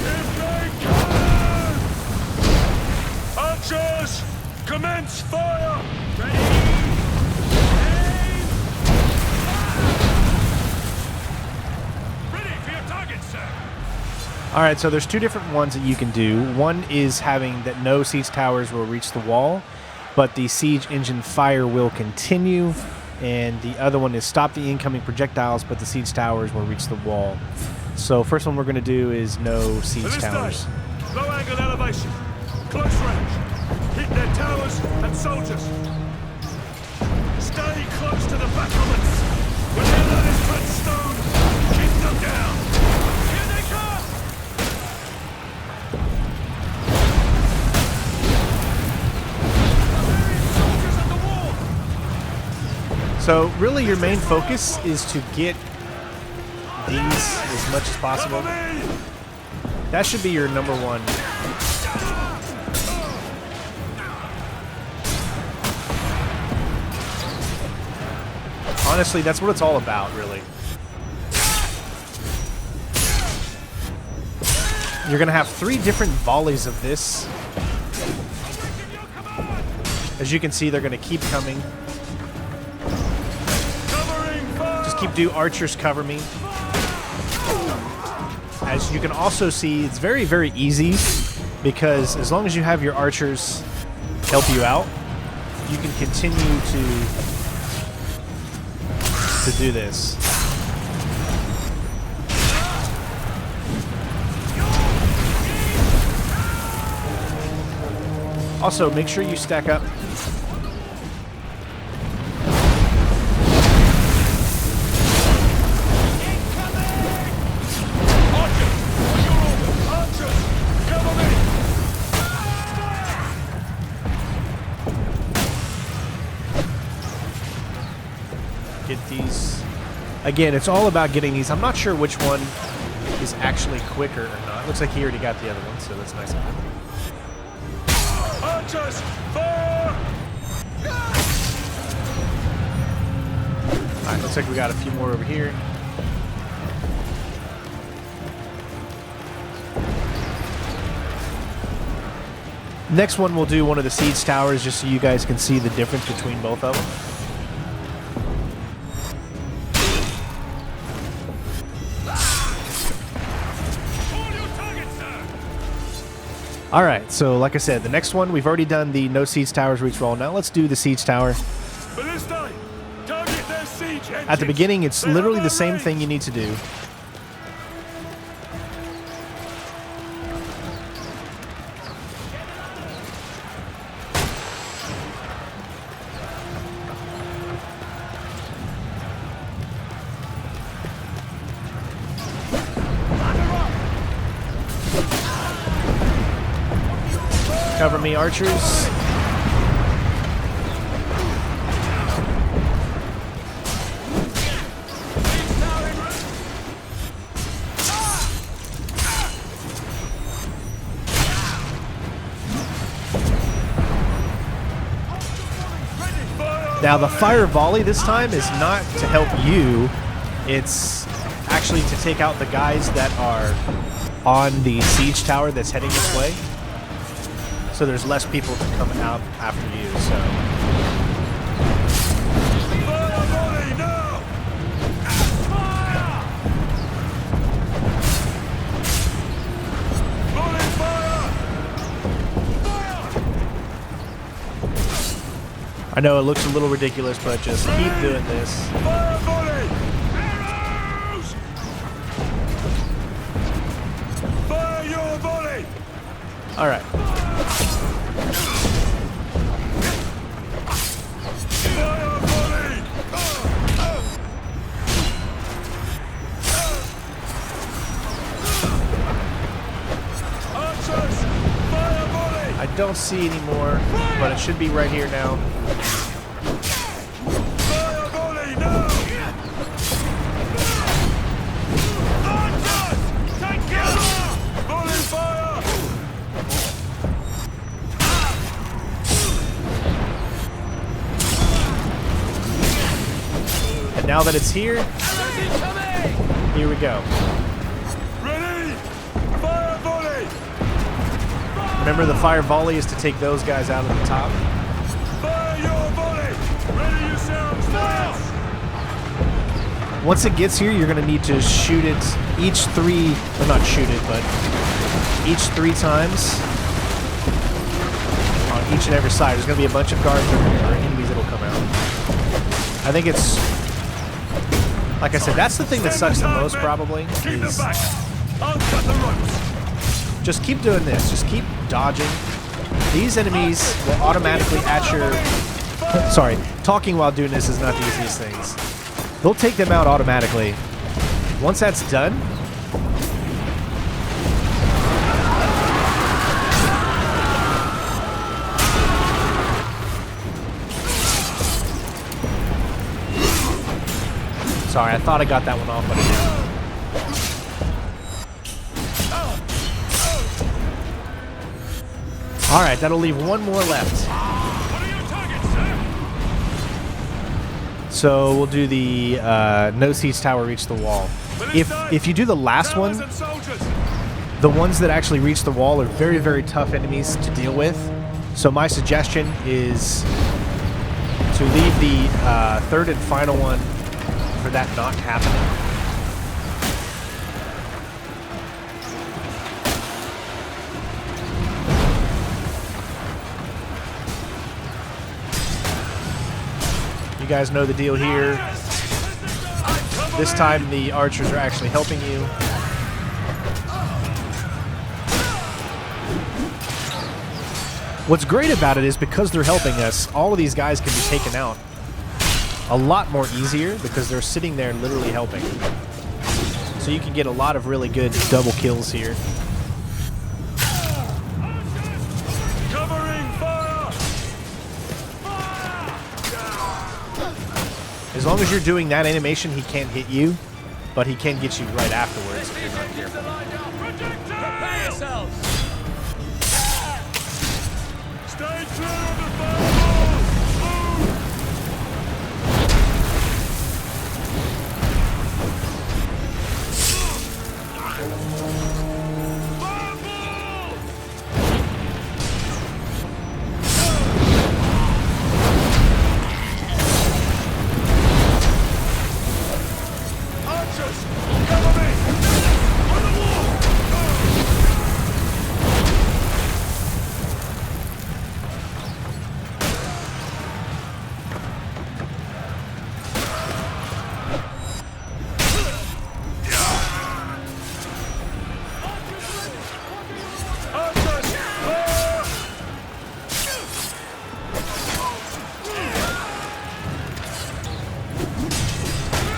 if they can! Archers, commence fire! Ready? Aim! Ready for your target, sir! Alright, so there's two different ones that you can do. One is having that no siege towers will reach the wall, but the siege engine fire will continue. And the other one is stop the incoming projectiles, but the siege towers will reach the wall. So first one we're going to do is no siege towers. Low angle elevation, close range. Hit their towers and soldiers. Stay close to the battlements. When their ladders tread stone, keep them down. Here they come! Soldiers at the wall! So really your main focus is to get these as much as possible. That should be your number one. Honestly, that's what it's all about, really. You're going to have 3 different volleys of this. As you can see, they're going to keep coming. Just do archers cover me. As you can also see, it's very, very easy because as long as you have your archers help you out, you can continue to do this. Also, make sure you stack up. Get these. Again, it's all about getting these. I'm not sure which one is actually quicker or not. Looks like he already got the other one, so that's nice of him. Archers, fire! Alright, looks like we got a few more over here. Next one, we'll do one of the siege towers just so you guys can see the difference between both of them. Alright, so like I said, the next one, we've already done the no siege towers reach wall. Now let's do the siege tower. But this time, target their siege engines. At the beginning, it's literally the same thing you need to do. Cover me, archers. Now the fire volley this time is not to help you, it's actually to take out the guys that are on the siege tower that's heading this way. So there's less people to come out after you, so. Fire volley, now! Fire! Volley fire! I know it looks a little ridiculous, but just keep doing this. Fire volley! Arrows! Fire your volley! All right. I don't see any more, but it should be right here now. Fire volley now! Archers! Take cover! Volley fire! And now that it's here, here we go. Ready! Fire volley! Remember, the fire volley is to take those guys out at the top. Fire your volley! Ready yourselves now! Once it gets here, you're going to need to shoot it each three, well, not shoot it, but each 3 times on each and every side. There's going to be a bunch of guards or enemies that will come out. I think it's, like I said, that's the thing that sucks the most probably. Is I'll cut the ropes. just keep doing this. Just keep dodging. These enemies will automatically at your... Sorry, talking while doing this is not the easiest things. They'll take them out automatically. Once that's done... Sorry, I thought I got that one off, but I didn't. Alright, that'll leave one more left. So we'll do the no siege tower reach the wall. If you do the last one, the ones that actually reach the wall are very, very tough enemies to deal with. So my suggestion is to leave the third and final one for that not happening. You guys know the deal here. This time the archers are actually helping you. What's great about it is because they're helping us, all of these guys can be taken out a lot more easier because they're sitting there literally helping. So you can get a lot of really good double kills here. Covering fire! As long as you're doing that animation, he can't hit you. but he can get you right afterwards if you're not careful. Prepare yourselves! Stay clear of the fireballs!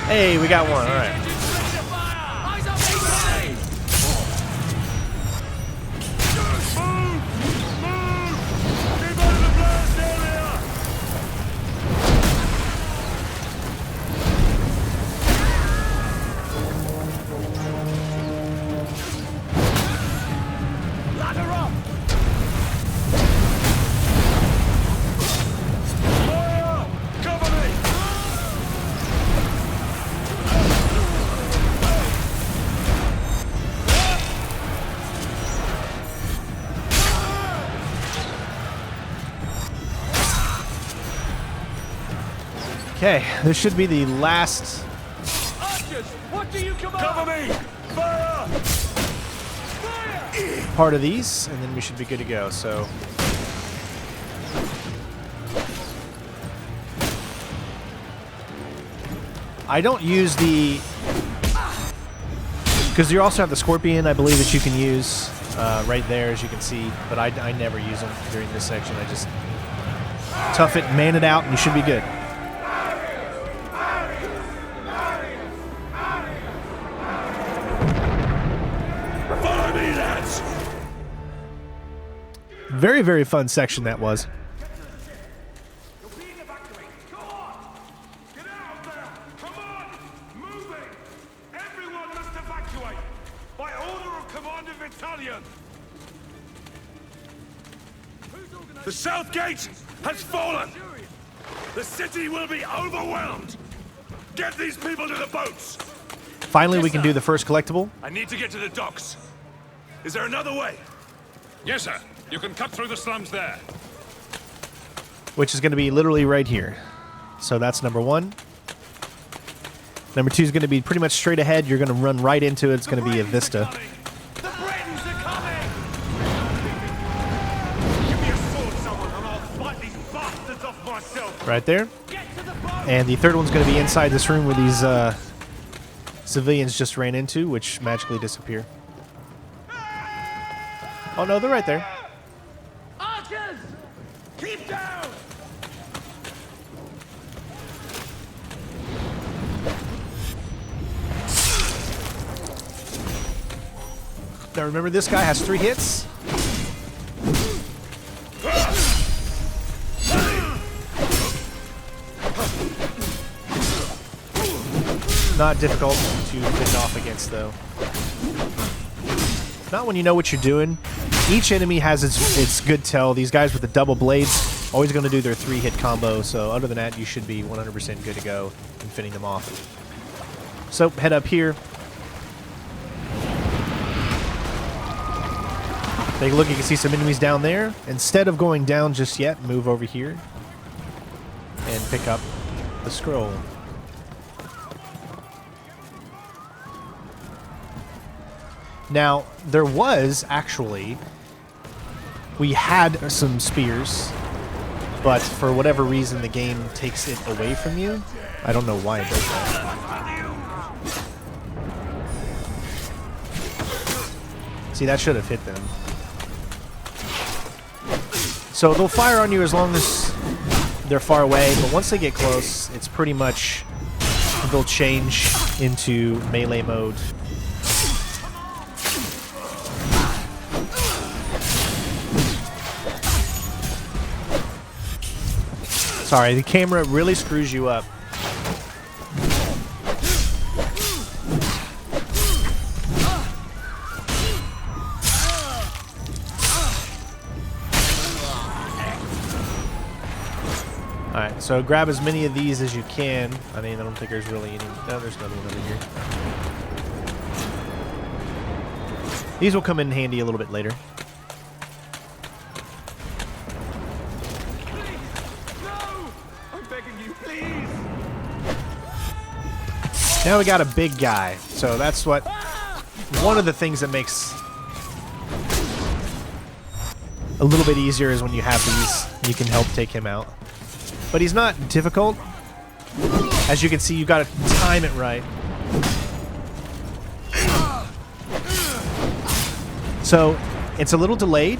Hey, we got one. All right. Okay, this should be the last Archers, what do you command? Cover me! Fire! part of these, and then we should be good to go. So, I don't use the, because you also have the Scorpion, I believe, that you can use right there, as you can see. But I never use them during this section. I just tough it, man it out, and you should be good. Very, very fun section that was. Everyone must evacuate by order of Commander Battalion. The south gate has fallen. The city will be overwhelmed. Get these people to the boats. Finally, we can do the first collectible. I need to get to the docks. Is there another way? Yes, sir. You can cut through the slums there. Which is going to be literally right here. So that's number one. Number two is going to be pretty much straight ahead. You're going to run right into it. It's going to be a Vista. The Britons are coming! Give me a sword, someone, and I'll fight these bastards off myself. Right there. And the third one's going to be inside this room where these civilians just ran into, which magically disappear. Oh no, they're right there. Archers! Keep down! Now remember, this guy has 3 hits. Not difficult to fend off against, though. Not when you know what you're doing. Each enemy has its good tell. These guys with the double blades always going to do their 3-hit combo, so other than that, you should be 100% good to go in fending them off. So, head up here. Take a look, you can see some enemies down there. Instead of going down just yet, move over here and pick up the scroll. Now, there was actually, we had some spears, but for whatever reason the game takes it away from you. I don't know why it does that. See, that should have hit them. So they'll fire on you as long as they're far away, but once they get close, it's pretty much, they'll change into melee mode. Sorry, the camera really screws you up. Alright, so grab as many of these as you can. I mean, I don't think there's really any... No, there's another one over here. These will come in handy a little bit later. Now we got a big guy, so that's what one of the things that makes a little bit easier is when you have these, you can help take him out. But he's not difficult. As you can see, you got to time it right. So it's a little delayed,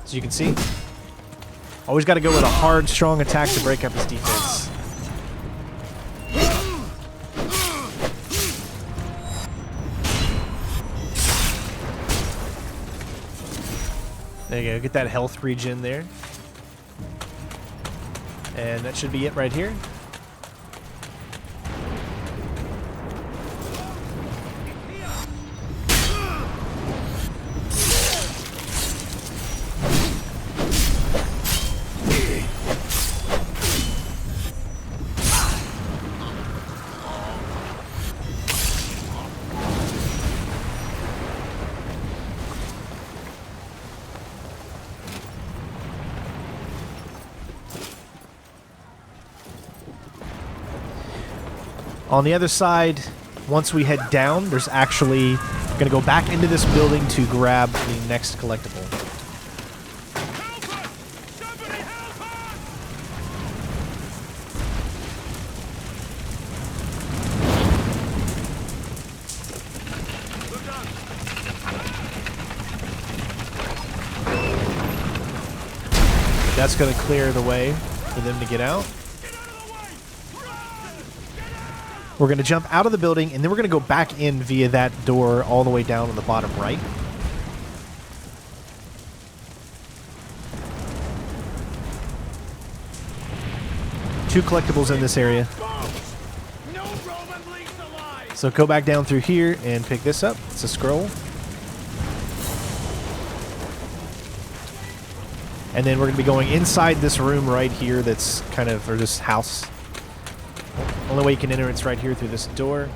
as you can see. Always got to go with a hard, strong attack to break up his defense. There you go, get that health regen there. And that should be it right here. On the other side, once we head down, there's actually going to go back into this building to grab the next collectible. That's going to clear the way for them to get out. We're going to jump out of the building, and then we're going to go back in via that door all the way down on the bottom right. Two collectibles in this area. So go back down through here and pick this up. It's a scroll. And then we're going to be going inside this room right here that's kind of, or this house. Only way you can enter it's right here through this door,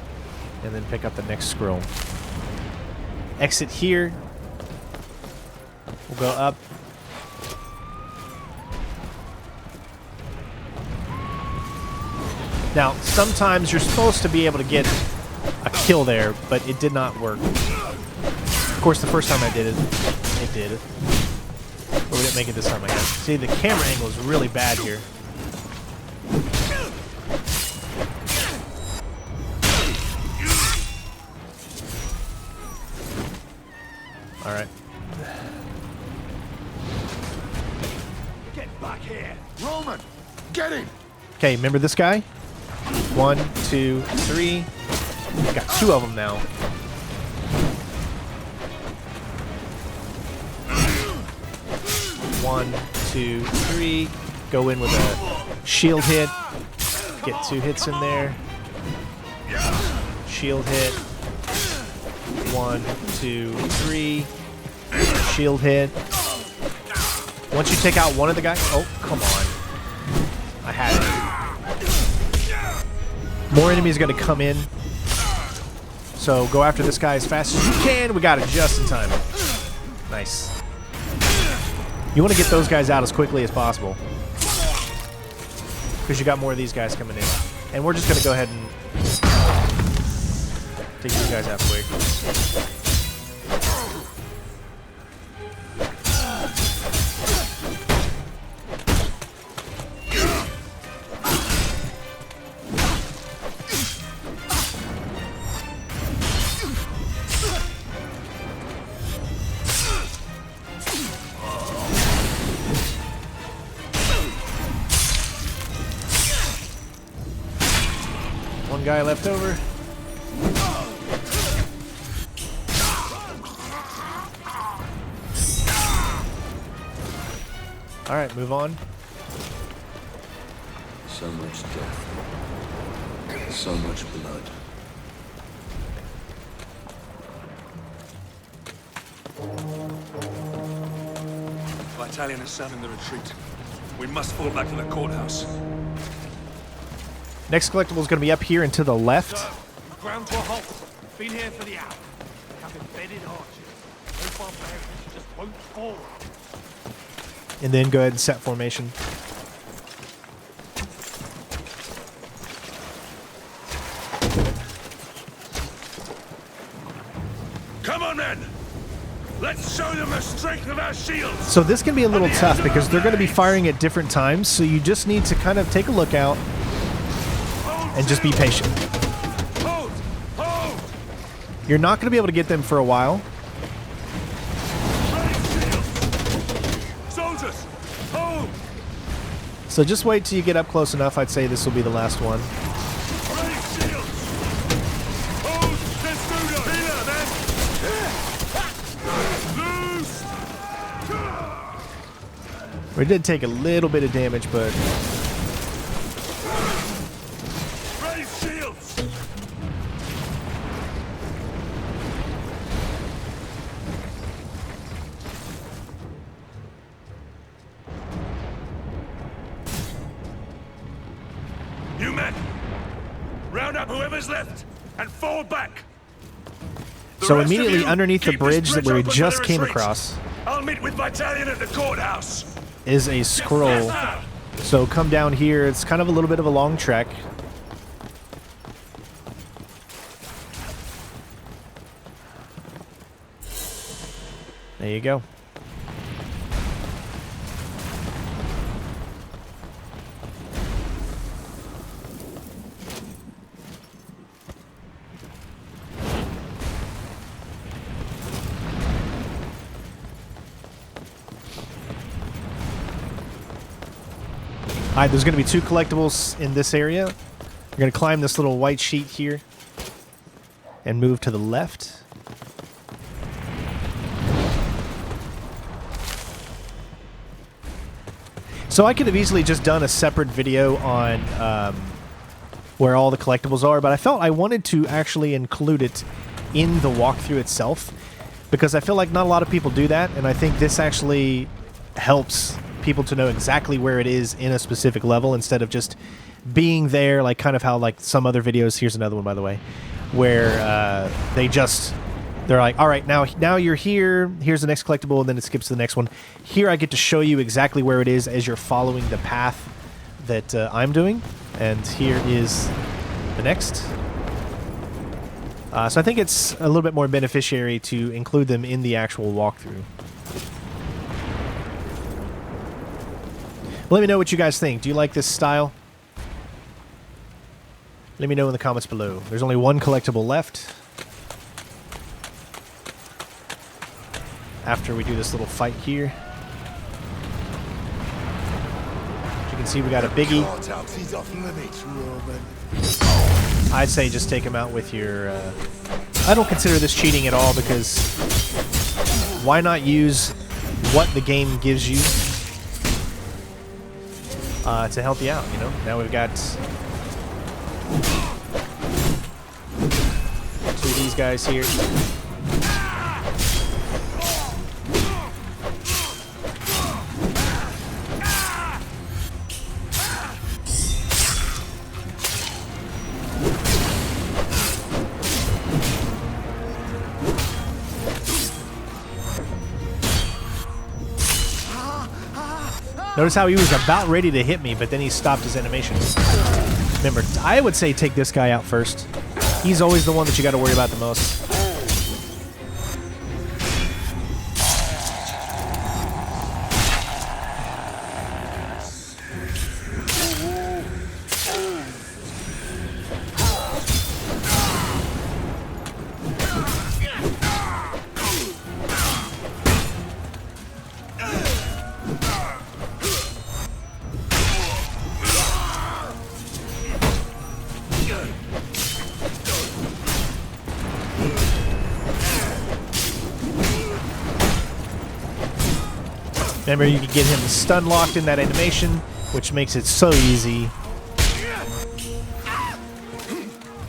and then pick up the next scroll. Exit here. We'll go up. Now, sometimes you're supposed to be able to get a kill there, but it did not work. Of course, the first time I did it, it did. But we didn't make it this time, I guess. See, the camera angle is really bad here. Alright. Get back here! Roman! Get him! Okay, remember this guy? 1, 2, 3. Got two of them now. One, 2, 3. Go in with a shield hit. Get 2 hits in there. Shield hit. 1, 2, 3. Shield hit. Once you take out one of the guys... Oh, come on. I had it. More enemies are going to come in. So go after this guy as fast as you can. We got it just in time. Nice. You want to get those guys out as quickly as possible. Because you got more of these guys coming in. And we're just going to go ahead and take these guys out quick. One guy left over. Alright, move on. So much death. So much blood. Battalion is sounding the retreat. We must fall back to the courthouse. Next collectible is going to be up here and to the left. Ground to a halt. Been here for the hour. Have embedded archers. No barbarians just won't fall. And then go ahead and set formation. Come on, men! Let's show them the strength of our shields! So this can be a little tough because they're going to be firing at different times, so you just need to kind of take a look out and just be patient. Hold! Hold! You're not going to be able to get them for a while. Soldiers! Hold! So just wait till you get up close enough. I'd say this will be the last one. We did take a little bit of damage, but Raise shields! You men, round up whoever's left and fall back. so immediately underneath the bridge that we just came across I'll meet with battalion at the courthouse. is a scroll. So come down here. It's kind of a little bit of a long trek. There you go. Alright, there's going to be 2 collectibles in this area. You're going to climb this little white sheet here and move to the left. So I could have easily just done a separate video on where all the collectibles are, but I felt I wanted to actually include it in the walkthrough itself because I feel like not a lot of people do that, and I think this actually helps people to know exactly where it is in a specific level instead of just being there, like kind of how like some other videos. Here's another one, by the way, where they're like, all right, now you're here, here's the next collectible, and then it skips to the next one. Here I get to show you exactly where it is as you're following the path that I'm doing, and here is the next. So I think it's a little bit more beneficiary to include them in the actual walkthrough. Let me know what you guys think. Do you like this style? Let me know in the comments below. There's only 1 collectible left after we do this little fight here. As you can see, we got a biggie. I'd say just take him out with your... I don't consider this cheating at all because why not use what the game gives you to help you out, you know? Now we've got 2 of these guys here. Notice how he was about ready to hit me, but then he stopped his animation. Remember, I would say take this guy out first. He's always the one that you got to worry about the most. Remember, you can get him stun locked in that animation, which makes it so easy. I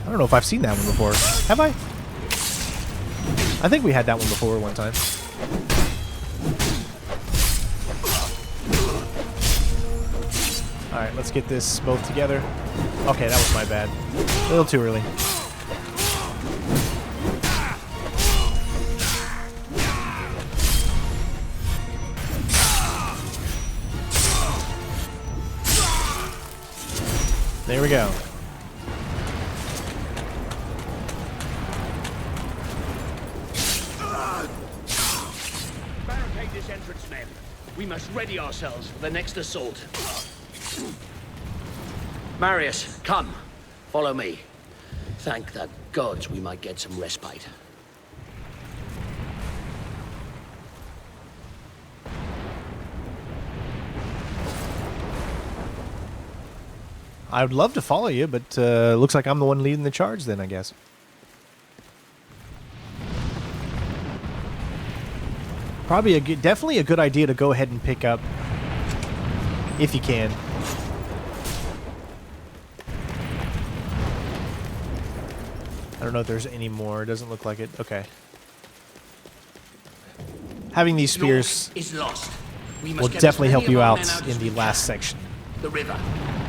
don't know if I've seen that one before. Have I? I think we had that one before one time. Alright, let's get this both together. Okay, that was my bad. A little too early. There we go. Barricade this entrance, men. We must ready ourselves for the next assault. Marius, come. Follow me. Thank the gods we might get some respite. I would love to follow you, but looks like I'm the one leading the charge then, I guess. Probably definitely a good idea to go ahead and pick up, if you can. I don't know if there's any more. It doesn't look like it. Okay. Having these spears is lost. We must will get definitely as many help you of our out men out in as the we last can. section. The river.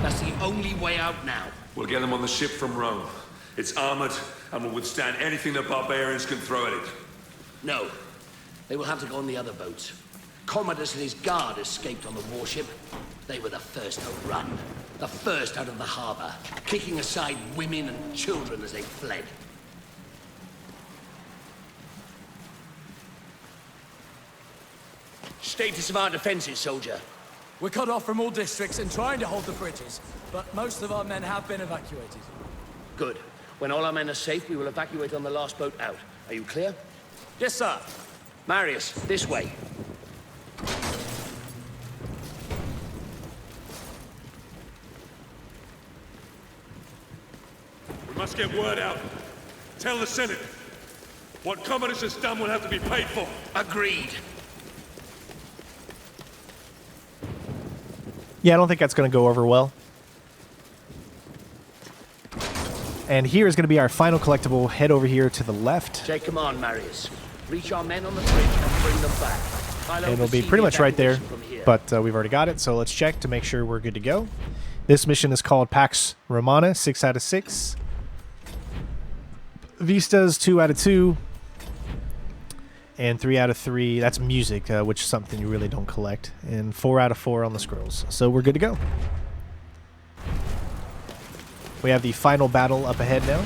That's the only way out now. We'll get them on the ship from Rome. It's armored and will withstand anything the barbarians can throw at it. No. They will have to go on the other boats. Commodus and his guard escaped on the warship. They were the first to run. The first out of the harbor, kicking aside women and children as they fled. Status of our defenses, soldier. We're cut off from all districts and trying to hold the bridges, but most of our men have been evacuated. Good. When all our men are safe, we will evacuate on the last boat out. Are you clear? Yes, sir. Marius, this way. We must get word out. Tell the Senate. What Commodus has done will have to be paid for. Agreed. Yeah, I don't think that's going to go over well. And here is going to be our final collectible. Head over here to the left. Take command, Marius. Reach our men on the bridge and bring them back. And it'll be pretty much right there, but we've already got it, so let's check to make sure we're good to go. This mission is called Pax Romana, 6 out of 6. Vistas, 2 out of 2. And 3 out of 3, that's music, which is something you really don't collect. And 4 out of 4 on the scrolls. So we're good to go. We have the final battle up ahead now.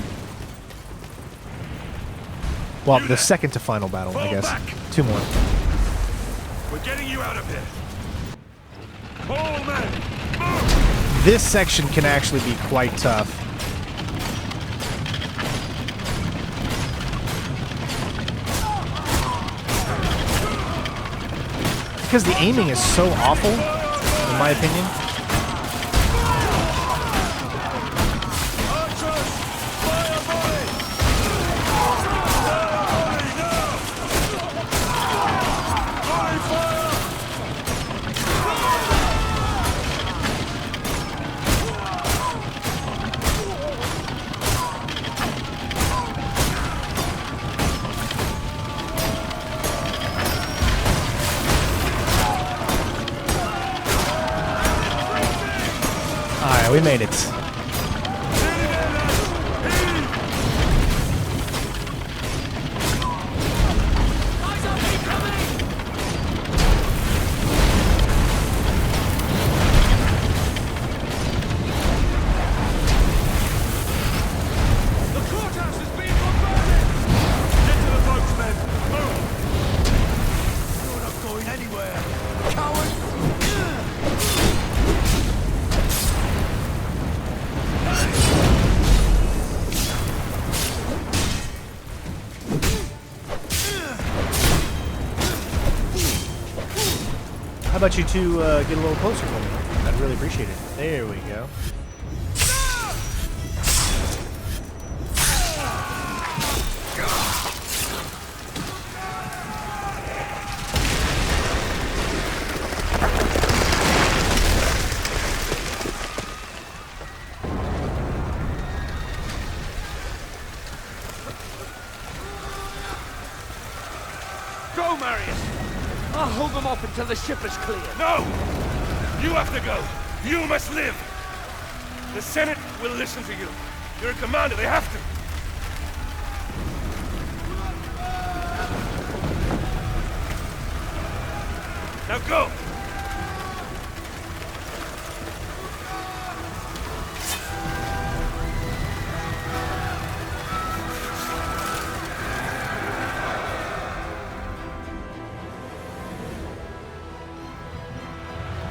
Well, the second to final battle, I guess. 2 more. We're getting you out of here. All men, move! This section can actually be quite tough. Because the aiming is so awful, in my opinion. We made it. How about you two get a little closer for me? I'd really appreciate it. There we go. Go, Marius! I'll hold them off until the ship is clear. No! You have to go! You must live! The Senate will listen to you. You're a commander, they have to. Now go!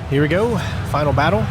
Here we go. Final battle.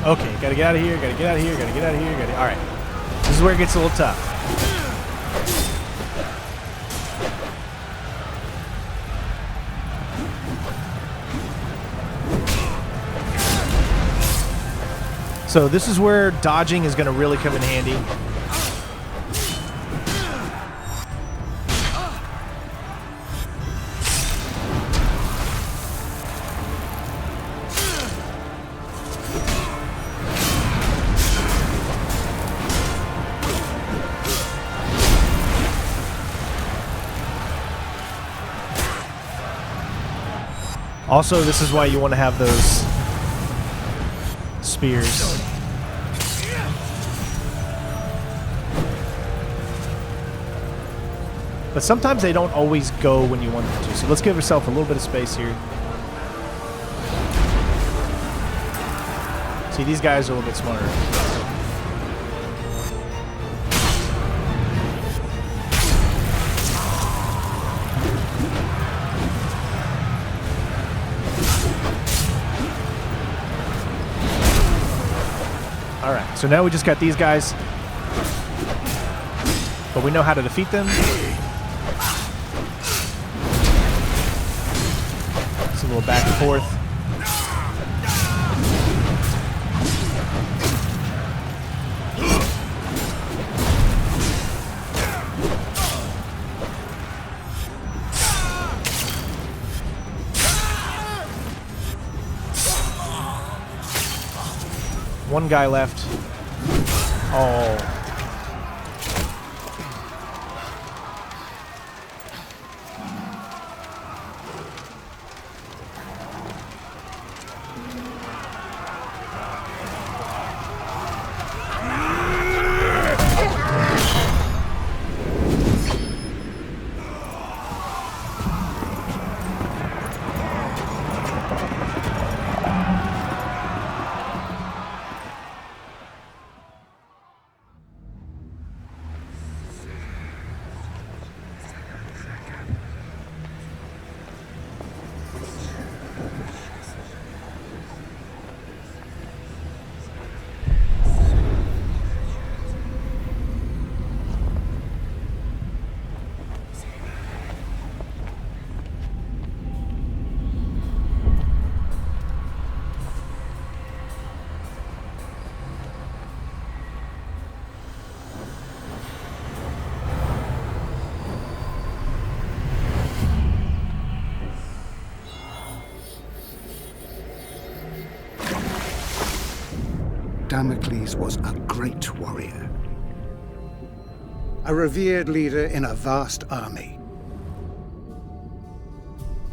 Okay, gotta get out of here, gotta get out of here, gotta get out of here, gotta... Alright. This is where it gets a little tough. So this is where dodging is gonna really come in handy. Also, this is why you want to have those spears. But sometimes they don't always go when you want them to. So let's give ourselves a little bit of space here. See, these guys are a little bit smarter. Alright, so now we just got these guys. But we know how to defeat them. It's a little back and forth. One guy left. Oh. Damocles was a great warrior, a revered leader in a vast army.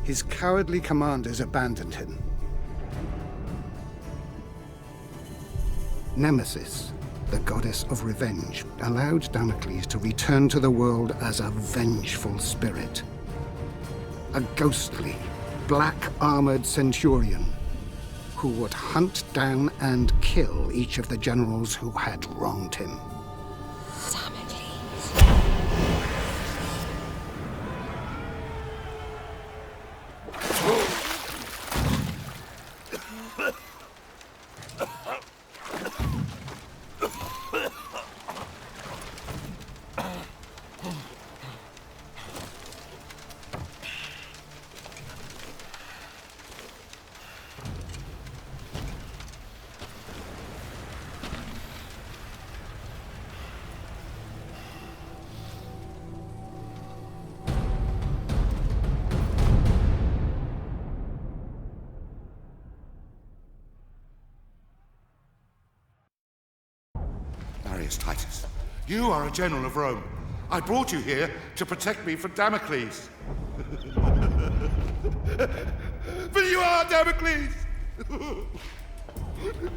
His cowardly commanders abandoned him. Nemesis, the goddess of revenge, allowed Damocles to return to the world as a vengeful spirit. A ghostly, black-armored centurion who would hunt down and kill each of the generals who had wronged him. Titus, you are a general of Rome. I brought you here to protect me from Damocles. But you are Damocles!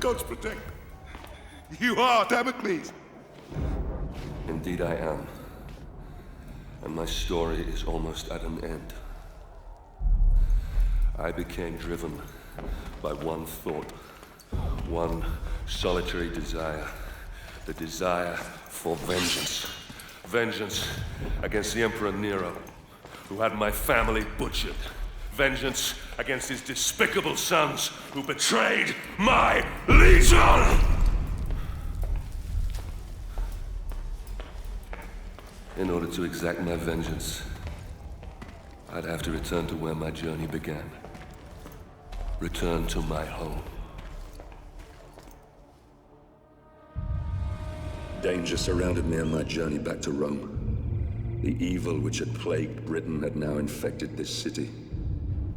God's protect. You are Damocles! Indeed I am. And my story is almost at an end. I became driven by one thought, one solitary desire. The desire for vengeance. Vengeance against the Emperor Nero, who had my family butchered. Vengeance against his despicable sons, who betrayed my legion! In order to exact my vengeance, I'd have to return to where my journey began. Return to my home. Danger surrounded me on my journey back to Rome. The evil which had plagued Britain had now infected this city.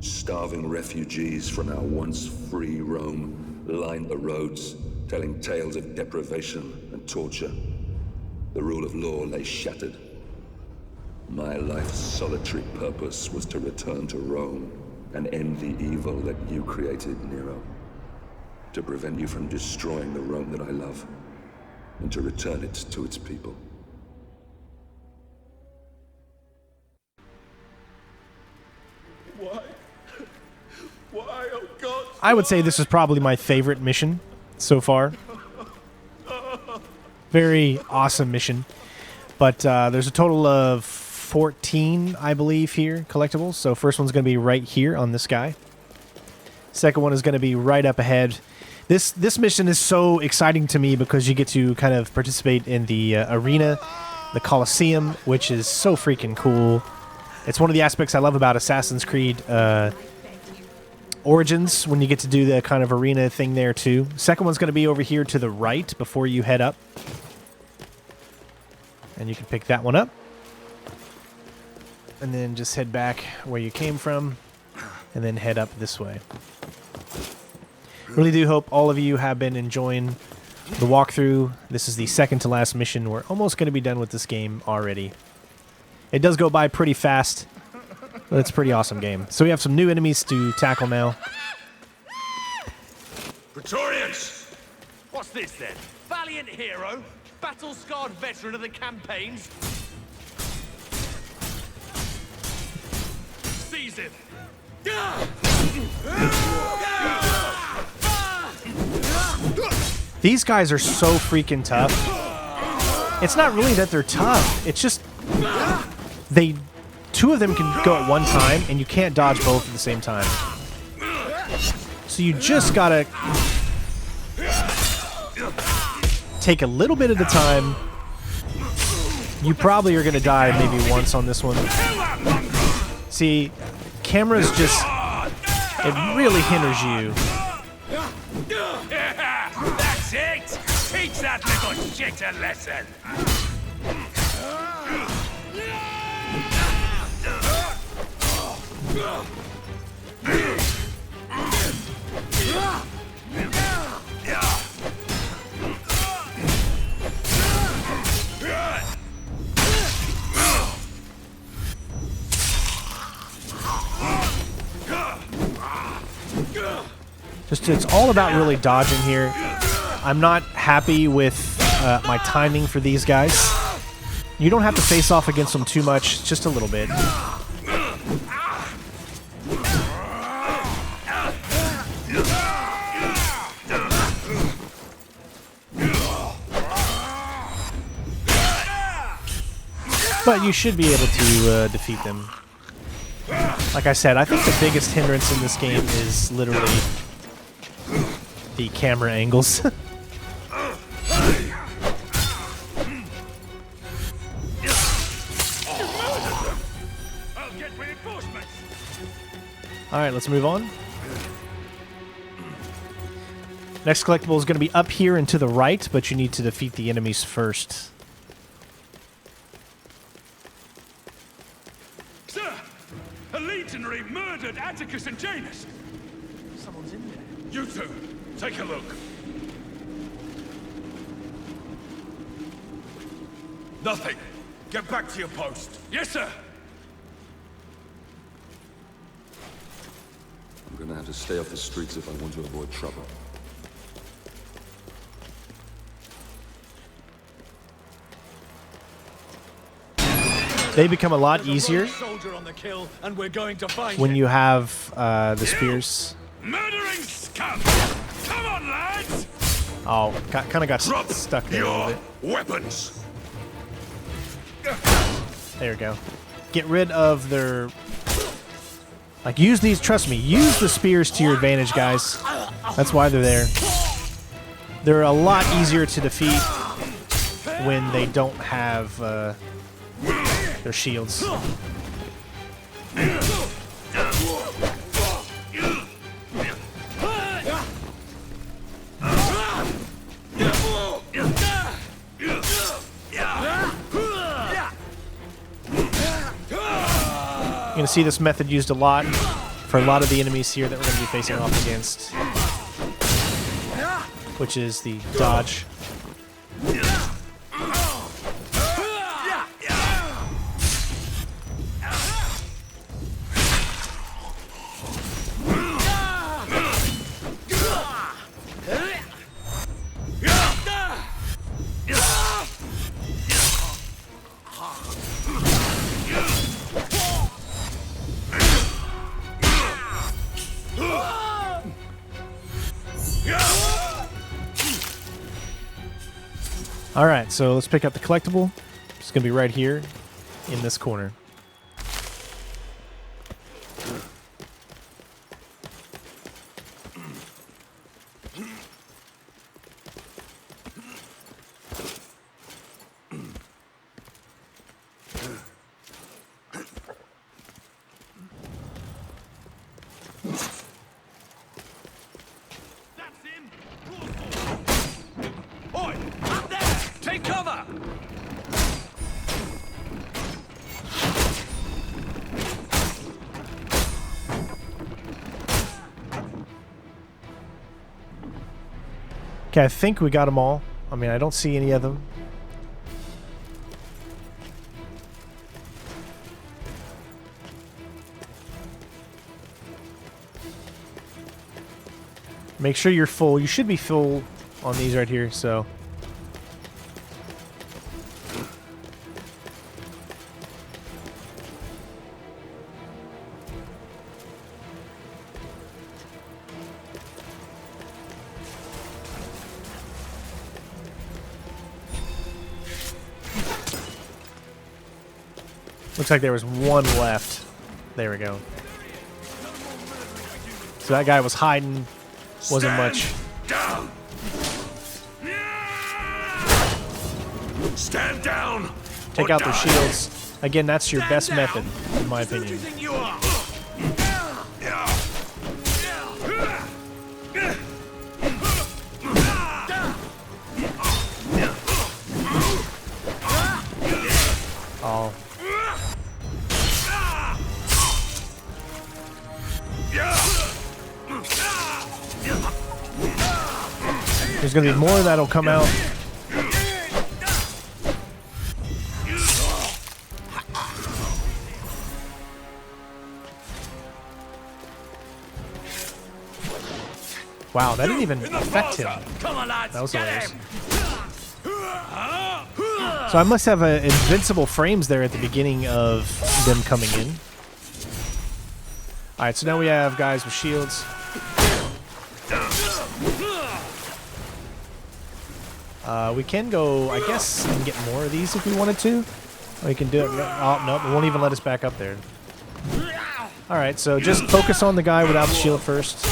Starving refugees from our once free Rome lined the roads, telling tales of deprivation and torture. The rule of law lay shattered. My life's solitary purpose was to return to Rome and end the evil that you created, Nero. To prevent you from destroying the Rome that I love. And to return it to its people. Why? Why, oh God? I would say this is probably my favorite mission so far. Very awesome mission. But there's a total of 14, I believe, here, collectibles. So first one's going to be right here on this guy. Second one is going to be right up ahead. This mission is so exciting to me because you get to kind of participate in the arena, the Colosseum, which is so freaking cool. It's one of the aspects I love about Assassin's Creed Origins, when you get to do the kind of arena thing there too. Second one's going to be over here to the right before you head up. And you can pick that one up. And then just head back where you came from, and then head up this way. Really do hope all of you have been enjoying the walkthrough. This is the second to last mission. We're almost going to be done with this game already. It does go by pretty fast, but it's a pretty awesome game. So we have some new enemies to tackle now. Praetorians! What's this then? Valiant hero? Battle-scarred veteran of the campaigns? Seize him! These guys are so freaking tough. It's not really that they're tough. It's just two of them can go at one time, and you can't dodge both at the same time. So you just gotta take a little bit at a time. You probably are gonna die maybe once on this one. See, cameras just, it really hinders you. That's it! Teach that little shit a lesson! Just it's all about really dodging here. I'm not happy with my timing for these guys. You don't have to face off against them too much, just a little bit. But you should be able to defeat them. Like I said, I think the biggest hindrance in this game is literally the camera angles. Alright, let's move on. Next collectible is going to be up here and to the right, but you need to defeat the enemies first. Sir! A legionary murdered Atticus and Janus! Someone's in there. You two, take a look. Nothing. Get back to your post. Yes, sir! I'm gonna have to stay off the streets if I want to avoid trouble. They become a lot easier when you have the spears. Murdering scum! Come on, lads! Oh, kind of got stuck there a little bit. Weapons! There we go. Get rid of their... Like, use these, trust me, use the spears to your advantage, guys. That's why they're there. They're a lot easier to defeat when they don't have their shields. You're going to see this method used a lot for a lot of the enemies here that we're going to be facing off against, which is the dodge. Alright, so let's pick up the collectible. It's going to be right here in this corner. Okay, I think we got them all. I mean, I don't see any of them. Make sure you're full. You should be full on these right here, so... Looks like there was one left. There we go. So that guy was hiding. Wasn't much. Down. Stand down. Take out their shields. Again, that's your best method, in my opinion. Oh. There's going to be more that'll come out. Wow, that didn't even affect him. Come on, lads. That was Get hilarious. him. So I must have invincible frames there at the beginning of them coming in. Alright, so now we have guys with shields. We can go, I guess, and get more of these if we wanted to. Or we can do it. Oh, no, it won't even let us back up there. Alright, so just focus on the guy without the shield first.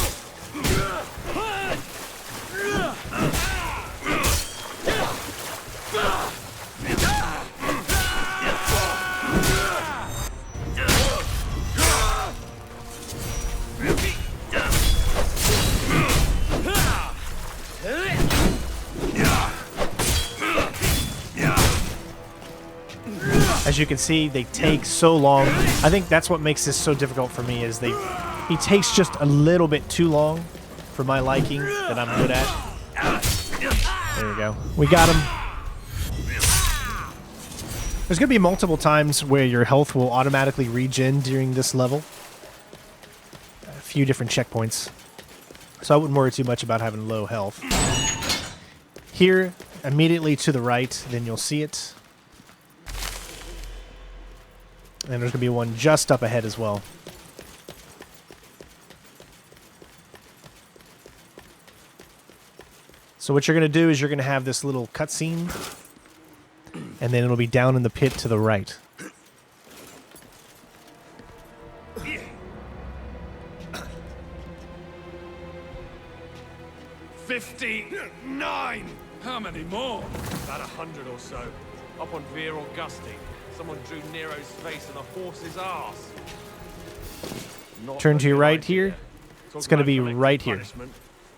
As you can see, they take so long. I think that's what makes this so difficult for me is he takes just a little bit too long for my liking that I'm good at. There we go. We got him. There's going to be multiple times where your health will automatically regen during this level. A few different checkpoints. So I wouldn't worry too much about having low health. Here, immediately to the right, then you'll see it. And there's going to be one just up ahead as well. So what you're going to do is you're going to have this little cutscene. And then it'll be down in the pit to the right. $59! How many more? About 100 or so. Up on Vir Augusti. Someone drew Nero's face in a horse's ass. Turn to your right here. It's going to be right here.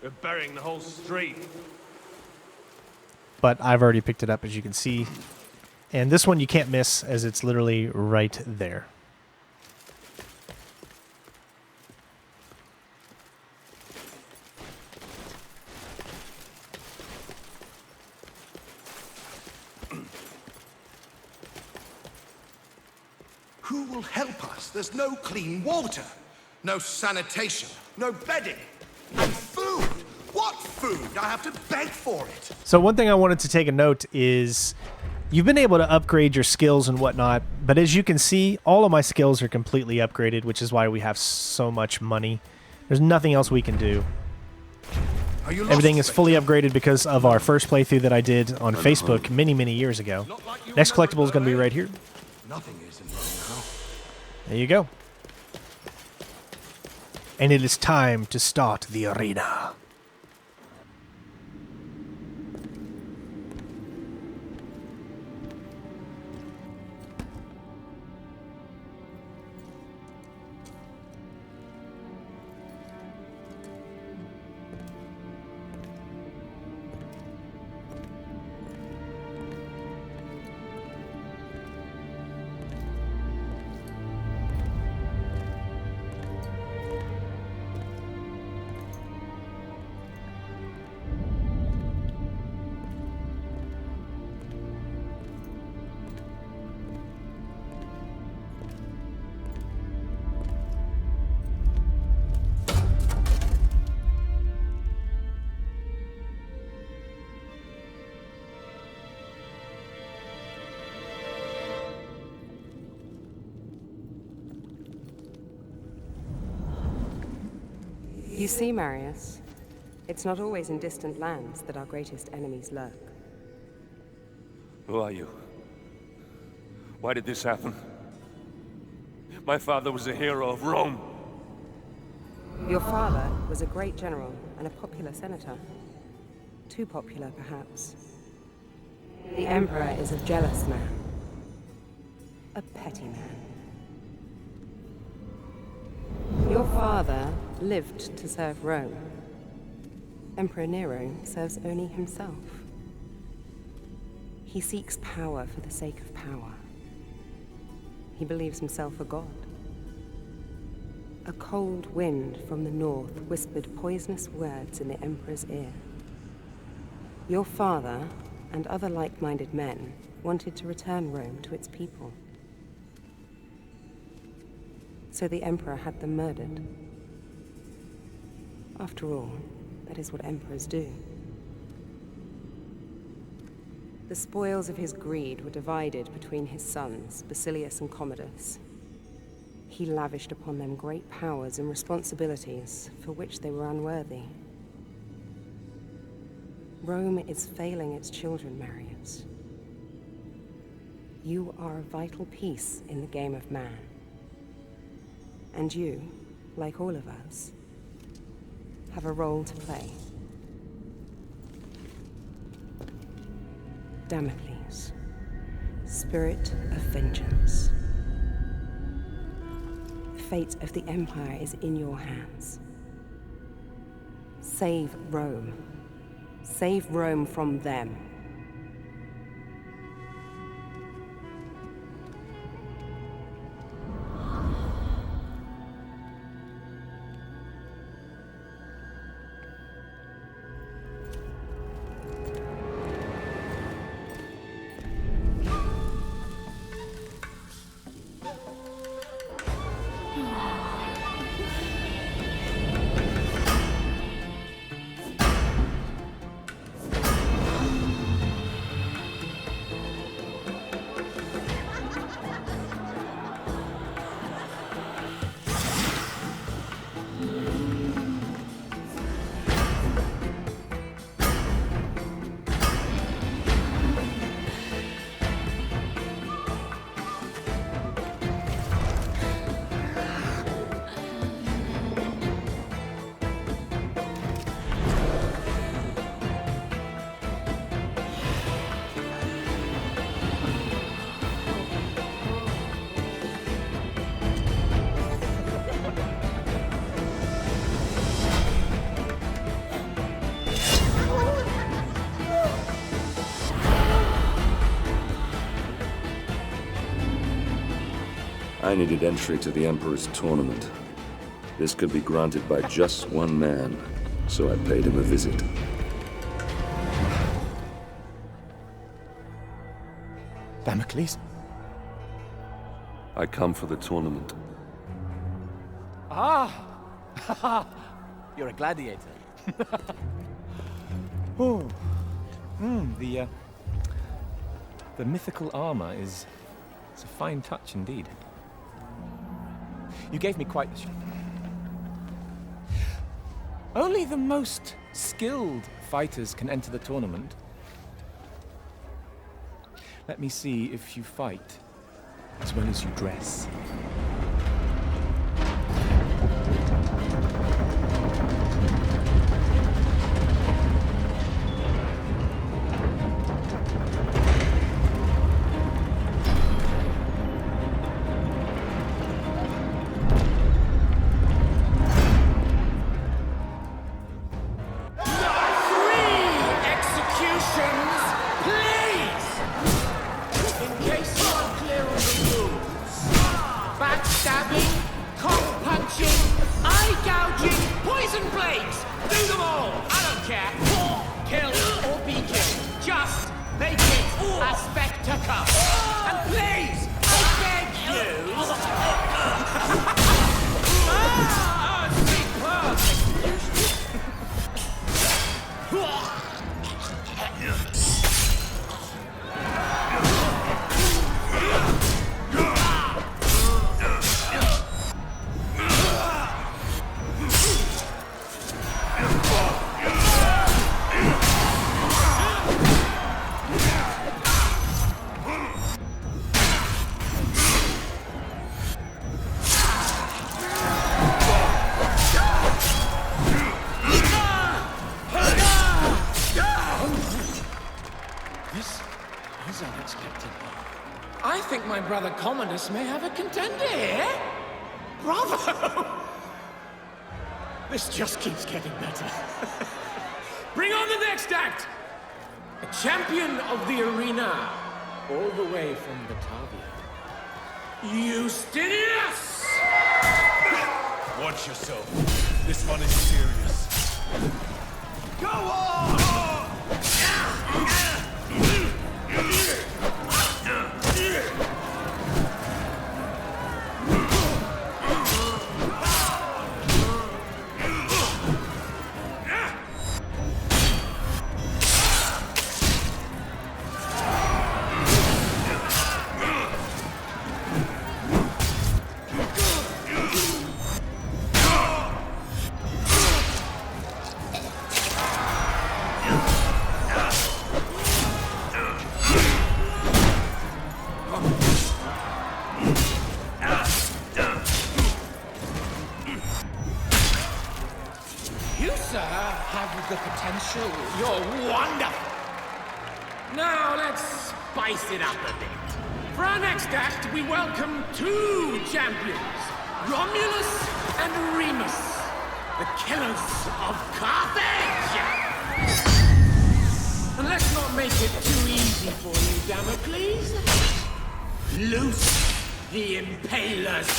We're burying the whole street. But I've already picked it up, as you can see. And this one you can't miss, as it's literally right there. Who will help us? There's no clean water, no sanitation, no bedding, and food. What food? I have to beg for it. So one thing I wanted to take a note is you've been able to upgrade your skills and whatnot, but as you can see, all of my skills are completely upgraded, which is why we have so much money. There's nothing else we can do. Everything is fully upgraded because of our first playthrough that I did on Facebook many, many years ago. Next collectible is going to be right here. Nothing is in now. There you go. And it is time to start the arena. You see, Marius, it's not always in distant lands that our greatest enemies lurk. Who are you? Why did this happen? My father was a hero of Rome. Your father was a great general and a popular senator. Too popular, perhaps. The Emperor is a jealous man. A petty man. Your father lived to serve Rome. Emperor Nero serves only himself. He seeks power for the sake of power. He believes himself a god. A cold wind from the north whispered poisonous words in the Emperor's ear. Your father and other like-minded men wanted to return Rome to its people. So the Emperor had them murdered. After all, That is what emperors do. The spoils of his greed were divided between his sons, Basilius and Commodus. He lavished upon them great powers and responsibilities for which they were unworthy. Rome is failing its children, Marius. You are a vital piece in the game of man. And you, like all of us, have a role to play. Damocles, spirit of vengeance. The fate of the Empire is in your hands. Save Rome. Save Rome from them. I needed entry to the Emperor's tournament. This could be granted by just one man, so I paid him a visit. Damocles? I come for the tournament. Ah! You're a gladiator. Oh. The mythical armor is... it's a fine touch indeed. You gave me quite the show. Only the most skilled fighters can enter the tournament. Let me see if you fight as well as you dress. Brother Commodus may have a contender here. Bravo! This just keeps getting better. Bring on the next act! A champion of the arena, all the way from Batavia. Justinius! Watch yourself. This one is serious. Go on! sir, have the potential. You're wonderful. Now let's spice it up a bit. For our next act, we welcome two champions, Romulus and Remus, the killers of Carthage. And let's not make it too easy for you, Damocles. Loose the Impalers.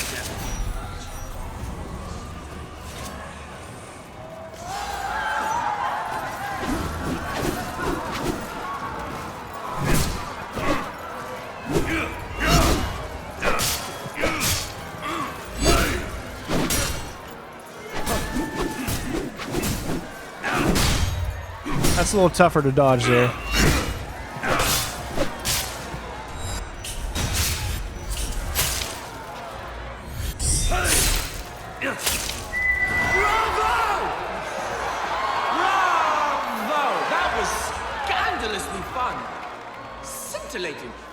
That's a little tougher to dodge there.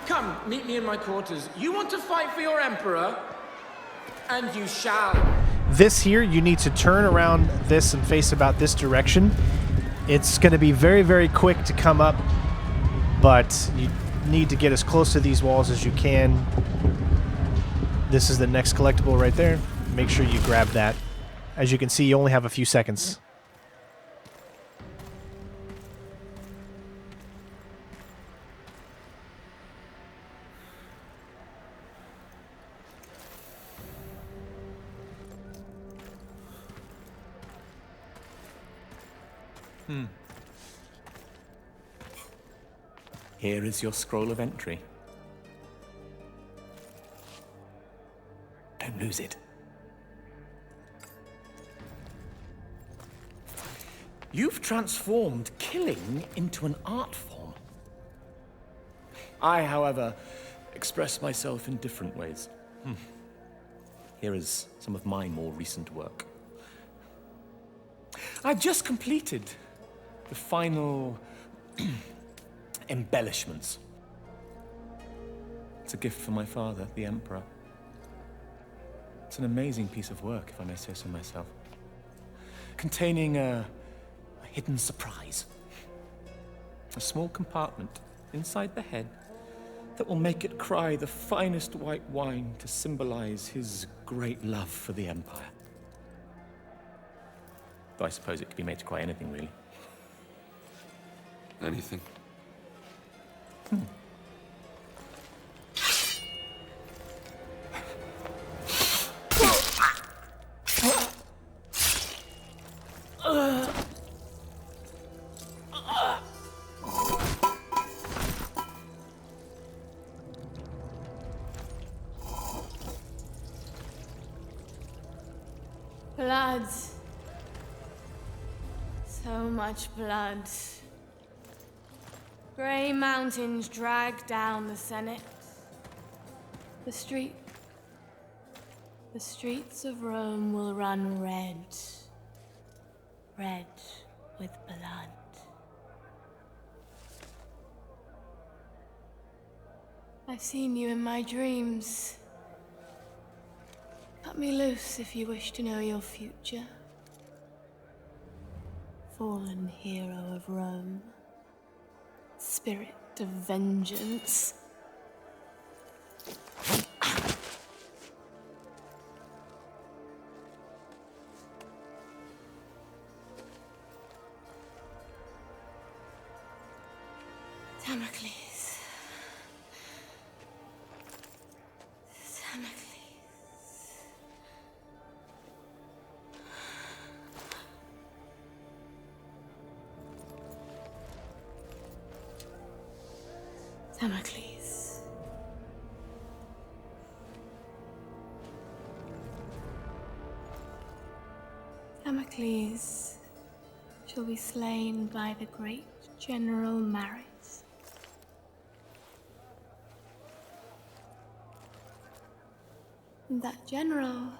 Come, meet me in my quarters. You want to fight for your emperor? And you shall. This here, you need to turn around this and face about this direction. It's going to be very, very quick to come up, but you need to get as close to these walls as you can. This is the next collectible right there. Make sure you grab that. As you can see, you only have a few seconds. Here is your scroll of entry. Don't lose it. You've transformed killing into an art form. I, however, express myself in different ways. Here is some of my more recent work. I've just completed the final embellishments. It's a gift for my father, the Emperor. It's an amazing piece of work, if I may say so myself, containing a hidden surprise. A small compartment inside the head that will make it cry the finest white wine to symbolize his great love for the Empire. Though I suppose it could be made to cry anything, really. Anything? Blood. So much blood. Grey mountains drag down the Senate. The streets of Rome will run red. Red with blood. I've seen you in my dreams. Cut me loose if you wish to know your future. Fallen hero of Rome. Spirit of vengeance. Damocles. Damocles. Damocles. Damocles shall be slain by the great General Maris. And that general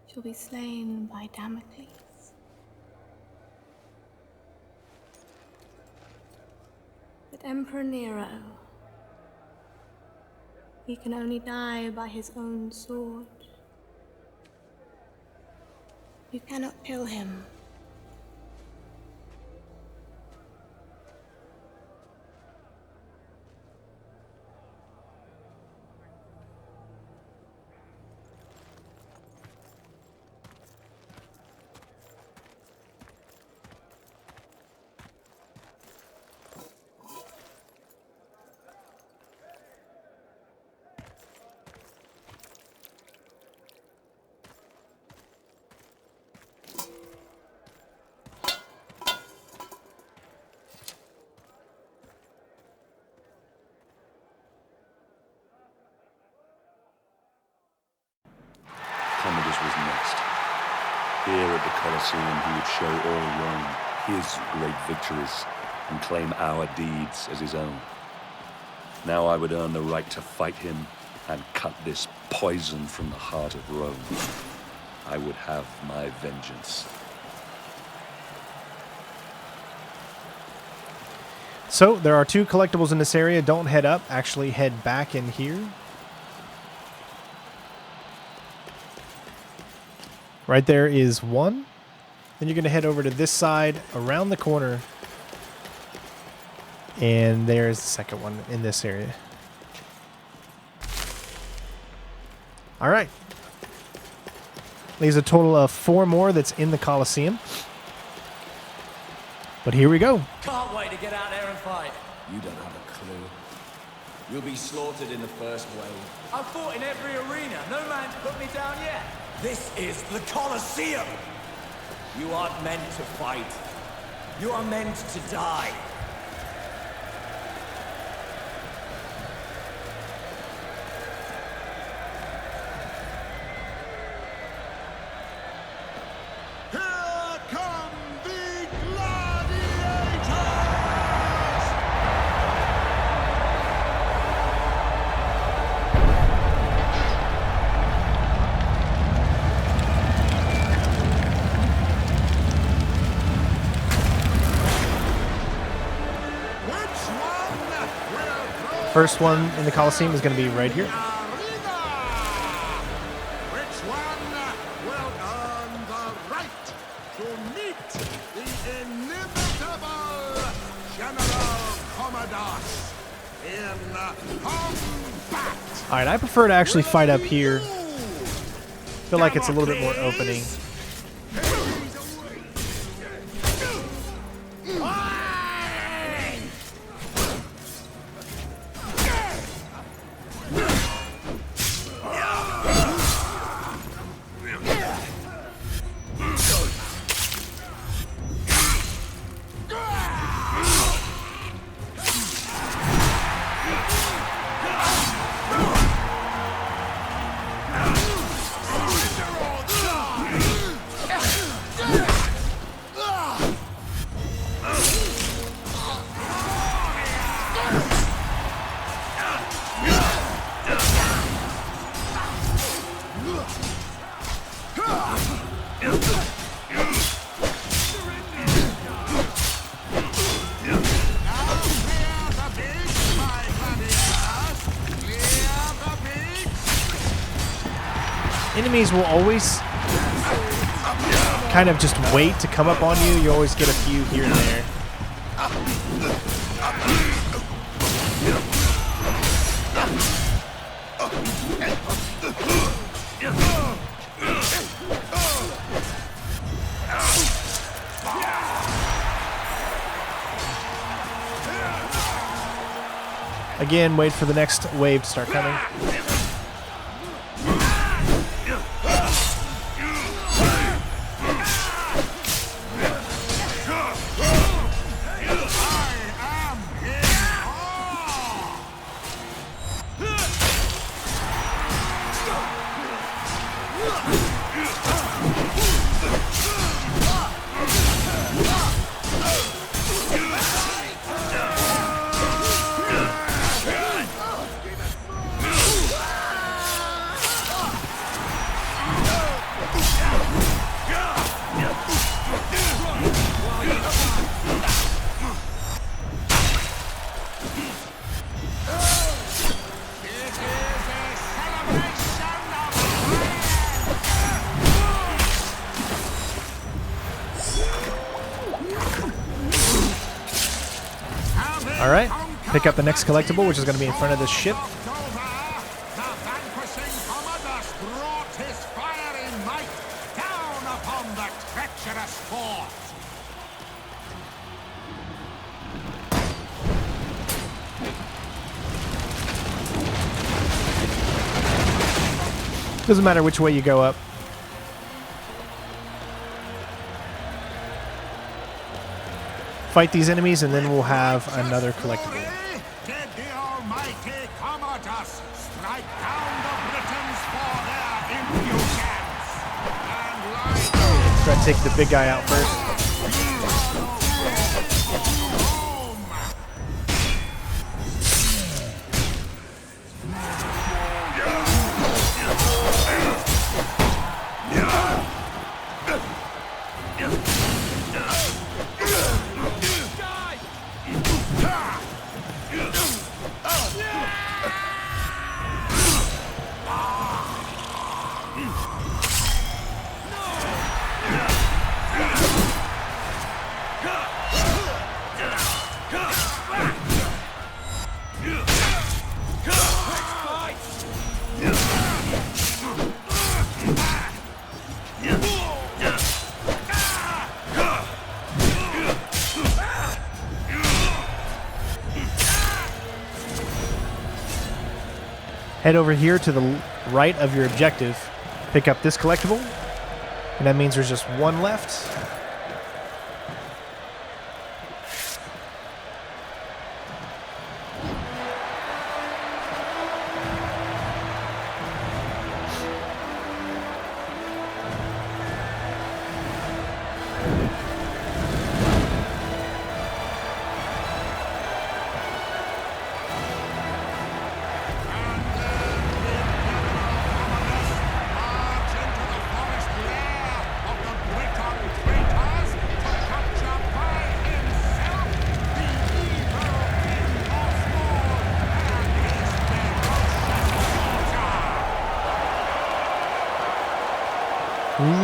shall be slain by Damocles. But Emperor Nero, he can only die by his own sword. You cannot kill him, Here at the Colosseum, he would show all Rome his great victories and claim our deeds as his own. Now I would earn the right to fight him and cut this poison from the heart of Rome. I would have my vengeance. So, there are 2 collectibles in this area. Don't head up. Actually, head back in here. Right there is 1. Then you're going to head over to this side, around the corner. And there's the second one in this area. Alright. Leaves a total of 4 more that's in the Colosseum. But here we go. Can't wait to get out there and fight. You don't have a clue. You'll be slaughtered in the first wave. I've fought in every arena. No man's put me down yet. This is the Colosseum. You aren't meant to fight. You are meant to die. First one in the Colosseum is going to be right here. Which one will earn the right to meet the inimitable General Commodus in combat? Alright, I prefer to actually fight up here. Feel like it's a little bit more opening. Enemies will always kind of just wait to come up on you. You always get a few here and there. Again, wait for the next wave to start coming. Alright, pick up the next collectible, which is going to be in front of this ship. Doesn't matter which way you go up. Fight these enemies, and then we'll have another collectible. Did the almighty Commodus strike down the Britons for their impudence? And like Try to take the big guy out first. Head over here to the right of your objective. Pick up this collectible. And that means there's just one left.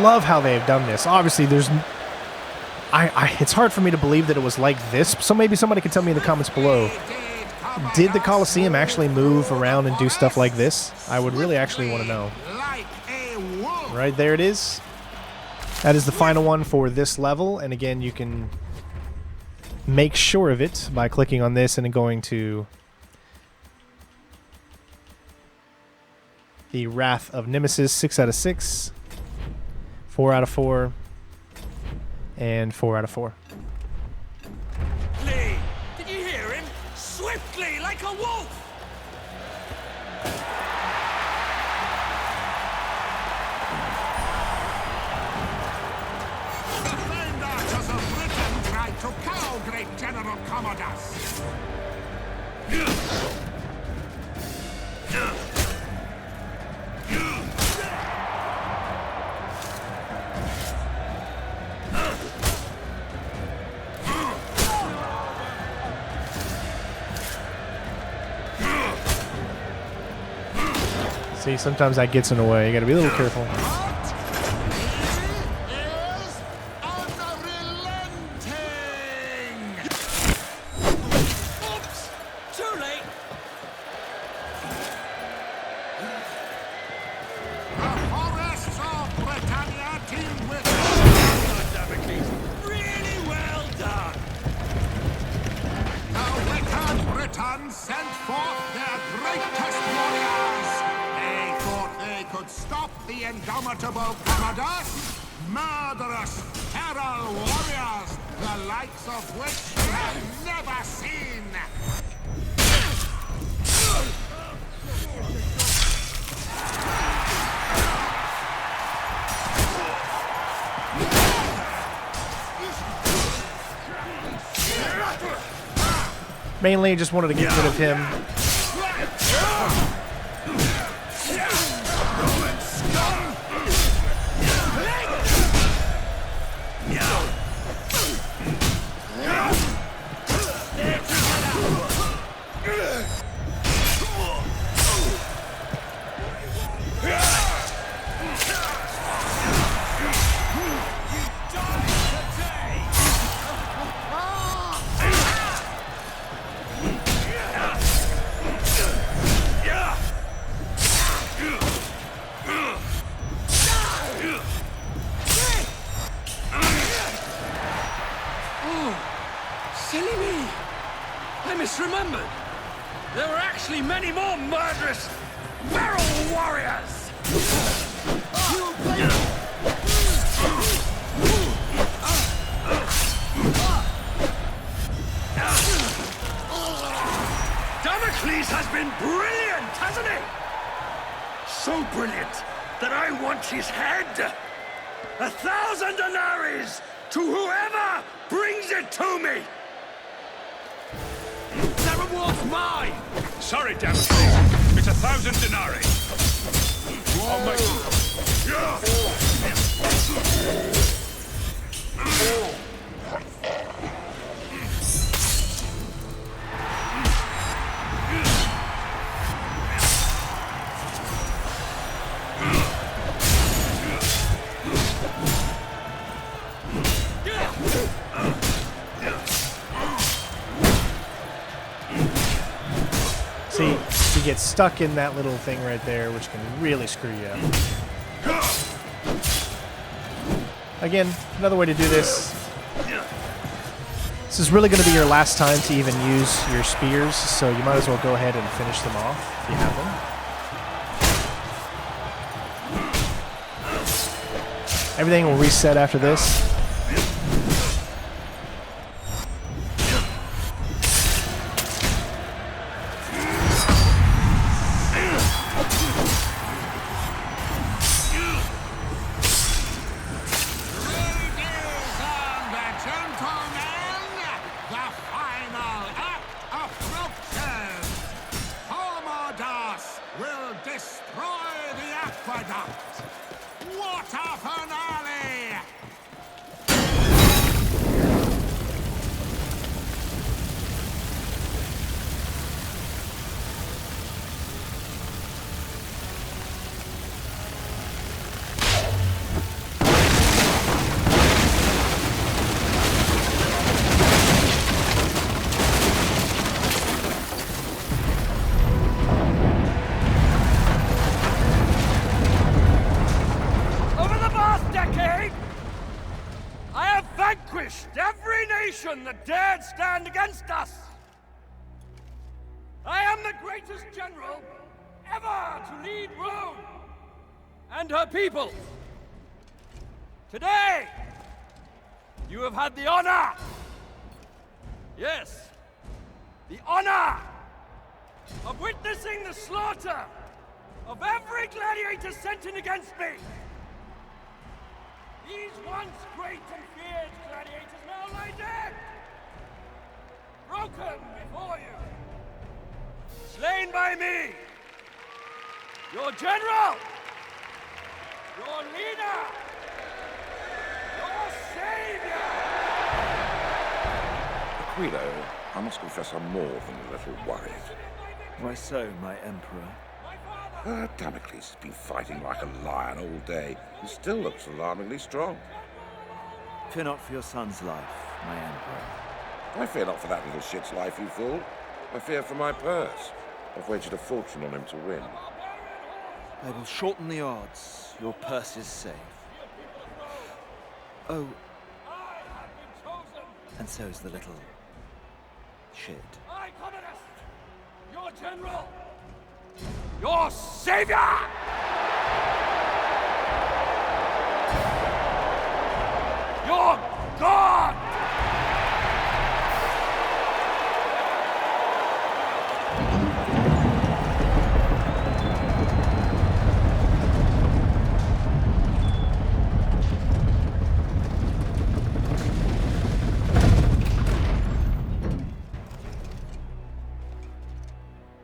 Love how they've done this. Obviously, there's... it's hard for me to believe that it was like this, so maybe somebody can tell me in the comments below. Did the Colosseum actually move around and do stuff like this? I would really actually want to know. Right, there it is. That is the final one for this level, and again, you can make sure of it by clicking on this and then going to the Wrath of Nemesis, 6 out of 6. 4 out of 4, and 4 out of 4. Lee, did you hear him? Swiftly, like a wolf! Famed archers of Britain tried to cow great General Commodus. See, sometimes that gets in the way. You gotta be a little careful. Oops! Too late! The forests of Britannia teem with... Really well done! The wicked Britons sent forth their greatest warriors. They thought they could stop the indomitable Commodus. Murderous, feral warriors, the likes of which we have never seen. Mainly, just wanted to get rid of him. Silly me! I misremembered. There were actually many more murderous, feral warriors! Damocles has been brilliant, hasn't he? So brilliant that I want his head! 1,000 denaries to whoever brings it to me! That reward's mine! Sorry, Damocles. It's 1,000 denarii. I'll make See, you get stuck in that little thing right there, which can really screw you up. Again, another way to do this. This is really going to be your last time to even use your spears, so you might as well go ahead and finish them off if you have them. Everything will reset after this. that dared stand against us! I am the greatest general ever to lead Rome and her people. Today, you have had the honor, yes, the honor of witnessing the slaughter of every gladiator sent in against me. These once great and feared gladiators now lie dead, broken before you, slain by me, your general, your leader, your savior! Aquilo, I must confess I'm more than a little worried. Why so, my emperor? Damocles has been fighting like a lion all day and still looks alarmingly strong. Fear not for your son's life, my emperor. I fear not for that little shit's life, you fool. I fear for my purse. I've wagered a fortune on him to win. I will shorten the odds. Your purse is safe. Oh. And so is the little shit. I, Commodus, your general, your savior! Your God!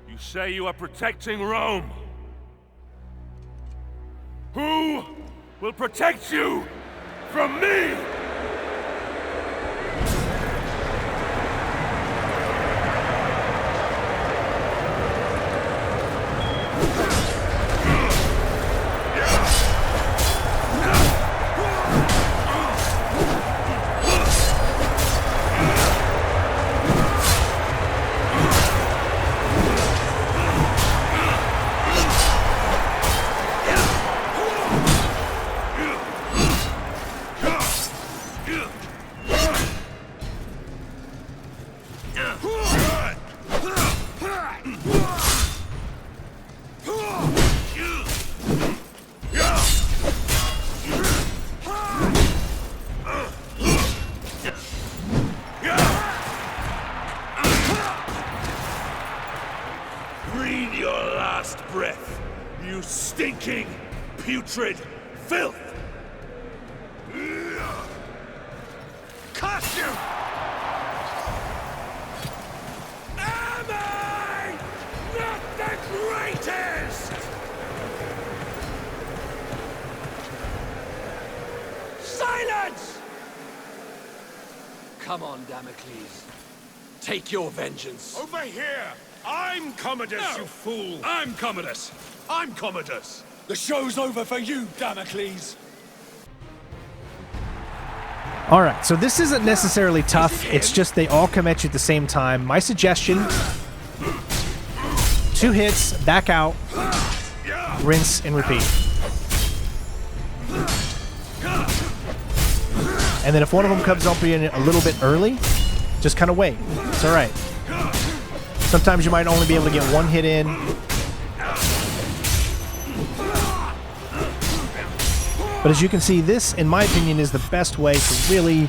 You say you are protecting Rome. Who will protect you from me? Breathe your last breath, you stinking, putrid filth! blast you! Am I not the greatest? Silence! Come on, Damocles. Take your vengeance. Over here! I'm Commodus, you fool! I'm Commodus! I'm Commodus! The show's over for you, Damocles. All right, so this isn't necessarily tough. It's just they all come at you at the same time. My suggestion, 2 hits, back out, rinse, and repeat. And then if one of them comes up in a little bit early, just kind of wait. It's all right. Sometimes you might only be able to get 1 hit in. But as you can see, this, in my opinion, is the best way to really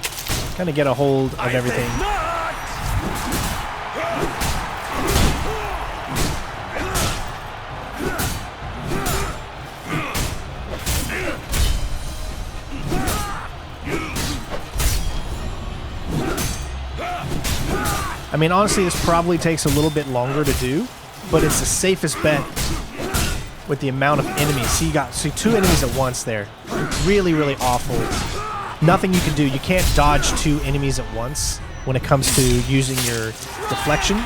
kind of get a hold of everything. I mean, honestly, this probably takes a little bit longer to do, but it's the safest bet with the amount of enemies. See, you got 2 enemies at once there. Really, really awful. Nothing you can do. You can't dodge 2 enemies at once when it comes to using your deflection.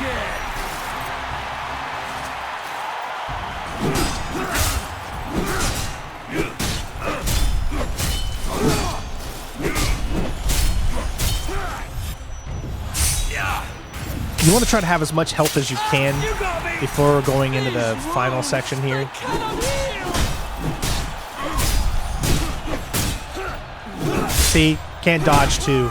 You want to try to have as much health as you can before going into the final section here. See, can't dodge 2.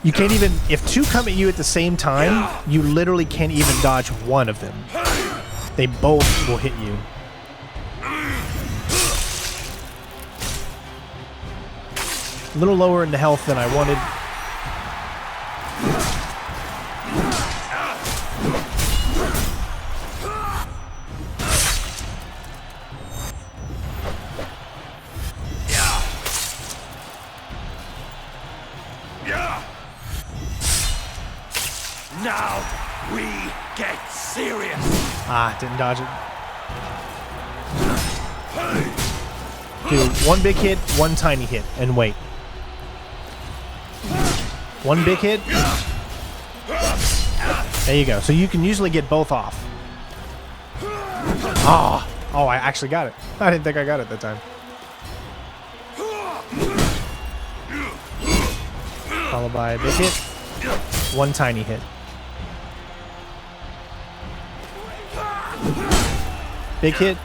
You can't even, if 2 come at you at the same time, you literally can't even dodge 1 of them. They both will hit you. A little lower in the health than I wanted. Now we get serious. Ah, didn't dodge it. Do 1 big hit, 1 tiny hit, and wait. 1 big hit. There you go. So you can usually get both off. Oh, I actually got it. I didn't think I got it that time. Followed by a big hit, 1 tiny hit. Big hit,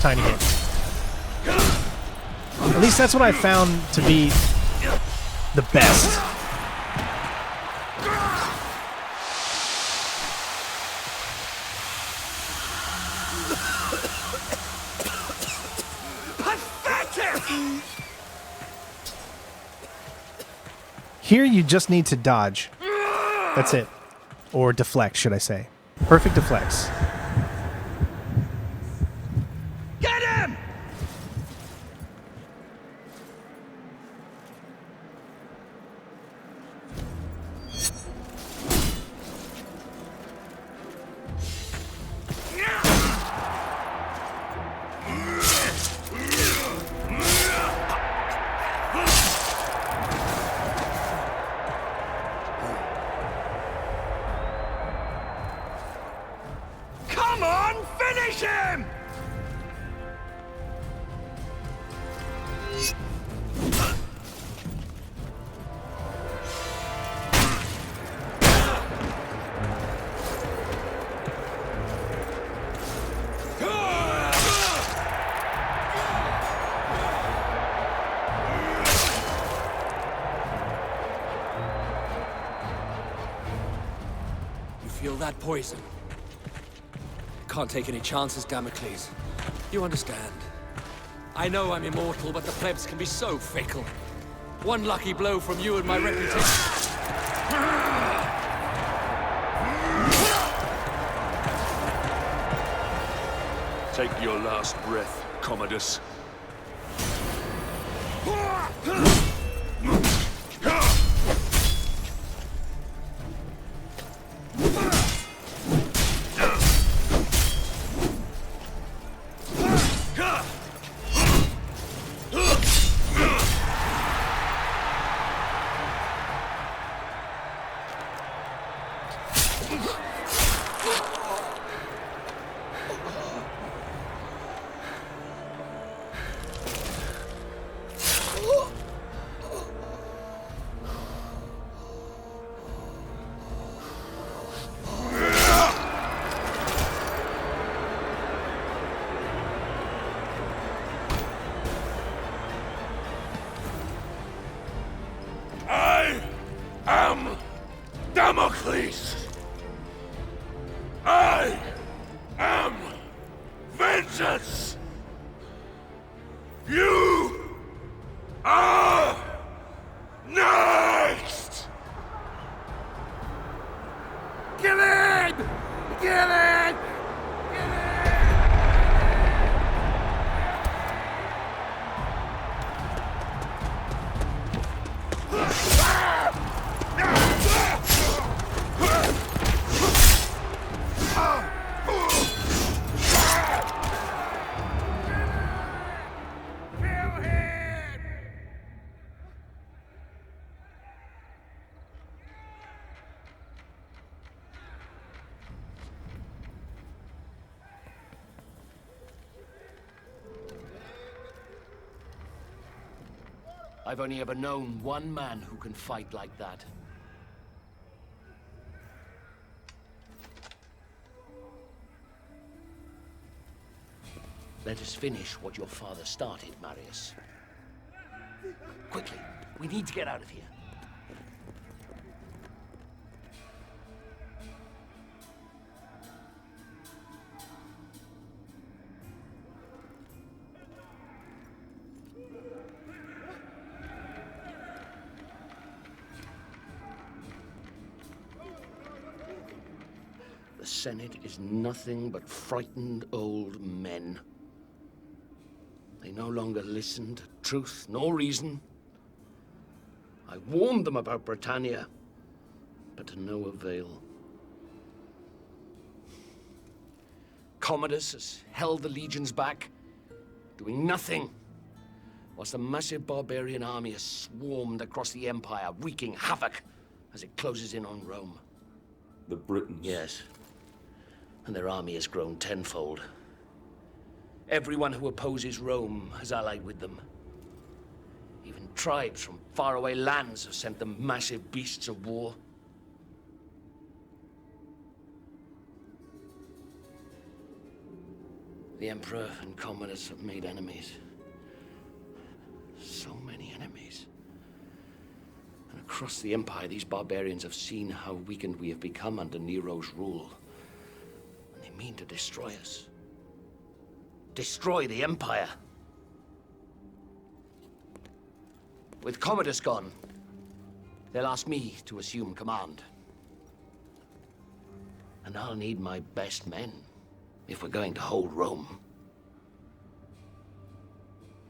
tiny hit. At least that's what I found to be the best. Pathetic! Here you just need to dodge. That's it. Or deflect, should I say. Perfect deflects. Get him! Come on, finish him! You feel that poison? Can't take any chances, Damocles. You understand. I know I'm immortal, but the plebs can be so fickle. One lucky blow from you and my reputation... Take your last breath, Commodus. Next! Kill him! Kill him! I've only ever known one man who can fight like that. Let us finish what your father started, Marius. Quickly, we need to get out of here. The Senate is nothing but frightened old men. They no longer listen to truth nor reason. I warned them about Britannia, but to no avail. Commodus has held the legions back, doing nothing, whilst a massive barbarian army has swarmed across the Empire, wreaking havoc as it closes in on Rome. The Britons? Yes. And their army has grown tenfold. Everyone who opposes Rome has allied with them. Even tribes from faraway lands have sent them massive beasts of war. The Emperor and Commodus have made enemies. So many enemies. And across the Empire, these barbarians have seen how weakened we have become under Nero's rule. And they mean to destroy us. Destroy the Empire. With Commodus gone, they'll ask me to assume command. And I'll need my best men if we're going to hold Rome.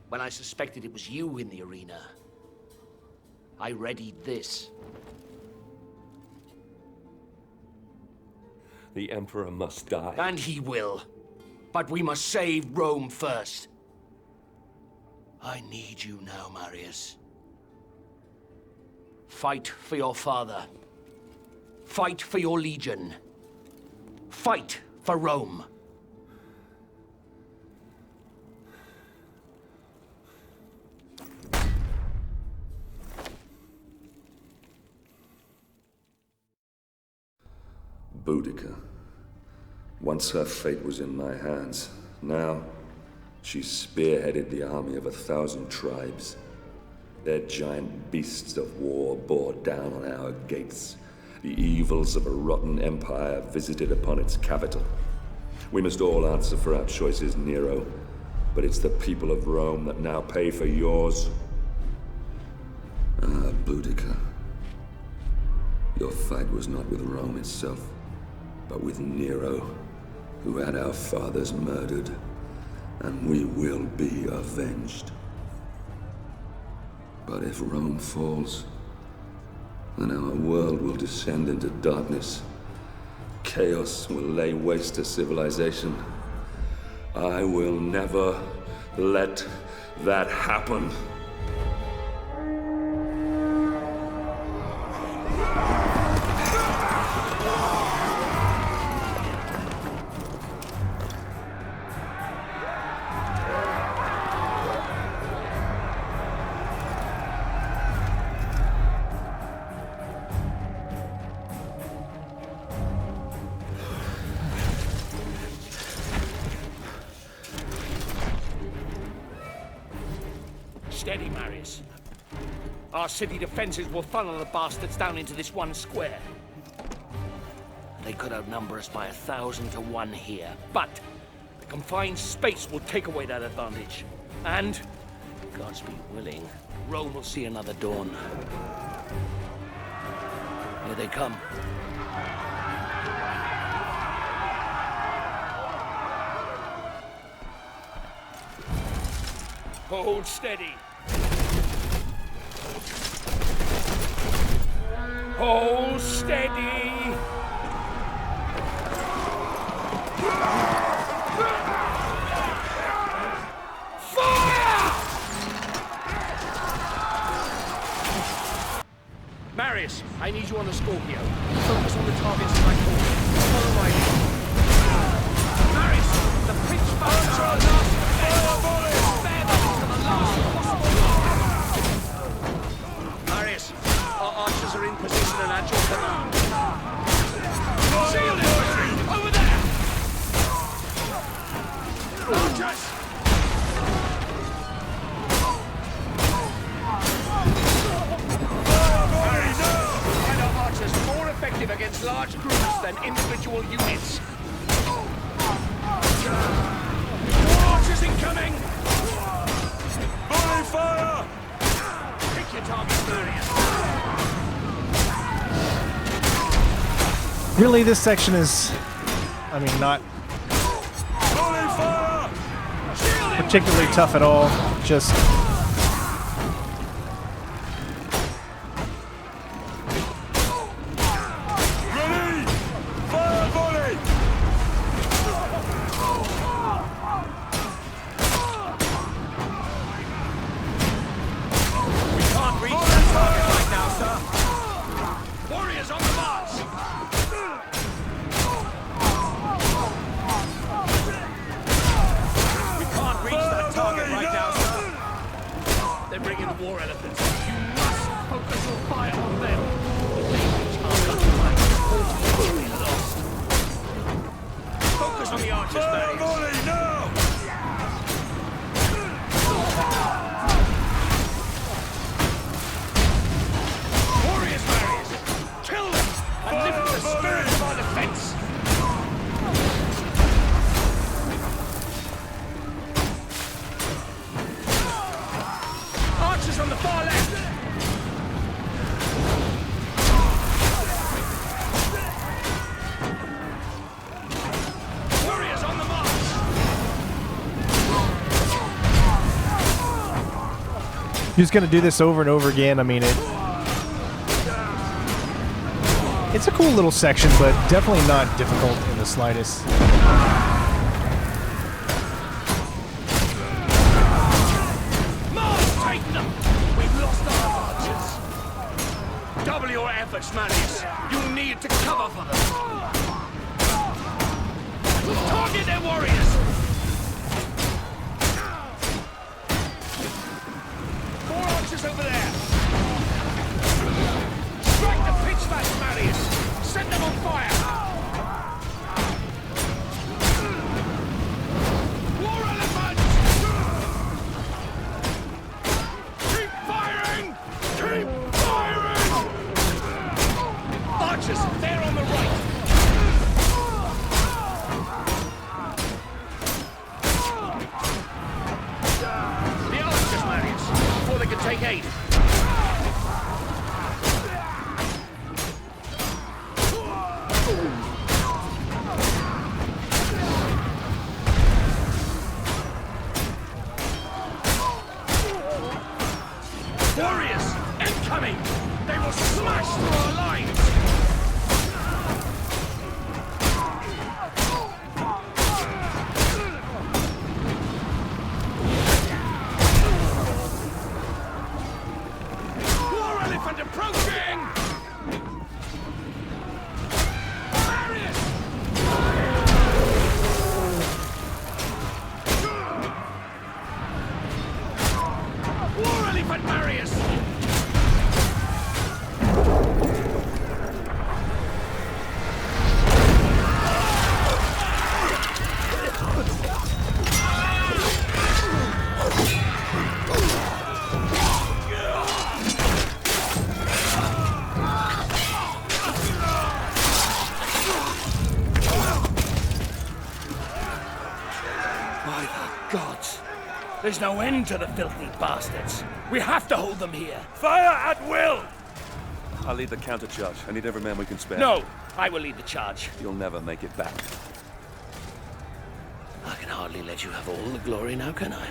When I suspected it was you in the arena, I readied this. The Emperor must die. And he will. But we must save Rome first. I need you now, Marius. Fight for your father. Fight for your legion. Fight for Rome. Boudica. Once her fate was in my hands. Now, she spearheaded the army of 1,000 tribes. Their giant beasts of war bore down on our gates. The evils of a rotten empire visited upon its capital. We must all answer for our choices, Nero. But it's the people of Rome that now pay for yours. Ah, Boudica. Your fight was not with Rome itself, but with Nero, who had our fathers murdered, and we will be avenged. But if Rome falls, then our world will descend into darkness. Chaos will lay waste to civilization. I will never let that happen. Steady, Marius. Our city defenses will funnel the bastards down into this one square. They could outnumber us by 1,000 to 1 here, but the confined space will take away that advantage. And, Gods be willing, Rome will see another dawn. Here they come. Hold steady. Hold steady. Fire! Marius, I need you on the Scorpio. Focus on the targets as I call. Follow my lead. Marius, the pitch boats are last. Spare them to the last possible. Marius, our archers are in position and at your command. See you there! Over there! Archers! Marius, find our archers more effective against large groups than individual units. More archers incoming! Volley fire! Pick your target, Marius. Really, this section is, I mean, not particularly tough at all. Just Ready! Fire volley! We can't reach that target right now, sir. Warriors on the march! We can't reach that target right now, sir. They're bringing the war elephants. You must focus your fire on them. If they reach our front line, all will be lost. Focus on the archers, Marius. Volley now! Warriors, Marius! Kill them and lift the spirit of our defense! Archers on the far left! Warriors on the march! you're just gonna do this over and over again. I mean, it's a cool little section, but definitely not difficult in the slightest. Mars, take them! We've lost our archers. Double your efforts, Marius. You'll need to cover for them. Target their warriors! More archers over there! Strike the pitch bats, Marius! Set them on fire! War elephants! Keep firing! Keep firing! Archers, they're on the right! The archers, Marius, before they can take aid. Warriors, incoming! They will smash through our lines! War elephant approaching! Marius! War elephant, Marius! By the gods! There's no end to the filthy bastards! We have to hold them here. Fire at will! I'll lead the counter-charge. I need every man we can spare. No, I will lead the charge. You'll never make it back. I can hardly let you have all the glory now, can I?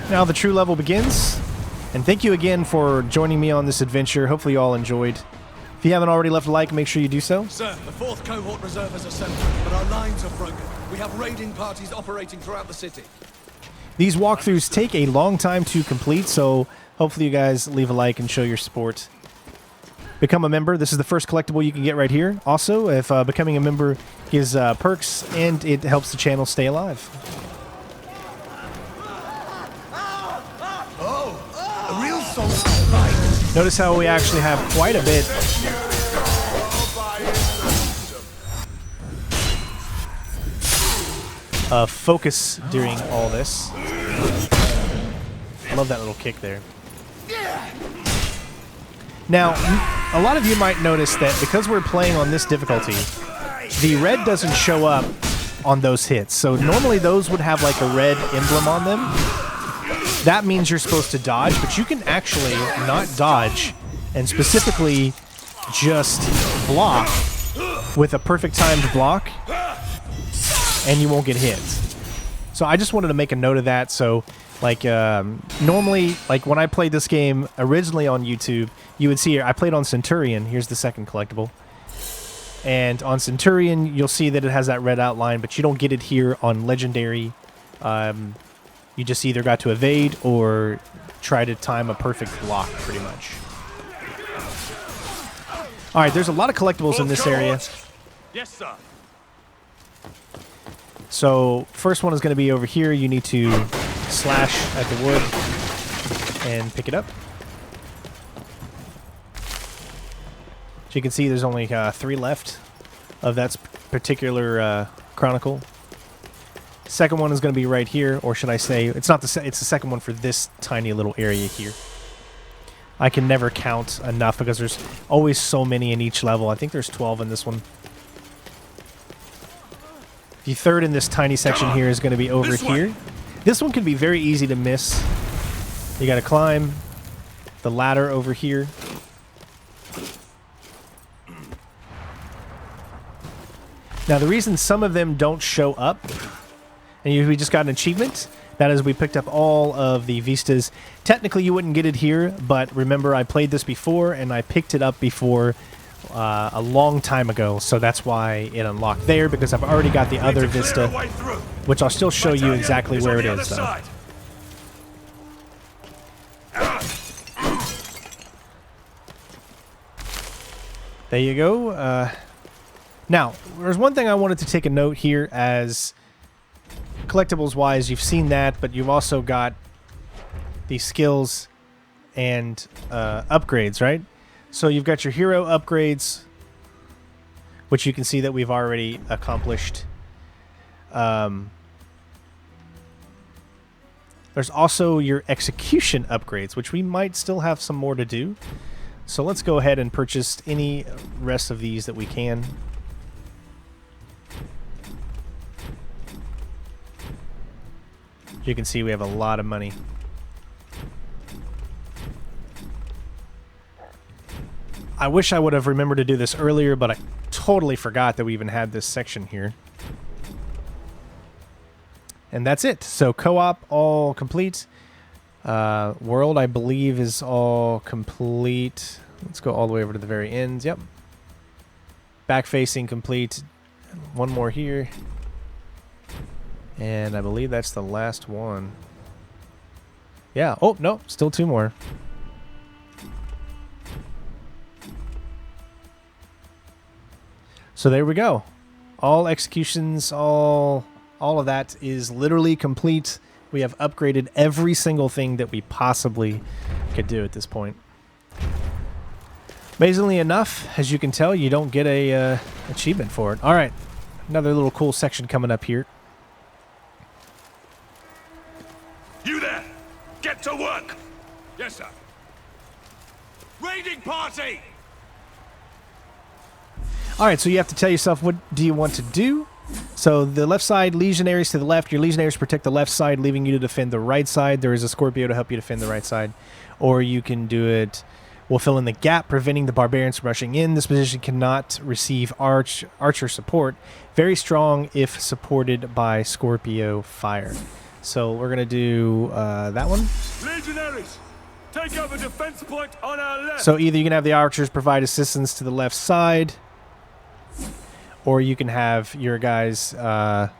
Now the true level begins, and thank you again for joining me on this adventure. Hopefully you all enjoyed. If you haven't already left a like, make sure you do so. Sir, the 4th cohort reserve has assembled, but our lines are broken. We have raiding parties operating throughout the city. These walkthroughs take a long time to complete, so hopefully you guys leave a like and show your support. Become a member. This is the first collectible you can get right here. Also, if becoming a member gives perks, and it helps the channel stay alive. A real soul fight. Notice how we actually have quite a bit of focus during all this. Love that little kick there. Now, a lot of you might notice that because we're playing on this difficulty, the red doesn't show up on those hits. So normally those would have like a red emblem on them. That means you're supposed to dodge, but you can actually not dodge and specifically just block with a perfect timed block, and you won't get hit. So I just wanted to make a note of that. So like normally, like when I played this game originally on YouTube, you would see here, I played on Centurion. Here's the second collectible. And on Centurion, you'll see that it has that red outline, but you don't get it here on Legendary. You just either got to evade or try to time a perfect block, pretty much. All right, there's a lot of collectibles in this area. Yes, sir. So first one is going to be over here. You need to slash at the wood and pick it up. So you can see there's only 3 left of that particular Chronicle. Second one is going to be right here, or should I say, it's not the it's the second one for this tiny little area here. I can never count enough because there's always so many in each level. I think there's 12 in this one. The third in this tiny section here is going to be over here. This one can be very easy to miss. You got to climb the ladder over here. Now the reason some of them don't show up, and we just got an achievement, that is we picked up all of the Vistas. Technically you wouldn't get it here, but remember I played this before and I picked it up before a long time ago, so that's why it unlocked there, because I've already got the other Vista, which I'll still show you exactly where it is, though. There you go. Now, there's one thing I wanted to take a note here as collectibles-wise. You've seen that, but you've also got the skills and upgrades, right? So you've got your hero upgrades, which you can see that we've already accomplished. There's also your execution upgrades, which we might still have some more to do. So let's go ahead and purchase any rest of these that we can. You can see we have a lot of money. I wish I would have remembered to do this earlier, but I totally forgot that we even had this section here. And that's it. So co-op all complete. World, I believe, is all complete. Let's go all the way over to the very end. Yep. Back-facing complete. One more here. And I believe that's the last one. Yeah. Oh, no. Still two more. So there we go. All executions, all of that is literally complete. We have upgraded every single thing that we possibly could do at this point. Amazingly enough, as you can tell, you don't get a achievement for it. All right, another little cool section coming up here. You there! Get to work! Yes, sir. Raiding party! All right, so you have to tell yourself, what do you want to do? So the left side, legionaries to the left. Your legionaries protect the left side, leaving you to defend the right side. There is a Scorpio to help you defend the right side. Or you can do it, we'll fill in the gap, preventing the barbarians from rushing in. This position cannot receive archer support. Very strong if supported by Scorpio fire. So we're going to do that one. Legionaries, take over defense point on our left. So either you can have the archers provide assistance to the left side, or you can have your guys, but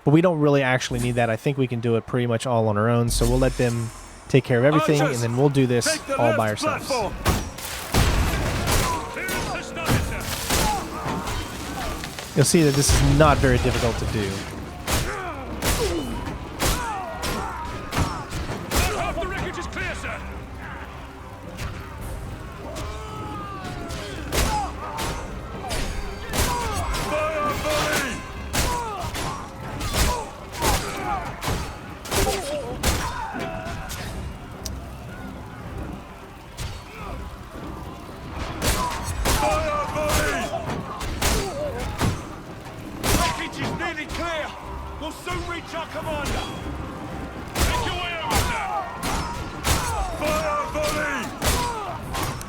we don't really actually need that. I think we can do it pretty much all on our own, so we'll let them take care of everything, and then we'll do this all by ourselves. You'll see that this is not very difficult to do.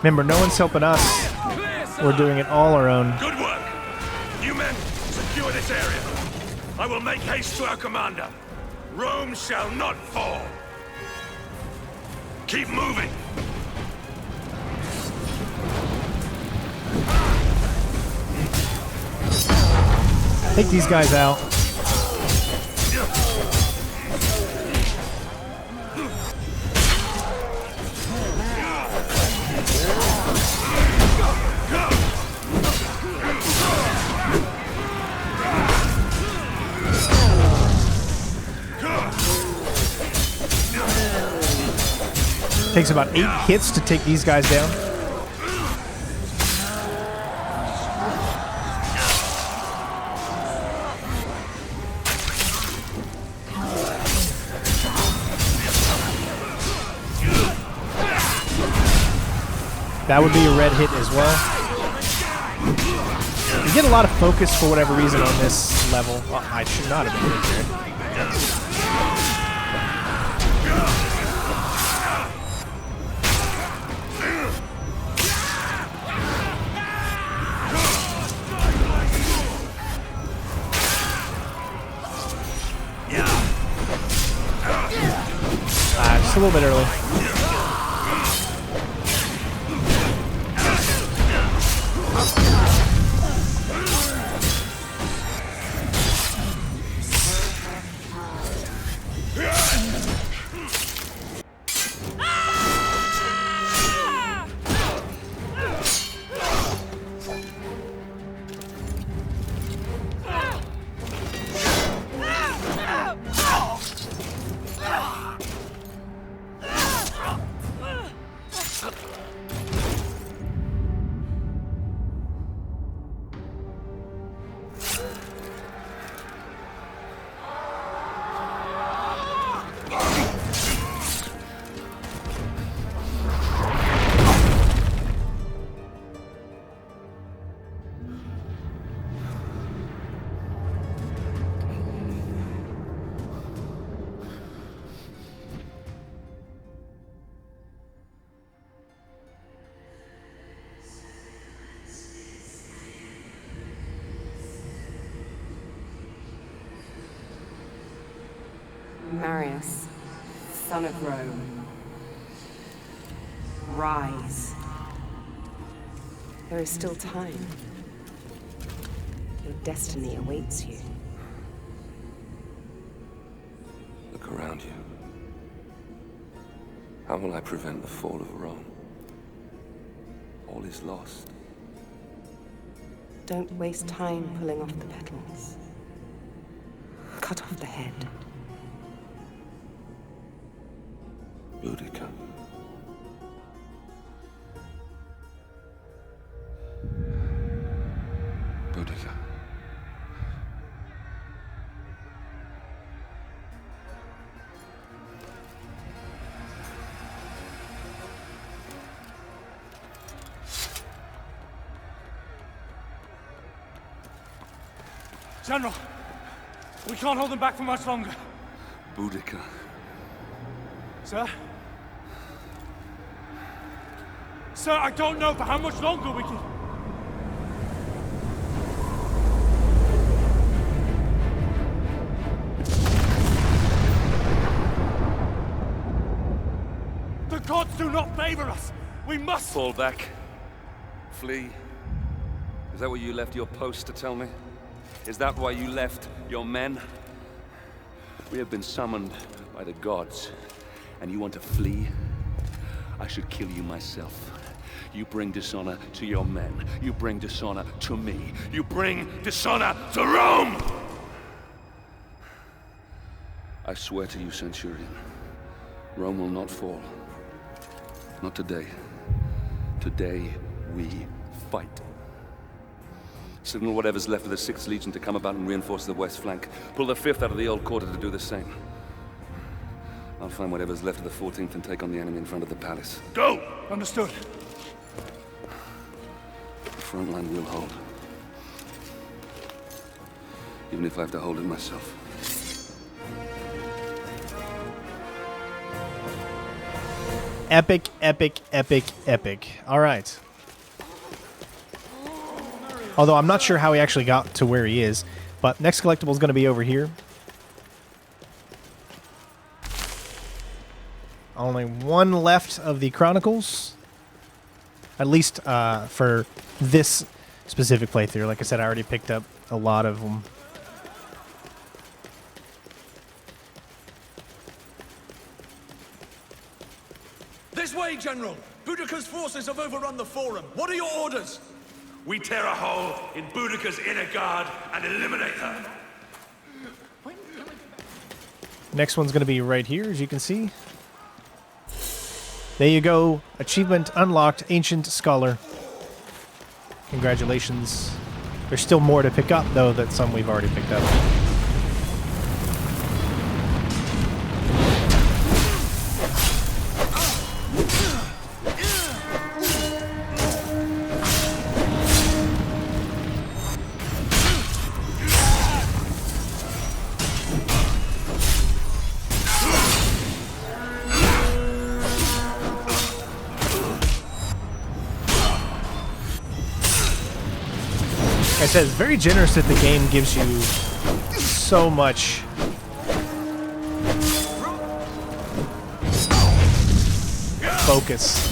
Remember, no one's helping us. We're doing it all our own. Good work. You men, secure this area. I will make haste to our commander. Rome shall not fall. Keep moving. Take these guys out. Takes about 8 hits to take these guys down. That would be a red hit as well. You get a lot of focus for whatever reason on this level. Oh, I should not have been hit there. Just a little bit early. Marius, son of Rome. Rise. There is still time. Your destiny awaits you. Look around you. How will I prevent the fall of Rome? All is lost. Don't waste time pulling off the petals. Cut off the head. Boudica. Boudica. General, we can't hold them back for much longer. Boudica. Sir? Sir, I don't know for how much longer we can... The gods do not favor us! We must... Fall back. Flee. Is that what you left your post to tell me? Is that why you left your men? We have been summoned by the gods, and you want to flee? I should kill you myself. You bring dishonor to your men. You bring dishonor to me. You bring dishonor to Rome! I swear to you, Centurion, Rome will not fall. Not today. Today, we fight. Signal whatever's left of the 6th Legion to come about and reinforce the west flank. Pull the 5th out of the old quarter to do the same. I'll find whatever's left of the 14th and take on the enemy in front of the palace. Go! Understood. The front line will hold. Even if I have to hold it myself. Epic, epic, epic, epic. All right. Although I'm not sure how he actually got to where he is. But next collectible is going to be over here. Only one left of the Chronicles. At least for this specific playthrough. Like I said, I already picked up a lot of them. This way, General! Boudica's forces have overrun the Forum. What are your orders? We tear a hole in Boudica's inner guard and eliminate her. Next one's going to be right here, as you can see. There you go. Achievement unlocked, Ancient Scholar. Congratulations. There's still more to pick up, though, that some we've already picked up. Like I said, it's very generous that the game gives you so much focus.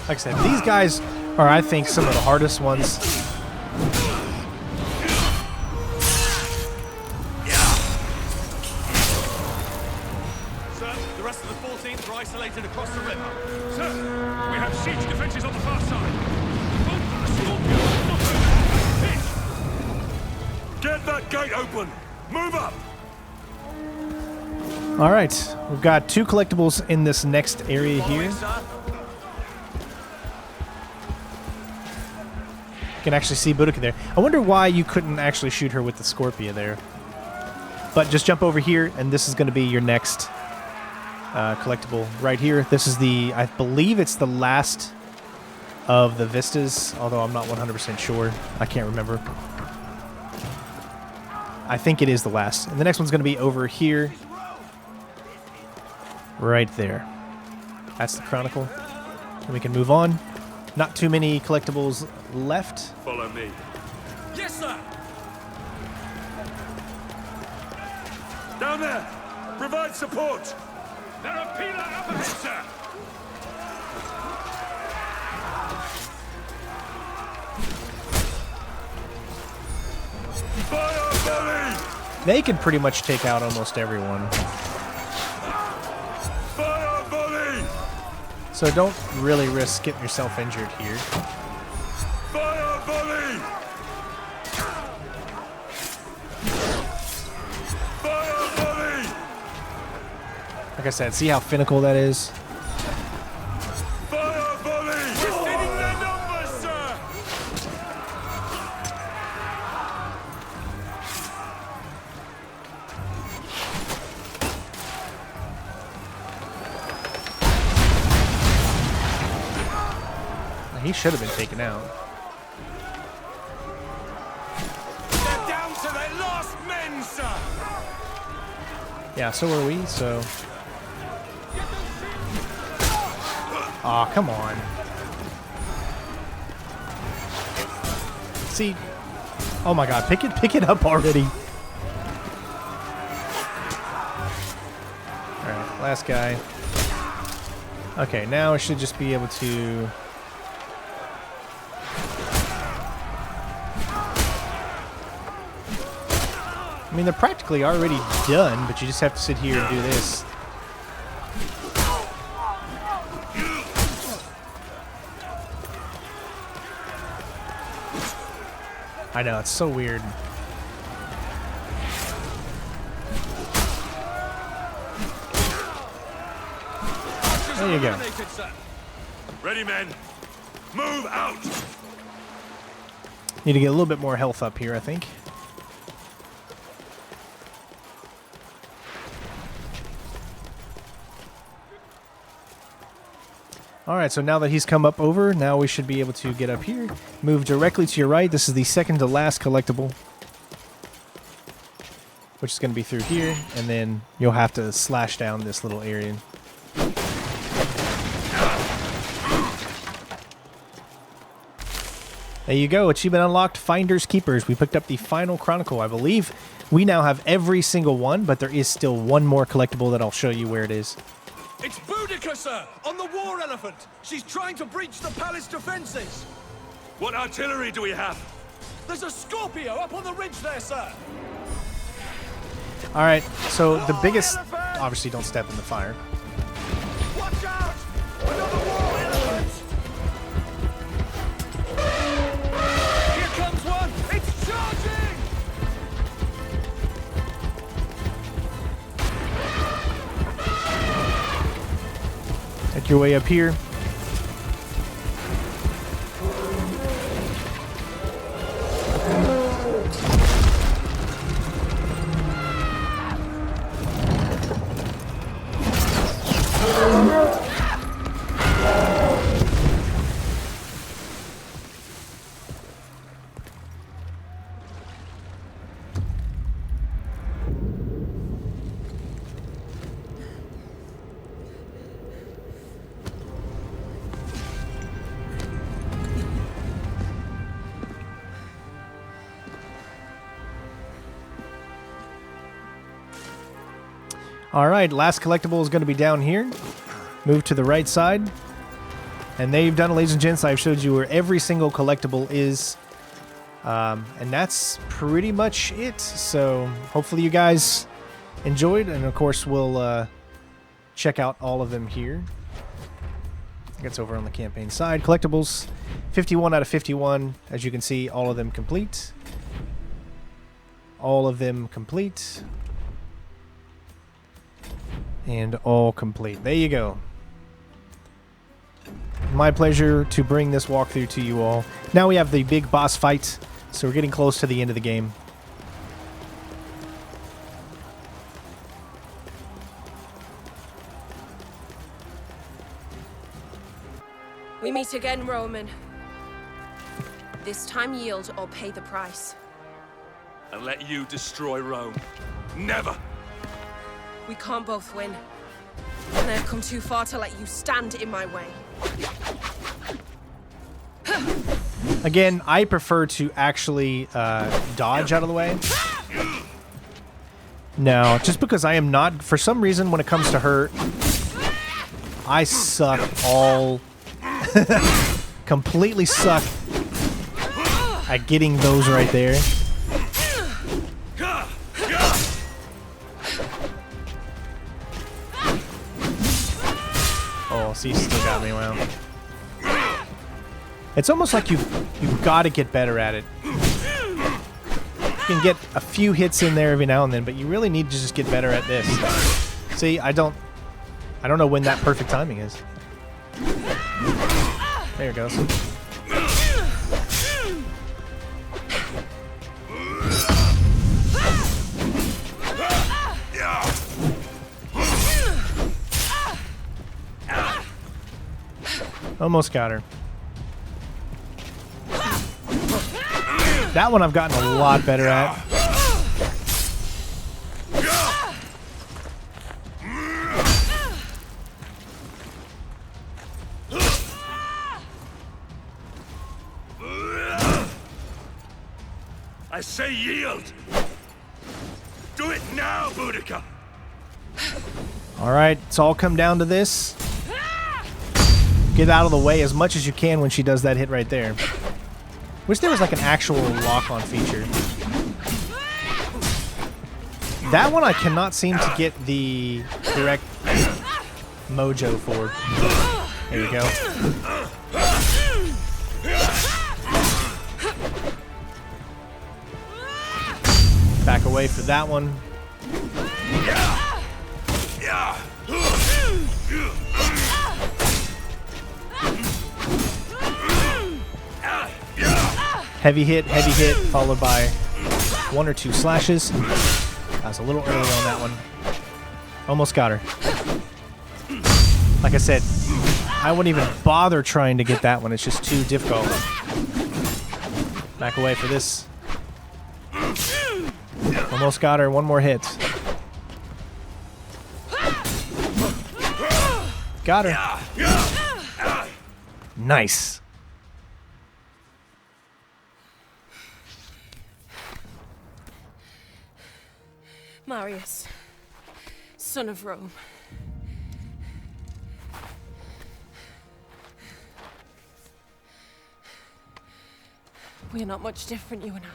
Like I said, these guys are, I think, some of the hardest ones. Sir, the rest of the 14th are isolated across the river. Sir, we have siege defenses on the far side. Get that gate open! Move up! All right, we've got 2 collectibles in this next area here. can actually see Boudica there. I wonder why you couldn't actually shoot her with the Scorpia there. But just jump over here, and this is going to be your next collectible right here. This is the, I believe it's the last of the Vistas, although I'm not 100% sure. I can't remember. I think it is the last. And the next one's going to be over here. Right there. That's the Chronicle. And we can move on. Not too many collectibles left. Follow me. Yes, sir! Down there! Provide support! There are Pila up ahead, sir! Fire volley! They can pretty much take out almost everyone. Fire volley! So don't really risk getting yourself injured here. Fire volley! Fire volley! Like I said, see how finical that is? Fire volley! We're hitting their numbers, sir! He should have been taken out. They're down to their last men, sir! Yeah, so are we, so... Aw, come on. See... Oh my god, pick it up already. Alright, last guy. Okay, now I should just be able to... I mean, they're practically already done, but you just have to sit here and do this. I know, it's so weird. There you go. Ready, men. Move out! Need to get a little bit more health up here, I think. Alright, so now that he's come up over, now we should be able to get up here. Move directly to your right. This is the second to last collectible, which is going to be through here, and then you'll have to slash down this little area. There you go. Achievement unlocked, Finders Keepers. We picked up the final Chronicle. I believe we now have every single one, but there is still one more collectible that I'll show you where it is. It's Boudica, sir, on the war elephant. She's trying to breach the palace defenses. What artillery do we have? There's a Scorpio up on the ridge there, sir. Alright, so the biggest... Obviously, don't step in the fire. Watch out! Another war elephant! Here comes one! It's charging! Make your way up here. All right, last collectible is going to be down here. Move to the right side. And there you've done it, ladies and gents. I've showed you where every single collectible is. And that's pretty much it. So hopefully you guys enjoyed. And of course, we'll check out all of them here. It's over on the campaign side. Collectibles, 51 out of 51. As you can see, all of them complete. All of them complete. And all complete. There you go. My pleasure to bring this walkthrough to you all. Now we have the big boss fight, so we're getting close to the end of the game. We meet again, Roman. This time yield or pay the price. And let you destroy Rome. Never! We can't both win. And I've come too far to let you stand in my way. Again, I prefer to actually dodge out of the way. No, just because I am not, for some reason, when it comes to her, I suck all, completely suck at getting those right there. Oh, see, still got me, wow. It's almost like you've got to get better at it. You can get a few hits in there every now and then, but you really need to just get better at this. See, I don't know when that perfect timing is. There it goes. Almost got her. That one I've gotten a lot better at. I say yield! Do it now, Boudica! Alright, it's all come down to this. Get out of the way as much as you can when she does that hit right there. Wish there was like an actual lock-on feature. That one I cannot seem to get the direct mojo for. Here we go. Back away for that one. Heavy hit, followed by 1 or 2 slashes. I was a little early on that one. Almost got her. Like I said, I wouldn't even bother trying to get that one. It's just too difficult. Back away for this. Almost got her. 1 more hit. Got her. Nice. Marius, son of Rome. We are not much different, you and I.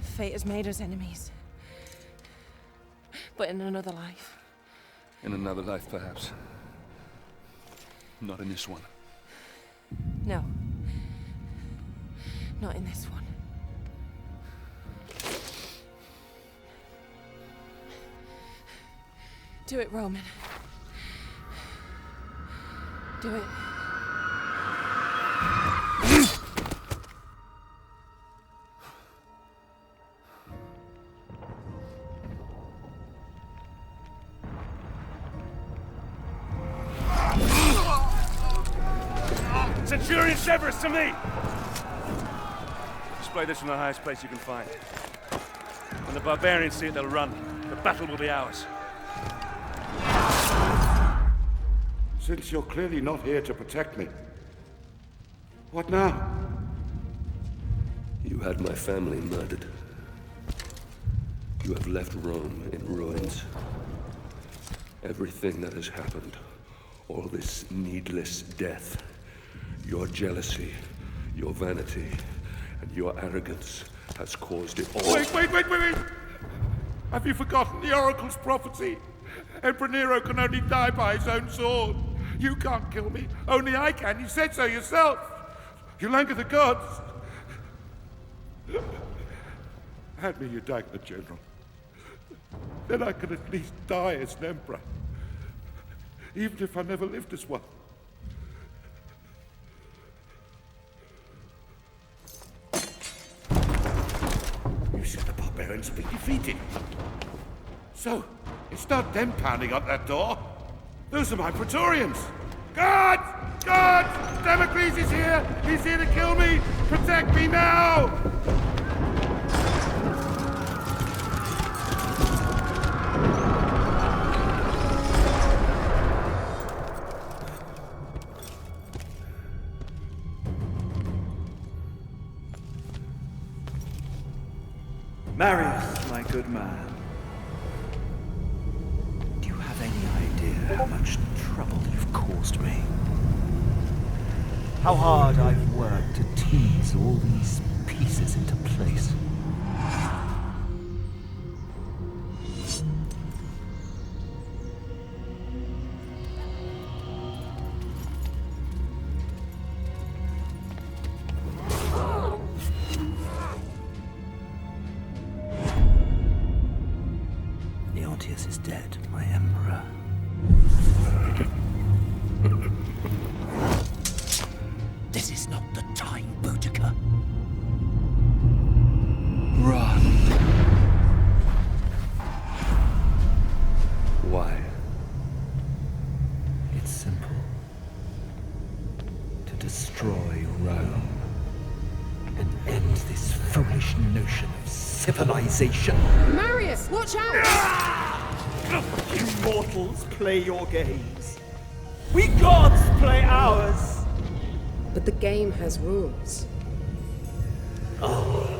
Fate has made us enemies. But in another life. In another life, perhaps. Not in this one. No. Not in this one. Do it, Roman. Do it. Centurion Severus, to me! Display this from the highest place you can find. When the barbarians see it, they'll run. The battle will be ours. Since you're clearly not here to protect me, what now? You had my family murdered. You have left Rome in ruins. Everything that has happened, all this needless death, your jealousy, your vanity, and your arrogance has caused it all. Wait! Have you forgotten the Oracle's prophecy? Emperor Nero can only die by his own sword. You can't kill me. Only I can. You said so yourself. You anger the gods. Hand me your dagger, General. Then I can at least die as an emperor. even if I never lived as one. You said the barbarians have been defeated. So, it's not them pounding on that door. Those are my Praetorians. Guards! Guards! Damocles is here! He's here to kill me! Protect me now! Marius, my good man. Do you have any idea how much trouble you've caused me? How hard I've worked to tease all these pieces into place. Leontius is dead, my emperor. This is not the time, Boudica. Run. Why? It's simple. To destroy Rome and end this foolish notion of civilization. Marius, watch out! You mortals play your games. We gods play ours. But the game has rules. Oh.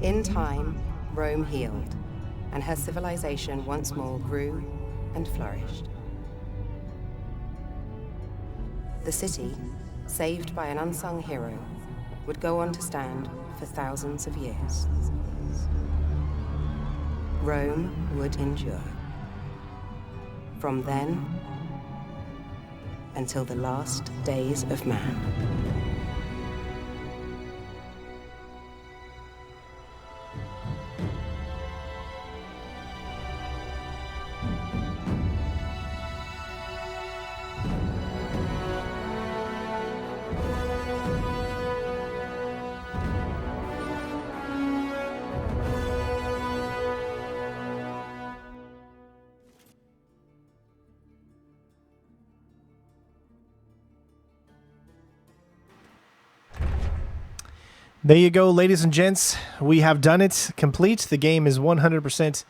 In time, Rome healed, and her civilization once more grew and flourished. The city, saved by an unsung hero, would go on to stand for thousands of years. Rome would endure. From then until the last days of man. There you go, ladies and gents. We have done it. Complete. The game is 100%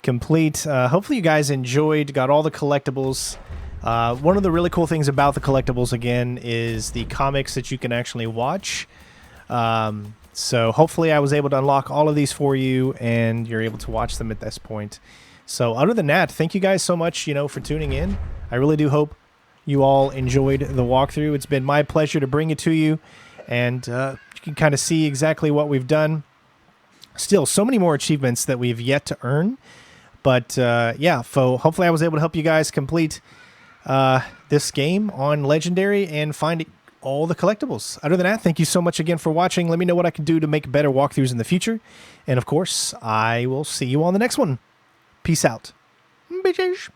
complete. Hopefully you guys enjoyed, got all the collectibles. One of the really cool things about the collectibles, again, is the comics that you can actually watch. So hopefully I was able to unlock all of these for you, and you're able to watch them at this point. So other than that, thank you guys so much, for tuning in. I really do hope you all enjoyed the walkthrough. It's been my pleasure to bring it to you, and you can kind of see exactly what we've done. Still, so many more achievements that we've yet to earn. But yeah, so hopefully I was able to help you guys complete this game on Legendary and find all the collectibles. Other than that, thank you so much again for watching. Let me know what I can do to make better walkthroughs in the future. And of course, I will see you on the next one. Peace out. Bitches.